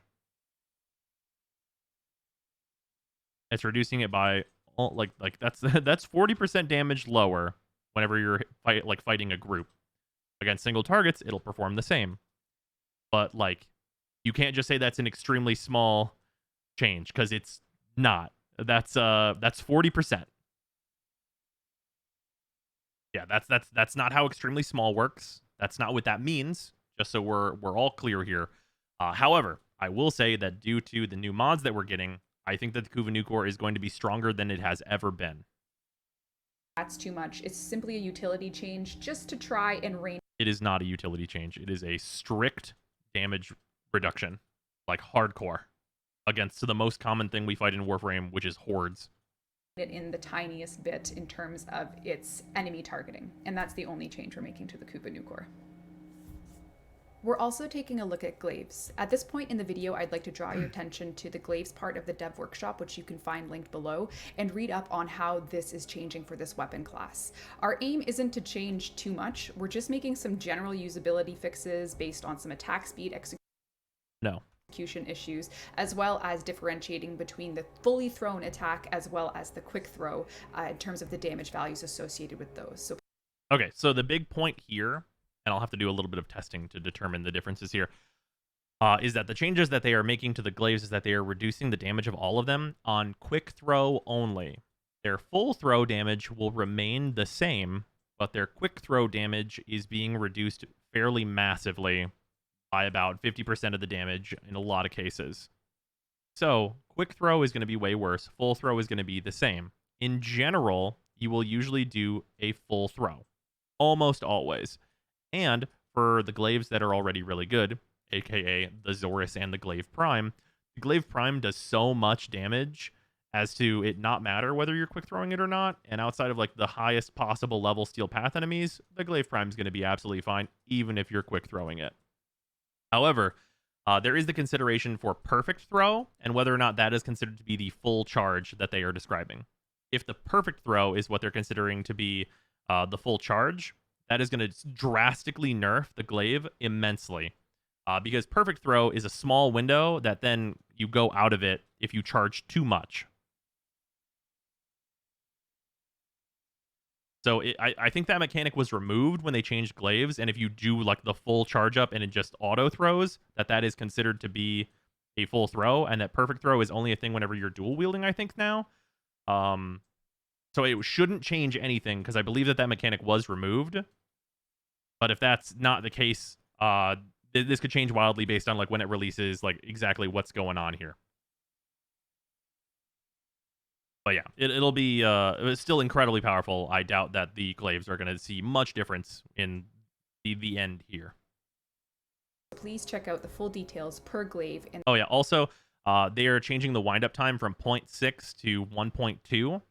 It's reducing it by like that's 40% damage lower whenever you're fighting a group. Against single targets, it'll perform the same. But like, you can't just say that's an extremely small change, because it's not. That's 40%. Yeah, that's not how extremely small works. That's not what that means. Just so we're all clear here. However, I will say that due to the new mods that we're getting, I think that the Kuva Nucor is going to be stronger than it has ever been. That's too much. It's simply a utility change just to try and rein. It is not a utility change. It is a strict damage reduction, like hardcore, against the most common thing we fight in Warframe, which is hordes. It in the tiniest bit in terms of its enemy targeting, and that's the only change we're making to the Kuva Nucor. We're also taking a look at Glyphs. At this point in the video, I'd like to draw your attention to the Glyphs part of the dev workshop, which you can find linked below, and read up on how this is changing for this weapon class. Our aim isn't to change too much. We're just making some general usability fixes based on some attack speed, execution issues, as well as differentiating between the fully thrown attack as well as the quick throw in terms of the damage values associated with those. Okay, so the big point here, and I'll have to do a little bit of testing to determine the differences here, is that the changes that they are making to the glaives is that they are reducing the damage of all of them on quick throw only. Their full throw damage will remain the same, but their quick throw damage is being reduced fairly massively by about 50% of the damage in a lot of cases. So quick throw is going to be way worse. Full throw is going to be the same. In general, you will usually do a full throw, almost always. And for the glaives that are already really good, aka the Zorus and the Glyph Prime, the Glyph Prime does so much damage as to it not matter whether you're quick throwing it or not. And outside of like the highest possible level Steel Path enemies, the Glyph Prime is going to be absolutely fine, even if you're quick throwing it. However, there is the consideration for perfect throw and whether or not that is considered to be the full charge that they are describing. If the perfect throw is what they're considering to be the full charge, that is going to drastically nerf the glaive immensely. Because perfect throw is a small window that then you go out of it if you charge too much. So I think that mechanic was removed when they changed glaives, and if you do like the full charge up and it just auto throws, that is considered to be a full throw, and that perfect throw is only a thing whenever you're dual wielding, I think now. So it shouldn't change anything because I believe that mechanic was removed. But if that's not the case, this could change wildly based on like when it releases, like exactly what's going on here. But yeah, it'll be it's still incredibly powerful. I doubt that the glaives are going to see much difference in the end here. Please check out the full details per glaive. Oh yeah, also They are changing the wind up time from 0.6 to 1.2,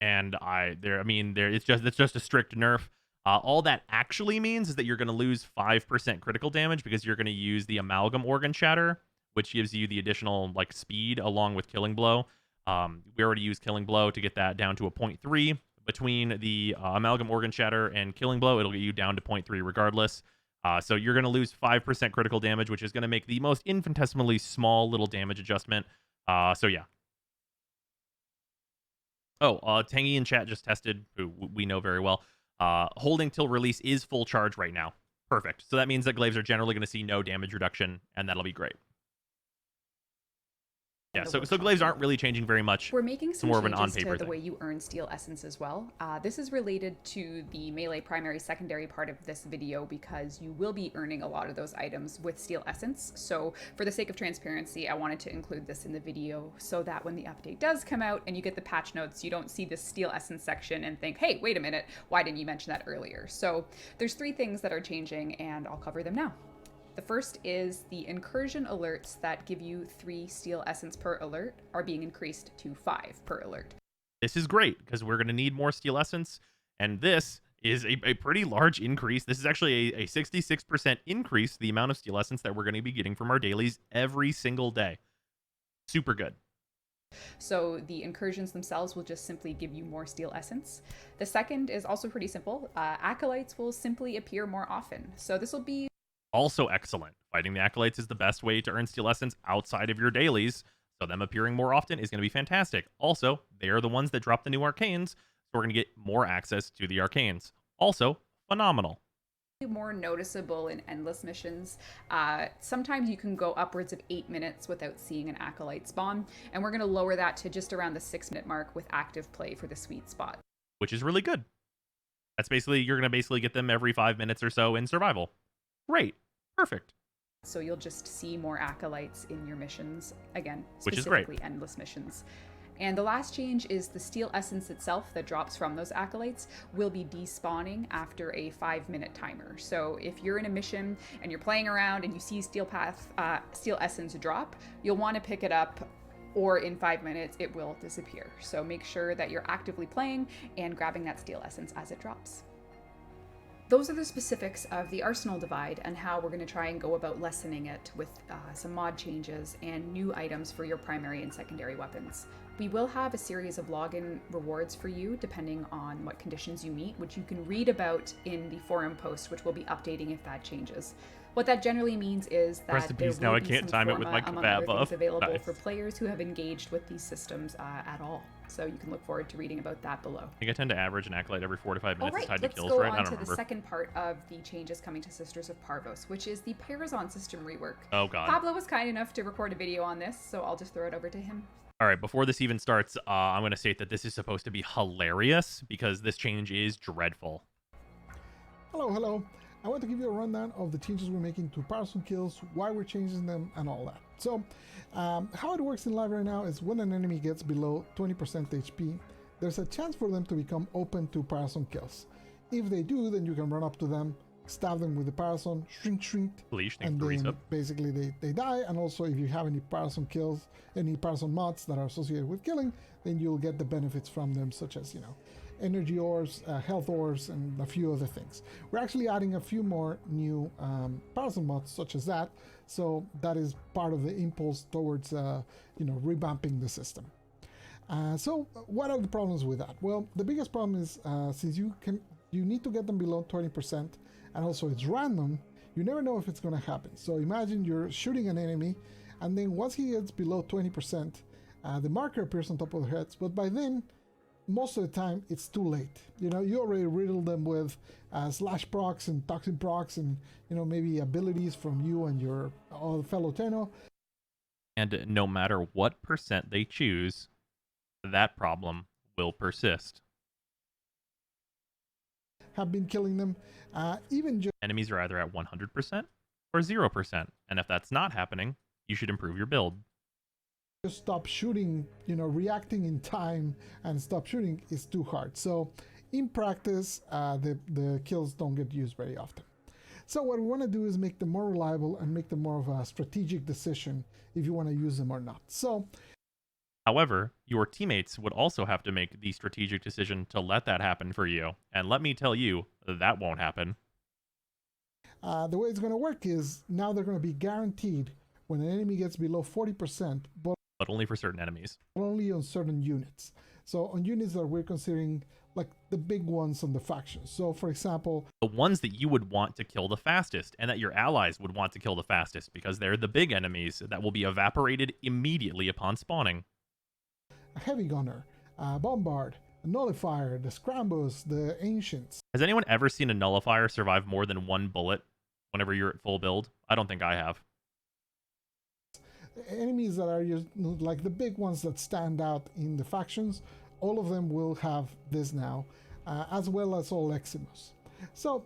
and it's just a strict nerf. All that actually means is that you're going to lose 5% critical damage because you're going to use the amalgam organ shatter, which gives you the additional like speed along with killing blow. We already used killing blow to get that down to a 0.3. Between the amalgam organ shatter and killing blow, it'll get you down to 0.3 regardless. So you're going to lose 5% critical damage, which is going to make the most infinitesimally small little damage adjustment. So yeah. Oh, Tangy in chat just tested, who we know very well. Holding till release is full charge right now. Perfect. So that means that glaives are generally going to see no damage reduction, and that'll be great. Yeah, so glaives aren't really changing very much. We're making some more of an changes on-paper to the thing. way you earn steel essence as well. This is related to the melee primary secondary part of this video because you will be earning a lot of those items with steel essence. So for the sake of transparency, I wanted to include this in the video so that when the update does come out and you get the patch notes, you don't see this steel essence section and think, hey, wait a minute, why didn't you mention that earlier? So there's 3 things that are changing and I'll cover them now. The first is the incursion alerts that give you 3 steel essence per alert are being increased to 5 per alert. This is great because we're going to need more steel essence, and this is a pretty large increase. This is actually a 66% increase the amount of steel essence that we're going to be getting from our dailies every single day. Super good. So the incursions themselves will just simply give you more steel essence. The second is also pretty simple. Acolytes will simply appear more often. So this will be also excellent. Fighting the Acolytes is the best way to earn steel essence outside of your dailies, so them appearing more often is going to be fantastic. Also, they are the ones that drop the new Arcanes, so we're going to get more access to the Arcanes. Also, phenomenal. More noticeable in endless missions. Sometimes you can go upwards of 8 minutes without seeing an Acolyte spawn, and we're going to lower that to just around the 6-minute mark with active play for the sweet spot. Which is really good. That's basically, you're going to get them every 5 minutes or so in survival. Great. Perfect. So you'll just see more Acolytes in your missions, again, which is great. Specifically endless missions. And the last change is the steel essence itself that drops from those Acolytes will be despawning after a 5-minute timer. So if you're in a mission and you're playing around and you see steel essence drop, you'll want to pick it up, or in 5 minutes it will disappear. So make sure that you're actively playing and grabbing that steel essence as it drops. Those are the specifics of the Arsenal Divide and how we're going to try and go about lessening it with some mod changes and new items for your primary and secondary weapons. We will have a series of login rewards for you depending on what conditions you meet, which you can read about in the forum post, which we'll be updating if that changes. What that generally means is that there will now I be can't some time it with my among kebab other things off. available Nice. for players who have engaged with these systems at all. So you can look forward to reading about that below. I think I tend to average an Acolyte every 4 to 5 minutes. All right, Tied to let's kills, go right? on I don't to remember. the second part of the changes coming to Sisters of Parvos, which is the Parazon system rework. Oh, God. Pablo was kind enough to record a video on this, so I'll just throw it over to him. All right, before this even starts, I'm going to state that this is supposed to be hilarious because this change is dreadful. Hello. I want to give you a rundown of the changes we're making to Parazon kills, why we're changing them, and all that. So, how it works in live right now is when an enemy gets below 20% HP, there's a chance for them to become open to Parazon kills. If they do, then you can run up to them, stab them with the Parazon, shrink, and then basically they die. And also, if you have any Parazon kills, any Parazon mods that are associated with killing, then you'll get the benefits from them, such as, energy ores, health ores, and a few other things. We're actually adding a few more new Parazon mods such as that, so that is part of the impulse towards revamping the system. So what are the problems with that? Well, the biggest problem is since you need to get them below 20%, and also it's random, you never know if it's going to happen. So imagine you're shooting an enemy, and then once he gets below 20%, the marker appears on top of their heads, but by then, most of the time, it's too late. You already riddled them with slash procs and toxin procs and, maybe abilities from you and your fellow Tenno. And no matter what percent they choose, that problem will persist. Have been killing them. Even just enemies are either at 100% or 0%. And if that's not happening, you should improve your build. Just stop shooting, reacting in time and stop shooting is too hard. So in practice, the kills don't get used very often. So what we want to do is make them more reliable and make them more of a strategic decision if you want to use them or not. So However, your teammates would also have to make the strategic decision to let that happen for you. And let me tell you, that won't happen. the way it's going to work is now they're going to be guaranteed when an enemy gets below 40%, but Only for certain enemies. only on certain units. So on units that we're considering like the big ones on the factions. So for example, The ones that you would want to kill the fastest and that your allies would want to kill the fastest because they're the big enemies that will be evaporated immediately upon spawning. a heavy gunner, a bombard, a nullifier, the scrambles, the ancients. Has anyone ever seen a nullifier survive more than one bullet whenever you're at full build? I don't think I have. Enemies that are just like the big ones that stand out in the factions, all of them will have this now, as well as all Eximus. So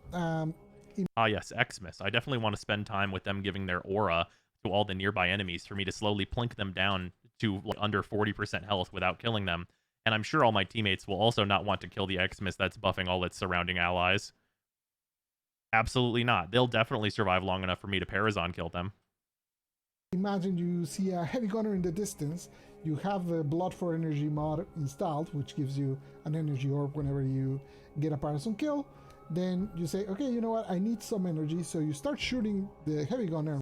Ah, yes, Xmas. I definitely want to spend time with them giving their aura to all the nearby enemies for me to slowly plink them down to like, under 40% health without killing them. And I'm sure all my teammates will also not want to kill the Xmas that's buffing all its surrounding allies. Absolutely not. They'll definitely survive long enough for me to Parazon kill them. imagine you see a heavy gunner in the distance, you have the Blood for Energy mod installed, which gives you an energy orb whenever you get a Parazon kill. Then you say, okay, you know what, I need some energy, so you start shooting the heavy gunner.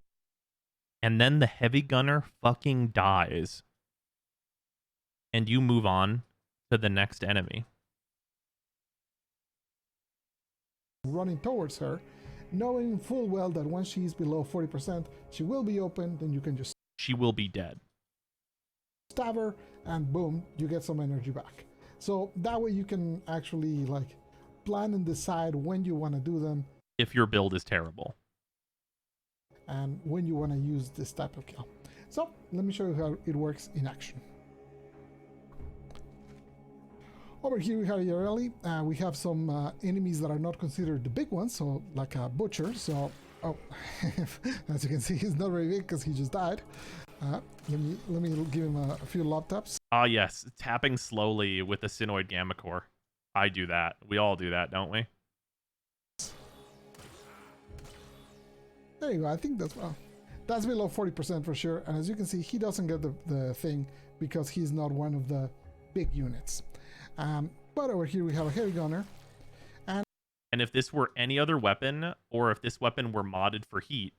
And then the heavy gunner fucking dies. And you move on to the next enemy. Running towards her, knowing full well that once she's below 40%, she will be open, then you can just She will be dead. stab her, and boom, you get some energy back. So that way you can actually like plan and decide when you want to do them If your build is terrible. and when you want to use this type of kill. So let me show you how it works in action. Over here we have Yareli. We have some enemies that are not considered the big ones, so like a butcher. So, oh, as you can see, he's not very big because he just died. Let me give him a few lob taps. Ah, yes. Tapping slowly with the Sinoid Gamma Core. I do that. We all do that, don't we? There you go. I think that's below 40% for sure. And as you can see, he doesn't get the thing because he's not one of the big units. But over here we have a heavy gunner. And if this were any other weapon, or if this weapon were modded for heat,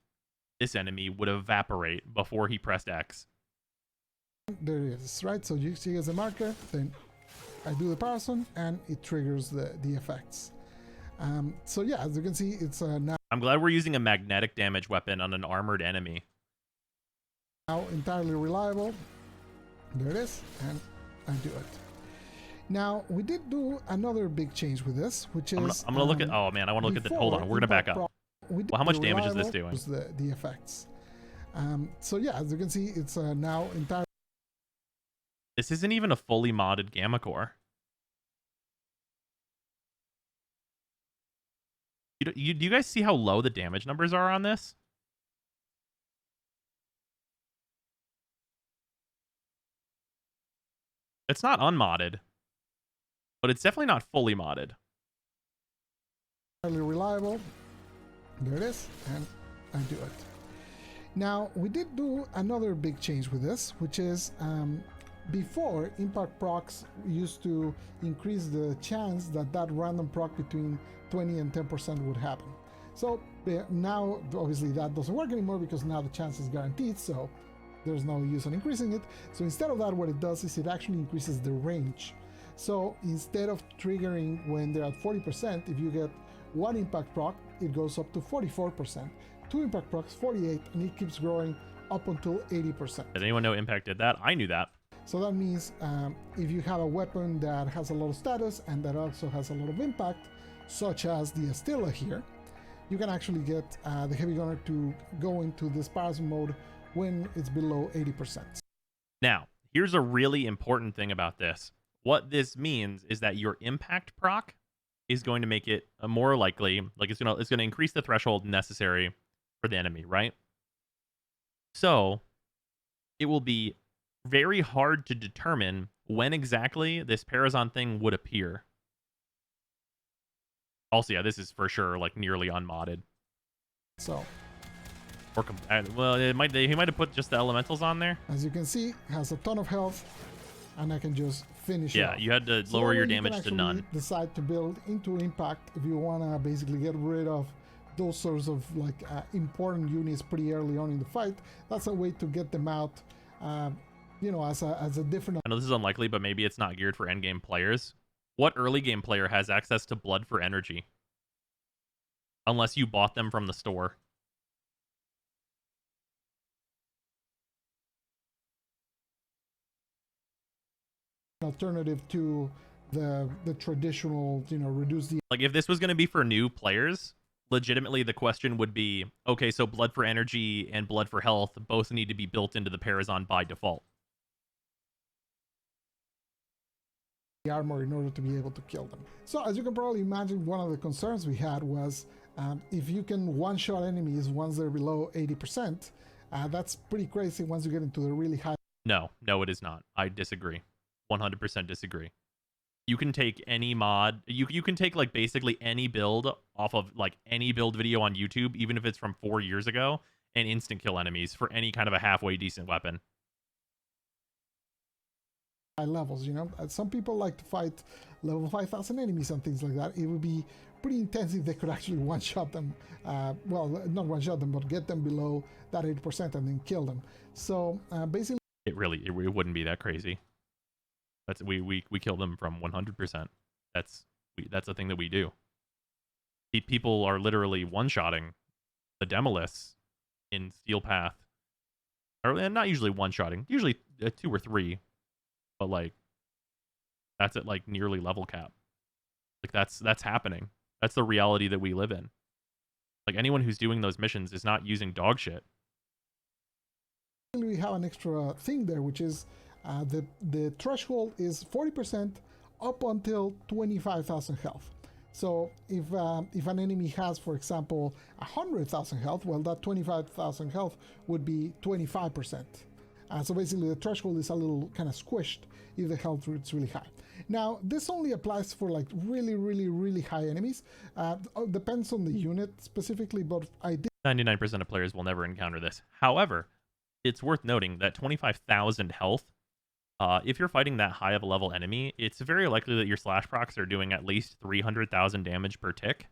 this enemy would evaporate before he pressed X. There it is, right? So you see as a marker, then I do the Parazon and it triggers the effects. So yeah, as you can see, it's now I'm glad we're using a magnetic damage weapon on an armored enemy. entirely reliable. There it is, and I do it. Now we did do another big change with this, which is I'm gonna look at. Oh man, I want to look at the. Hold on, we're gonna back up. Well, how much damage is this doing? The effects. So yeah, as you can see, it's now entirely. This isn't even a fully modded Gamma Core. Do you guys see how low the damage numbers are on this? It's not unmodded, but it's definitely not fully modded. Reliable. There it is, and I do it. Now we did do another big change with this, which is before impact procs used to increase the chance that random proc between 20 and 10% would happen. So now obviously that doesn't work anymore because now the chance is guaranteed, so there's no use on increasing it. So instead of that, what it does is it actually increases the range. So instead of triggering when they're at 40%, if you get one impact proc, it goes up to 44%. Two impact procs, 48, and it keeps growing up until 80%. Did anyone know Impact did that? I knew that. So that means if you have a weapon that has a lot of status and that also has a lot of impact, such as the Astilla here, you can actually get the heavy gunner to go into this Parazon mode when it's below 80%. Now, here's a really important thing about this. What this means is that your impact proc is going to make it more likely, like it's gonna increase the threshold necessary for the enemy, right? So it will be very hard to determine when exactly this Parazon thing would appear. Also, yeah, this is for sure like nearly unmodded. So, well, he might have put just the elementals on there. as you can see, has a ton of health, and I can just finish it Yeah, off. you had to So lower that your way you can damage to none. actually decide to build into impact if you want to basically get rid of those sorts of like important units pretty early on in the fight. That's a way to get them out, you know, as a different. I know this is unlikely, but maybe it's not geared for endgame players. What early game player has access to blood for energy? Unless you bought them from the store. Alternative to the traditional, you know, reduce the. Like, if this was going to be for new players, legitimately the question would be, okay, so blood for energy and blood for health both need to be built into the Parazon by default. The armor in order to be able to kill them. So as you can probably imagine, one of the concerns we had was if you can one-shot enemies once they're below 80%, that's pretty crazy once you get into the really high. No, it is not. I disagree. 100% disagree. You can take any mod, you can take like basically any build off of like any build video on YouTube, even if it's from 4 years ago, and instant kill enemies for any kind of a halfway decent weapon. High levels, you know. Some people like to fight level 5,000 enemies and things like that. It would be pretty intense if they could actually one-shot them. Well, not one-shot them, but get them below that 80% and then kill them. So basically, it wouldn't be that crazy. We kill them from 100%. That's a thing that we do. People are literally one-shotting the Demolists in Steel Path, or not usually one-shotting, usually 2 or 3. But like, that's at like nearly level cap. Like that's happening. That's the reality that we live in. Like, anyone who's doing those missions is not using dog shit. we have an extra thing there, which is the threshold is 40% up until 25,000 health. So if an enemy has, for example, 100,000 health, well, that 25,000 health would be 25%. So basically the threshold is a little kind of squished if the health rate's really high. Now, this only applies for like really high enemies. Depends on the unit specifically, but I did 99% of players will never encounter this. However, it's worth noting that 25,000 health, if you're fighting that high of a level enemy, it's very likely that your slash procs are doing at least 300,000 damage per tick.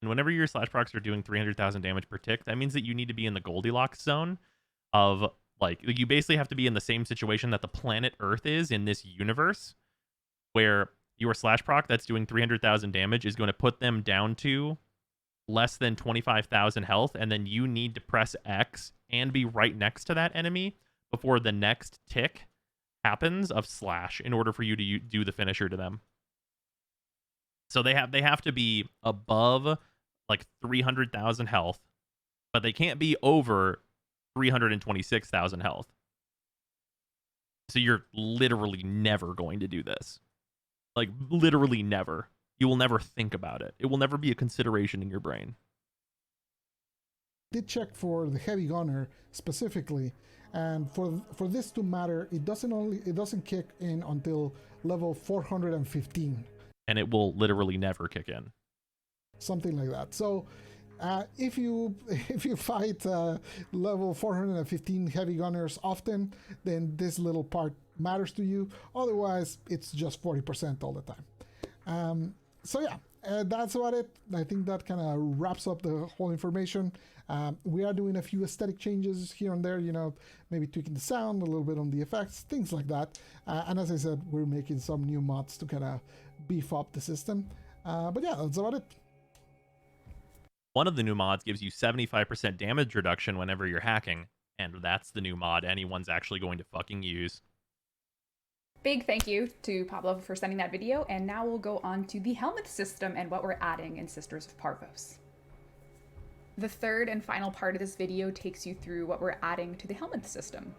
And whenever your slash procs are doing 300,000 damage per tick, that means that you need to be in the Goldilocks zone of, like, you basically have to be in the same situation that the planet Earth is in this universe, where your slash proc that's doing 300,000 damage is going to put them down to less than 25,000 health, and then you need to press X and be right next to that enemy before the next tick happens of slash in order for you to do the finisher to them. So they have to be above like 300,000 health, but they can't be over 326,000 health. So you're literally never going to do this. Like, literally never. You will never think about it. It will never be a consideration in your brain. did check for the heavy gunner specifically, and for this to matter, it doesn't kick in until level 415. And it will literally never kick in. Something like that. So if you fight level 415 heavy gunners often, then this little part matters to you. Otherwise, it's just 40% all the time. So yeah, that's about it. I think that kind of wraps up the whole information. We are doing a few aesthetic changes here and there, you know, maybe tweaking the sound, a little bit on the effects, things like that. And as I said, we're making some new mods to kind of beef up the system. But yeah, that's about it. One of the new mods gives you 75% damage reduction whenever you're hacking, and that's the new mod anyone's actually going to fucking use. Big thank you to Pablo for sending that video, and now we'll go on to the helmet system and what we're adding in Sisters of Parvos. The third and final part of this video takes you through what we're adding to the helmet system.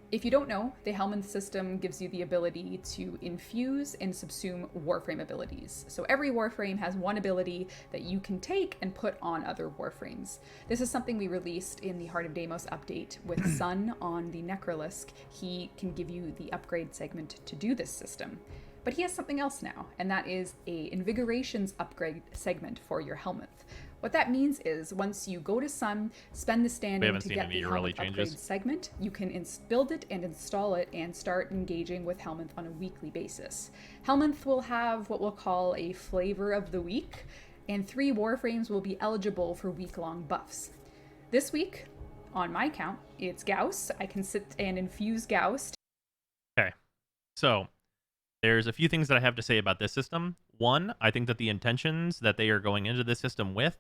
If you don't know, the helmet system gives you the ability to infuse and subsume Warframe abilities. So every Warframe has one ability that you can take and put on other Warframes. This is something we released in the Heart of Deimos update with Sun on the Necrolisk. He can give you the upgrade segment to do this system. But he has something else now, and that is a Invigorations upgrade segment for your helmet. What that means is once you go to Sun, spend the standing haven't to seen get any the early Helminth upgrade changes. segment, you can build it and install it and start engaging with Helminth on a weekly basis. Helminth will have what we'll call a flavor of the week, and 3 Warframes will be eligible for week-long buffs. This week, on my count, it's Gauss. I can sit and infuse Gauss. Okay, so there's a few things that I have to say about this system. One, I think that the intentions that they are going into this system with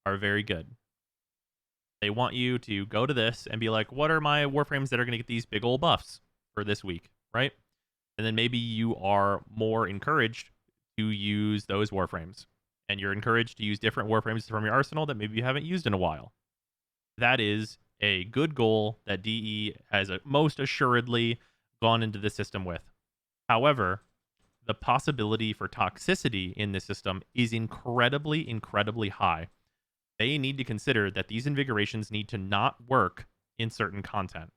are very good. They want you to go to this and be like, what are my Warframes that are going to get these big old buffs for this week, right? And then maybe you are more encouraged to use those Warframes. And you're encouraged to use different Warframes from your arsenal that maybe you haven't used in a while. That is a good goal that DE has most assuredly gone into the system with. However, the possibility for toxicity in this system is incredibly, incredibly high. They need to consider that these invigorations need to not work in certain content.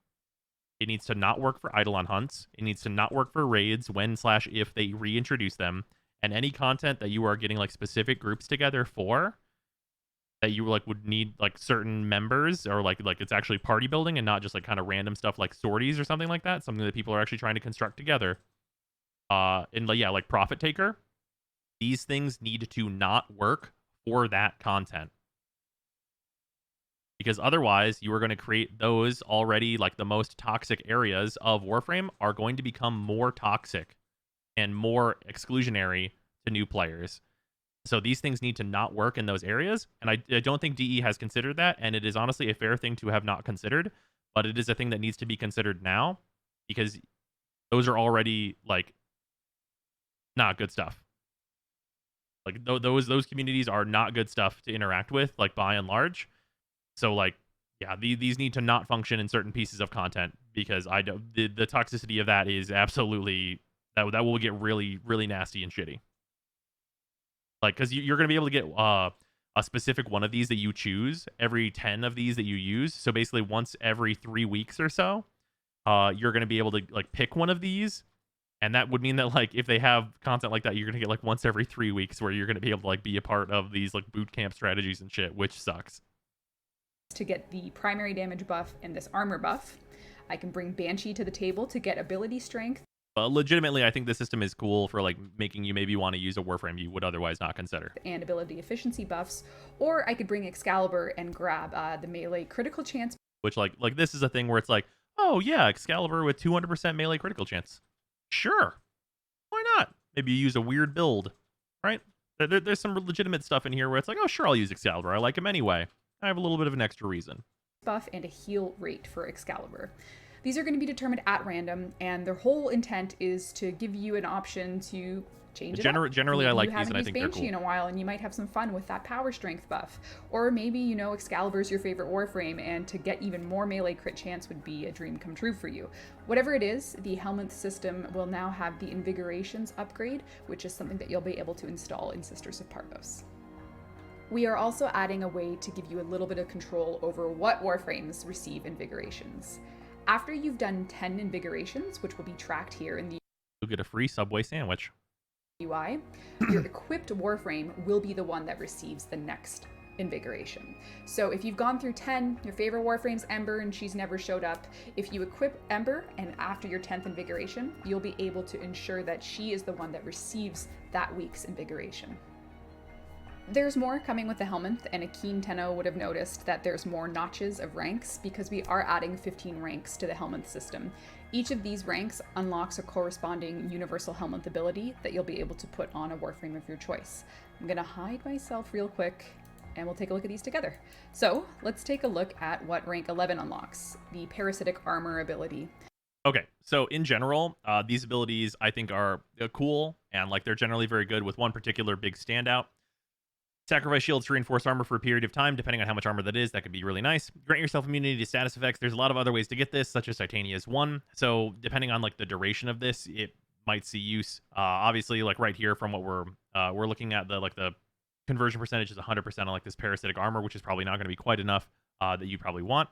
It needs to not work for Eidolon hunts. It needs to not work for raids when/if they reintroduce them. And any content that you are getting like specific groups together for, that you like would need like certain members, or like it's actually party building and not just like kind of random stuff like sorties or something like that. Something that people are actually trying to construct together. And like Profit Taker, these things need to not work for that content. Because otherwise, you are going to create those already like the most toxic areas of Warframe are going to become more toxic and more exclusionary to new players. So these things need to not work in those areas. And I don't think DE has considered that. And it is honestly a fair thing to have not considered. But it is a thing that needs to be considered now, because those are already like not good stuff. Like those communities are not good stuff to interact with, like by and large. So like, yeah, these need to not function in certain pieces of content, because the toxicity of that is absolutely that will get really, really nasty and shitty. Like, because you're going to be able to get a specific one of these that you choose every 10 of these that you use. So basically once every 3 weeks or so, you're going to be able to like pick one of these. And that would mean that like if they have content like that, you're going to get like once every 3 weeks where you're going to be able to like be a part of these like boot camp strategies and shit, which sucks. To get the primary damage buff and this armor buff, I can bring Banshee to the table to get ability strength. Legitimately, I think the system is cool for like making you maybe want to use a Warframe you would otherwise not consider. And ability efficiency buffs, or I could bring Excalibur and grab the melee critical chance. Which like this is a thing where it's like, oh yeah, Excalibur with 200% melee critical chance. Sure, why not? Maybe you use a weird build, right? There's some legitimate stuff in here where it's like, oh sure, I'll use Excalibur. I like him anyway. I have a little bit of an extra reason. Buff and a heal rate for Excalibur. These are going to be determined at random, and their whole intent is to give you an option to change it up. Generally, I like these, and I think think they're Banshee cool. in a while, and you might have some fun with that power strength buff. Or maybe, you know, Excalibur's your favorite Warframe, and to get even more melee crit chance would be a dream come true for you. Whatever it is, the Helminth system will now have the Invigorations upgrade, which is something that you'll be able to install in Sisters of Parvos. We are also adding a way to give you a little bit of control over what Warframes receive Invigorations. After you've done 10 Invigorations, which will be tracked here in the You'll get a free Subway sandwich. UI, your equipped Warframe will be the one that receives the next Invigoration. So if you've gone through 10, your favorite Warframe's Ember and she's never showed up, if you equip Ember and after your 10th Invigoration, you'll be able to ensure that she is the one that receives that week's Invigoration. There's more coming with the Helminth, and a keen Tenno would have noticed that there's more notches of ranks because we are adding 15 ranks to the Helminth system. Each of these ranks unlocks a corresponding universal Helminth ability that you'll be able to put on a Warframe of your choice. I'm gonna hide myself real quick and we'll take a look at these together. So let's take a look at what rank 11 unlocks, the Parasitic Armor ability. Okay, so in general, these abilities I think are cool, and like they're generally very good, with one particular big standout. Sacrifice shields to reinforce armor for a period of time, depending on how much armor that is. That could be really nice. Grant yourself immunity to status effects. There's a lot of other ways to get this, such as Titania's one. So depending on like the duration of this, it might see use. Obviously, like right here from what we're looking at, the conversion percentage is 100% on like this parasitic armor, which is probably not going to be quite enough that you probably want.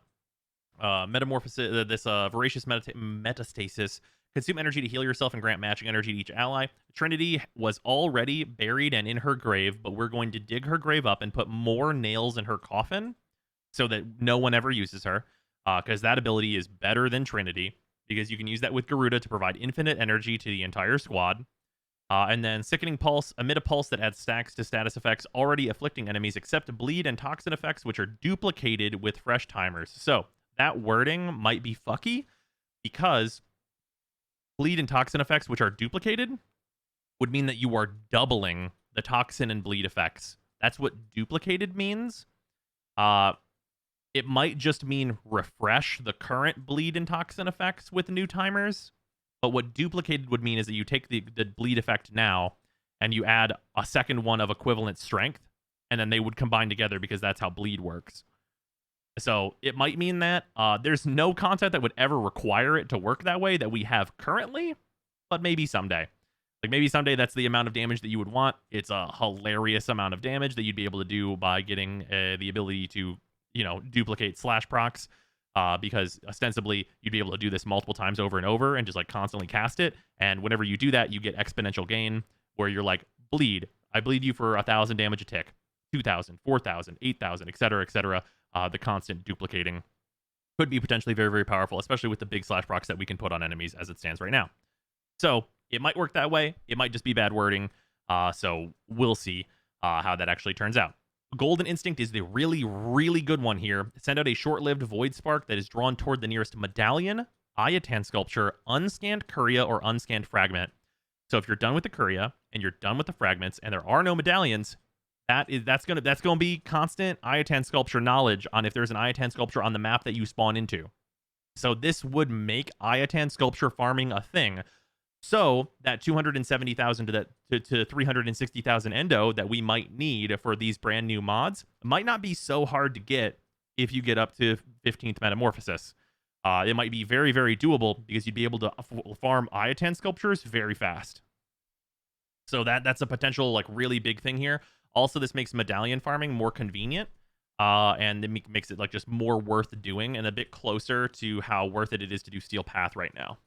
Metamorphosis, this voracious metastasis. Consume energy to heal yourself and grant matching energy to each ally. Trinity was already buried and in her grave, but we're going to dig her grave up and put more nails in her coffin so that no one ever uses her, because that ability is better than Trinity, because you can use that with Garuda to provide infinite energy to the entire squad. And then Sickening Pulse, emit a pulse that adds stacks to status effects already afflicting enemies except bleed and toxin effects, which are duplicated with fresh timers. So that wording might be fucky, because bleed and toxin effects, which are duplicated, would mean that you are doubling the toxin and bleed effects. That's what duplicated means. It might just mean refresh the current bleed and toxin effects with new timers. But what duplicated would mean is that you take the bleed effect now and you add a second one of equivalent strength, and then they would combine together because that's how bleed works. So it might mean that there's no content that would ever require it to work that way that we have currently, but maybe someday. Like maybe someday that's the amount of damage that you would want. It's a hilarious amount of damage that you'd be able to do by getting the ability to, duplicate slash procs. Because ostensibly you'd be able to do this multiple times over and over and just like constantly cast it. And whenever you do that, you get exponential gain where you're like, bleed. I bleed you for 1,000 damage a tick, 2,000, 4,000, 8,000, etc., etc. The constant duplicating could be potentially very, very powerful, especially with the big slash procs that we can put on enemies as it stands right now. So it might work that way. It might just be bad wording. So we'll see how that actually turns out. Golden Instinct is the really, really good one here. Send out a short-lived Void Spark that is drawn toward the nearest medallion, Ayatan sculpture, unscanned Curia, or unscanned fragment. So if you're done with the Curia and you're done with the fragments and there are no medallions, that's gonna be constant Ayatan sculpture knowledge on if there's an Ayatan sculpture on the map that you spawn into. So this would make Ayatan sculpture farming a thing. So that 270,000 to 360,000 endo that we might need for these brand new mods might not be so hard to get if you get up to 15th Metamorphosis. It might be very, very doable because you'd be able to farm Ayatan sculptures very fast. So that's a potential like really big thing here. Also, this makes medallion farming more convenient, and it makes it like just more worth doing and a bit closer to how worth it is to do Steel Path right now.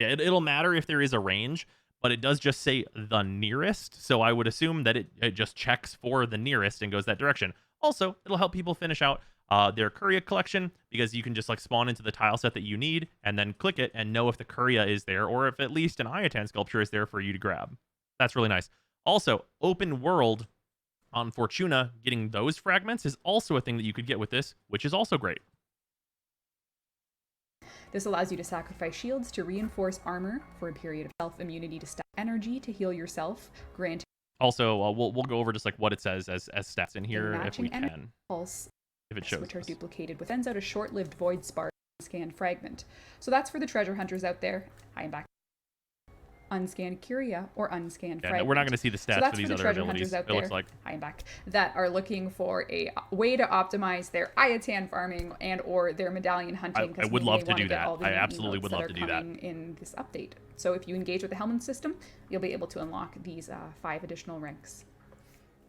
Yeah, it'll matter if there is a range, but it does just say the nearest, so I would assume that it just checks for the nearest and goes that direction. Also, it'll help people finish out their Curia collection, because you can just like spawn into the tile set that you need and then click it and know if the Curia is there or if at least an Ayatan sculpture is there for you to grab. That's really nice. Also, open world on Fortuna, getting those fragments is also a thing that you could get with this, which is also great. This allows you to sacrifice shields to reinforce armor for a period of self-immunity to stack energy to heal yourself, grant. Also, we'll go over just like what it says as stats in here if we can. Pulse, if it shows which are us. duplicated, which sends out a short-lived void spark unscanned fragment. So that's for the treasure hunters out there. I am back. Unscanned Curia or unscanned fragment. No, we're not going to see the stats for these other abilities. It looks like I am back, that are looking for a way to optimize their Ayatan farming and or their medallion hunting. I would love to do that. I absolutely would love to do that in this update. So if you engage with the Helmand system, you'll be able to unlock these 5 additional ranks.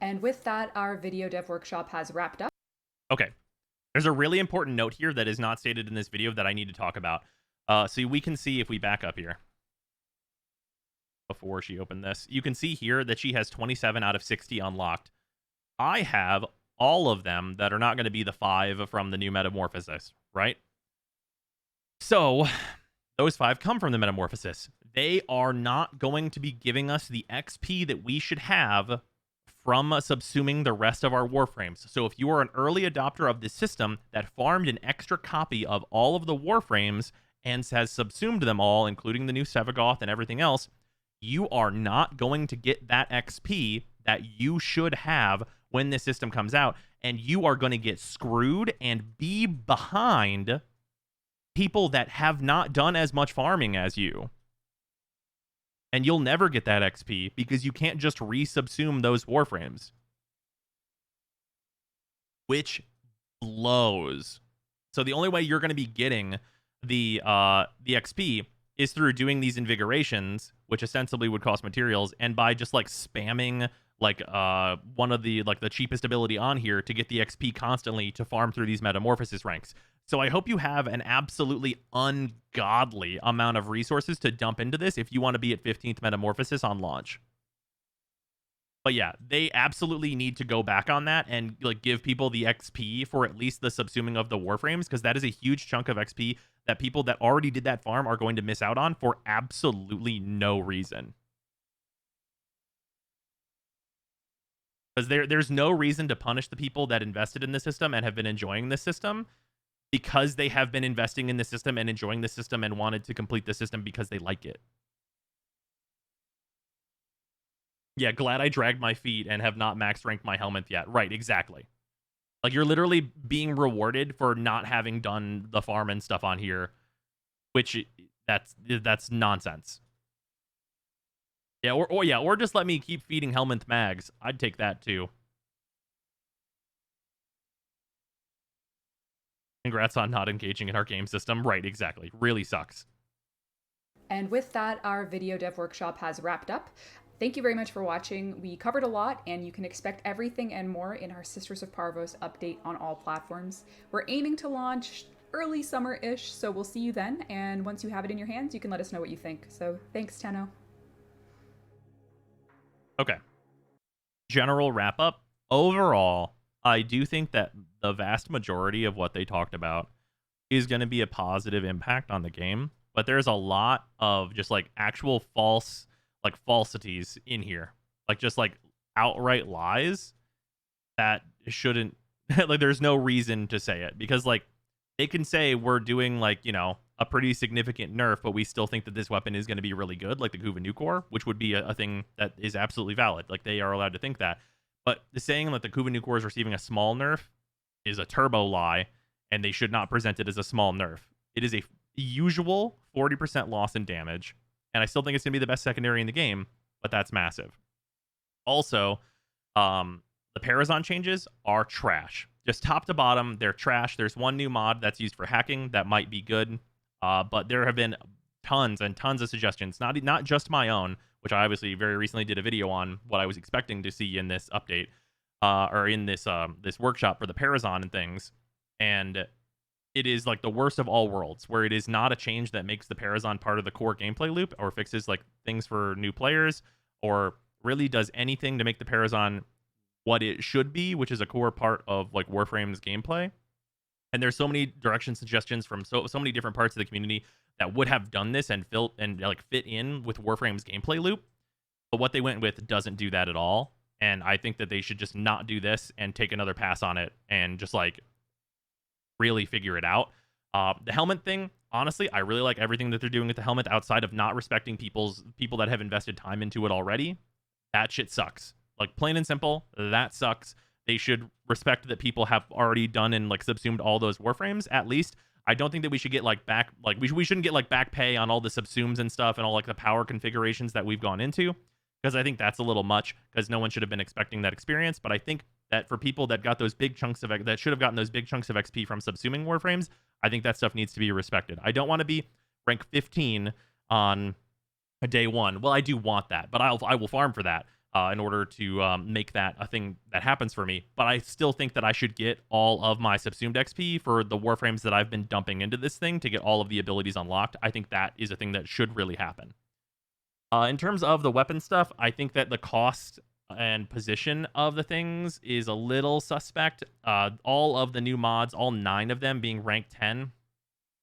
And with that, our video dev workshop has wrapped up. Okay, there's a really important note here that is not stated in this video that I need to talk about. So we can see if we back up here. Before she opened this, you can see here that she has 27 out of 60 unlocked. I have all of them that are not going to be the 5 from the new Metamorphosis, right? So those 5 come from the Metamorphosis. They are not going to be giving us the XP that we should have from subsuming the rest of our Warframes. So if you are an early adopter of this system that farmed an extra copy of all of the Warframes and has subsumed them all, including the new Sevagoth and everything else, you are not going to get that XP that you should have when this system comes out, and you are going to get screwed and be behind people that have not done as much farming as you. And you'll never get that XP because you can't just resubsume those Warframes. Which blows. So the only way you're going to be getting the XP is through doing these invigorations, which ostensibly would cost materials, and by just like spamming like one of the cheapest ability on here to get the XP constantly to farm through these Metamorphosis ranks. So I hope you have an absolutely ungodly amount of resources to dump into this if you want to be at 15th Metamorphosis on launch. But yeah, they absolutely need to go back on that and like give people the XP for at least the subsuming of the Warframes, because that is a huge chunk of XP that people that already did that farm are going to miss out on for absolutely no reason. Because there's no reason to punish the people that invested in the system and have been enjoying this system, because they have been investing in the system and enjoying the system and wanted to complete the system because they like it. Yeah, glad I dragged my feet and have not max ranked my helmet yet. Right, exactly. Like, you're literally being rewarded for not having done the farm and stuff on here, which that's nonsense. Yeah, or just let me keep feeding Helminth mags. I'd take that too. Congrats on not engaging in our game system. Right, exactly. Really sucks. And with that, our video dev workshop has wrapped up. Thank you very much for watching. We covered a lot, and you can expect everything and more in our Sisters of Parvos update on all platforms. We're aiming to launch early summer-ish, so we'll see you then, and once you have it in your hands, you can let us know what you think. So thanks, Tenno. Okay. General wrap-up. Overall, I do think that the vast majority of what they talked about is going to be a positive impact on the game, but there's a lot of just like actual falsities in here, like just like outright lies that shouldn't like there's no reason to say it, because like they can say we're doing like, you know, a pretty significant nerf, but we still think that this weapon is going to be really good, like the Kuva-Nukor, which would be a thing that is absolutely valid. Like they are allowed to think that, but the saying that the Kuva-Nukor is receiving a small nerf is a turbo lie, and they should not present it as a small nerf. It is a usual 40% loss in damage, and I still think it's going to be the best secondary in the game, but that's massive. Also, the Parazon changes are trash. Just top to bottom, they're trash. There's one new mod that's used for hacking that might be good, but there have been tons and tons of suggestions, not just my own, which I obviously very recently did a video on what I was expecting to see in this update, or in this this workshop for the Parazon and things, and it is like the worst of all worlds, where it is not a change that makes the Parazon part of the core gameplay loop or fixes like things for new players or really does anything to make the Parazon what it should be, which is a core part of like Warframe's gameplay. And there's so many direction suggestions from so many different parts of the community that would have done this and fit in with Warframe's gameplay loop. But what they went with doesn't do that at all. And I think that they should just not do this and take another pass on it and just like really figure it out. The helmet thing, honestly, I really like everything that they're doing with the helmet outside of not respecting people that have invested time into it already. That shit sucks. Like, plain and simple, that sucks. They should respect that people have already done and like subsumed all those Warframes, at least. I don't think that we should get like back, like we shouldn't get like back pay on all the subsumes and stuff and all like the power configurations that we've gone into, because I think that's a little much, because no one should have been expecting that experience. But I think that for people that got those big chunks of that should have gotten those big chunks of XP from subsuming Warframes, I think that stuff needs to be respected. I don't want to be rank 15 on a day one. Well, I do want that, but I will farm for that in order to make that a thing that happens for me. But I still think that I should get all of my subsumed XP for the Warframes that I've been dumping into this thing to get all of the abilities unlocked. I think that is a thing that should really happen. In terms of the weapon stuff, I think that the cost and position of the things is a little suspect. All of the new mods, all 9 of them being ranked 10,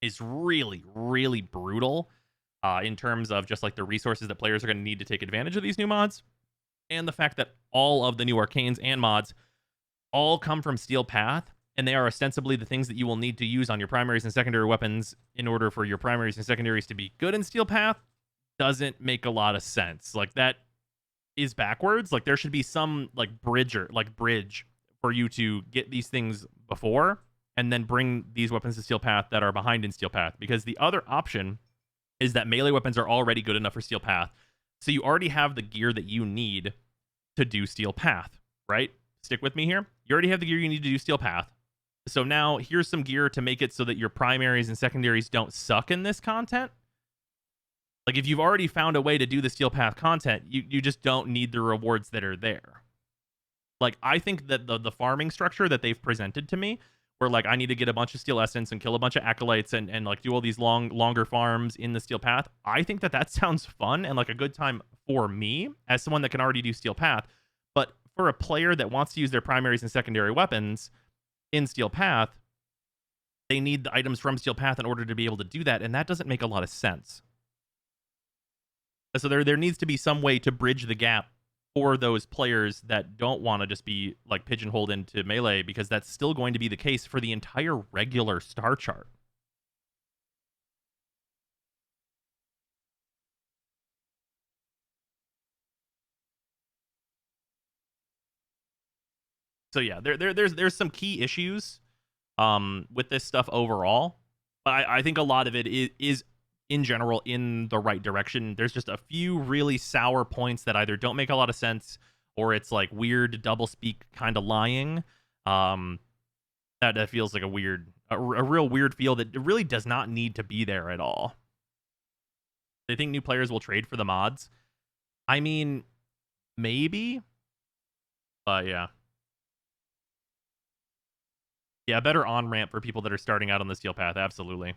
is really, really brutal in terms of just like the resources that players are going to need to take advantage of these new mods. And the fact that all of the new Arcanes and mods all come from Steel Path, and they are ostensibly the things that you will need to use on your primaries and secondary weapons in order for your primaries and secondaries to be good in Steel Path, doesn't make a lot of sense. Like, that is backwards. Like, there should be some like bridge for you to get these things before and then bring these weapons to Steel Path that are behind in Steel Path, because the other option is that melee weapons are already good enough for Steel Path. So you already have the gear that you need to do Steel Path, right? Stick with me here. You already have the gear you need to do Steel Path. So now here's some gear to make it so that your primaries and secondaries don't suck in this content. Like, if you've already found a way to do the Steel Path content, you just don't need the rewards that are there. Like, I think that the farming structure that they've presented to me, where like I need to get a bunch of steel essence and kill a bunch of acolytes and like do all these longer farms in the steel path. I think that sounds fun and like a good time for me as someone that can already do steel path. But for a player that wants to use their primaries and secondary weapons in steel path, they need the items from steel path in order to be able to do that, and that doesn't make a lot of sense. So there needs to be some way to bridge the gap for those players that don't want to just be like pigeonholed into melee, because that's still going to be the case for the entire regular star chart. So yeah, there's some key issues with this stuff overall, but I think a lot of it is in general in the right direction. There's just a few really sour points that either don't make a lot of sense or it's like weird double speak kind of lying. That feels like a real weird feel that really does not need to be there at all. They think new players will trade for the mods. I mean, maybe, but yeah. Yeah, better on-ramp for people that are starting out on the steel path, absolutely.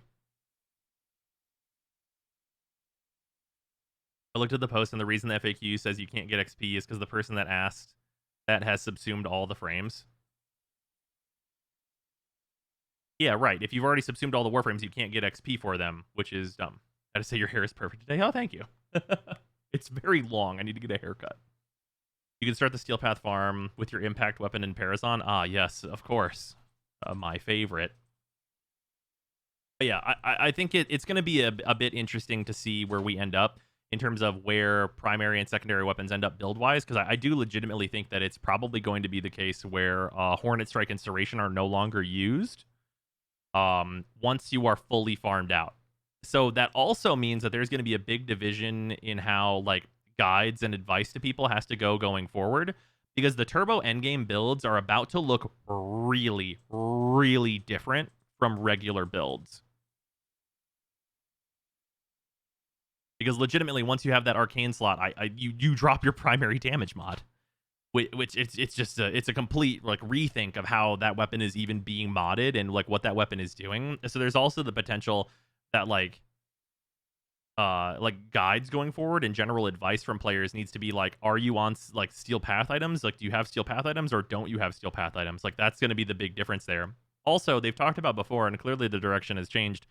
I looked at the post, and the reason the FAQ says you can't get XP is because the person that asked that has subsumed all the frames. Yeah, right. If you've already subsumed all the Warframes, you can't get XP for them, which is dumb. I had to say your hair is perfect today. Oh, thank you. It's very long. I need to get a haircut. You can start the steel path farm with your impact weapon in Parazon. Ah, yes, of course. My favorite. But yeah, I think it's going to be a bit interesting to see where we end up in terms of where primary and secondary weapons end up build-wise, because I do legitimately think that it's probably going to be the case where Hornet Strike and Serration are no longer used once you are fully farmed out. So that also means that there's going to be a big division in how like guides and advice to people has to go going forward, because the turbo endgame builds are about to look really, really different from regular builds. Because legitimately, once you have that arcane slot, you drop your primary damage mod, which it's a complete like rethink of how that weapon is even being modded and like what that weapon is doing. So there's also the potential that like guides going forward and general advice from players needs to be like, are you on like steel path items? Like, do you have steel path items or don't you have steel path items? Like, that's going to be the big difference there. Also, they've talked about before, and clearly the direction has changed,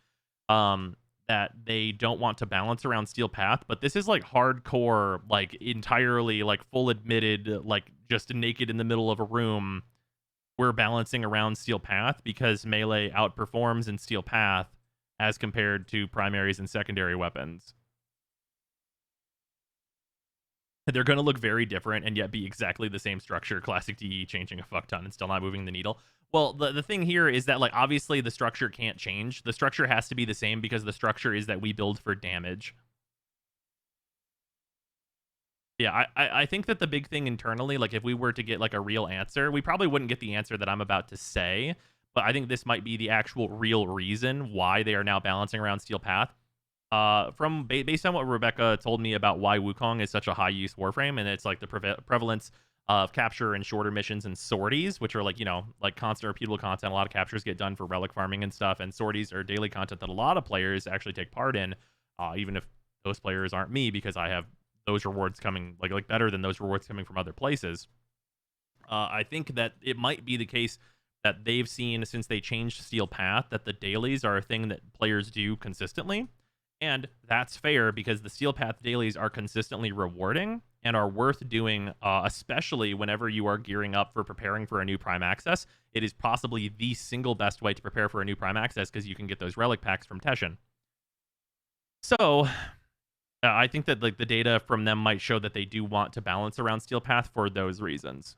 that they don't want to balance around steel path, but this is like hardcore, like entirely like full admitted, like just naked in the middle of a room. We're balancing around steel path because melee outperforms in steel path as compared to primaries and secondary weapons. They're going to look very different and yet be exactly the same structure. Classic DE changing a fuck ton and still not moving the needle. Well, the thing here is that like obviously the structure can't change. The structure has to be the same because the structure is that we build for damage. Yeah, I think that the big thing internally, like if we were to get like a real answer, we probably wouldn't get the answer that I'm about to say, but I think this might be the actual real reason why they are now balancing around steel path. Based on what Rebecca told me about why Wukong is such a high use Warframe, and it's like the prevalence of capture and shorter missions and sorties, which are like, you know, like constant repeatable content. A lot of captures get done for relic farming and stuff, and sorties are daily content that a lot of players actually take part in, even if those players aren't me, because I have those rewards coming like better than those rewards coming from other places. I think that it might be the case that they've seen since they changed Steel Path that the dailies are a thing that players do consistently. And that's fair because the Steel Path dailies are consistently rewarding and are worth doing, especially whenever you are gearing up for preparing for a new Prime Access. It is possibly the single best way to prepare for a new Prime Access because you can get those relic packs from Teshin. So I think that like the data from them might show that they do want to balance around Steel Path for those reasons.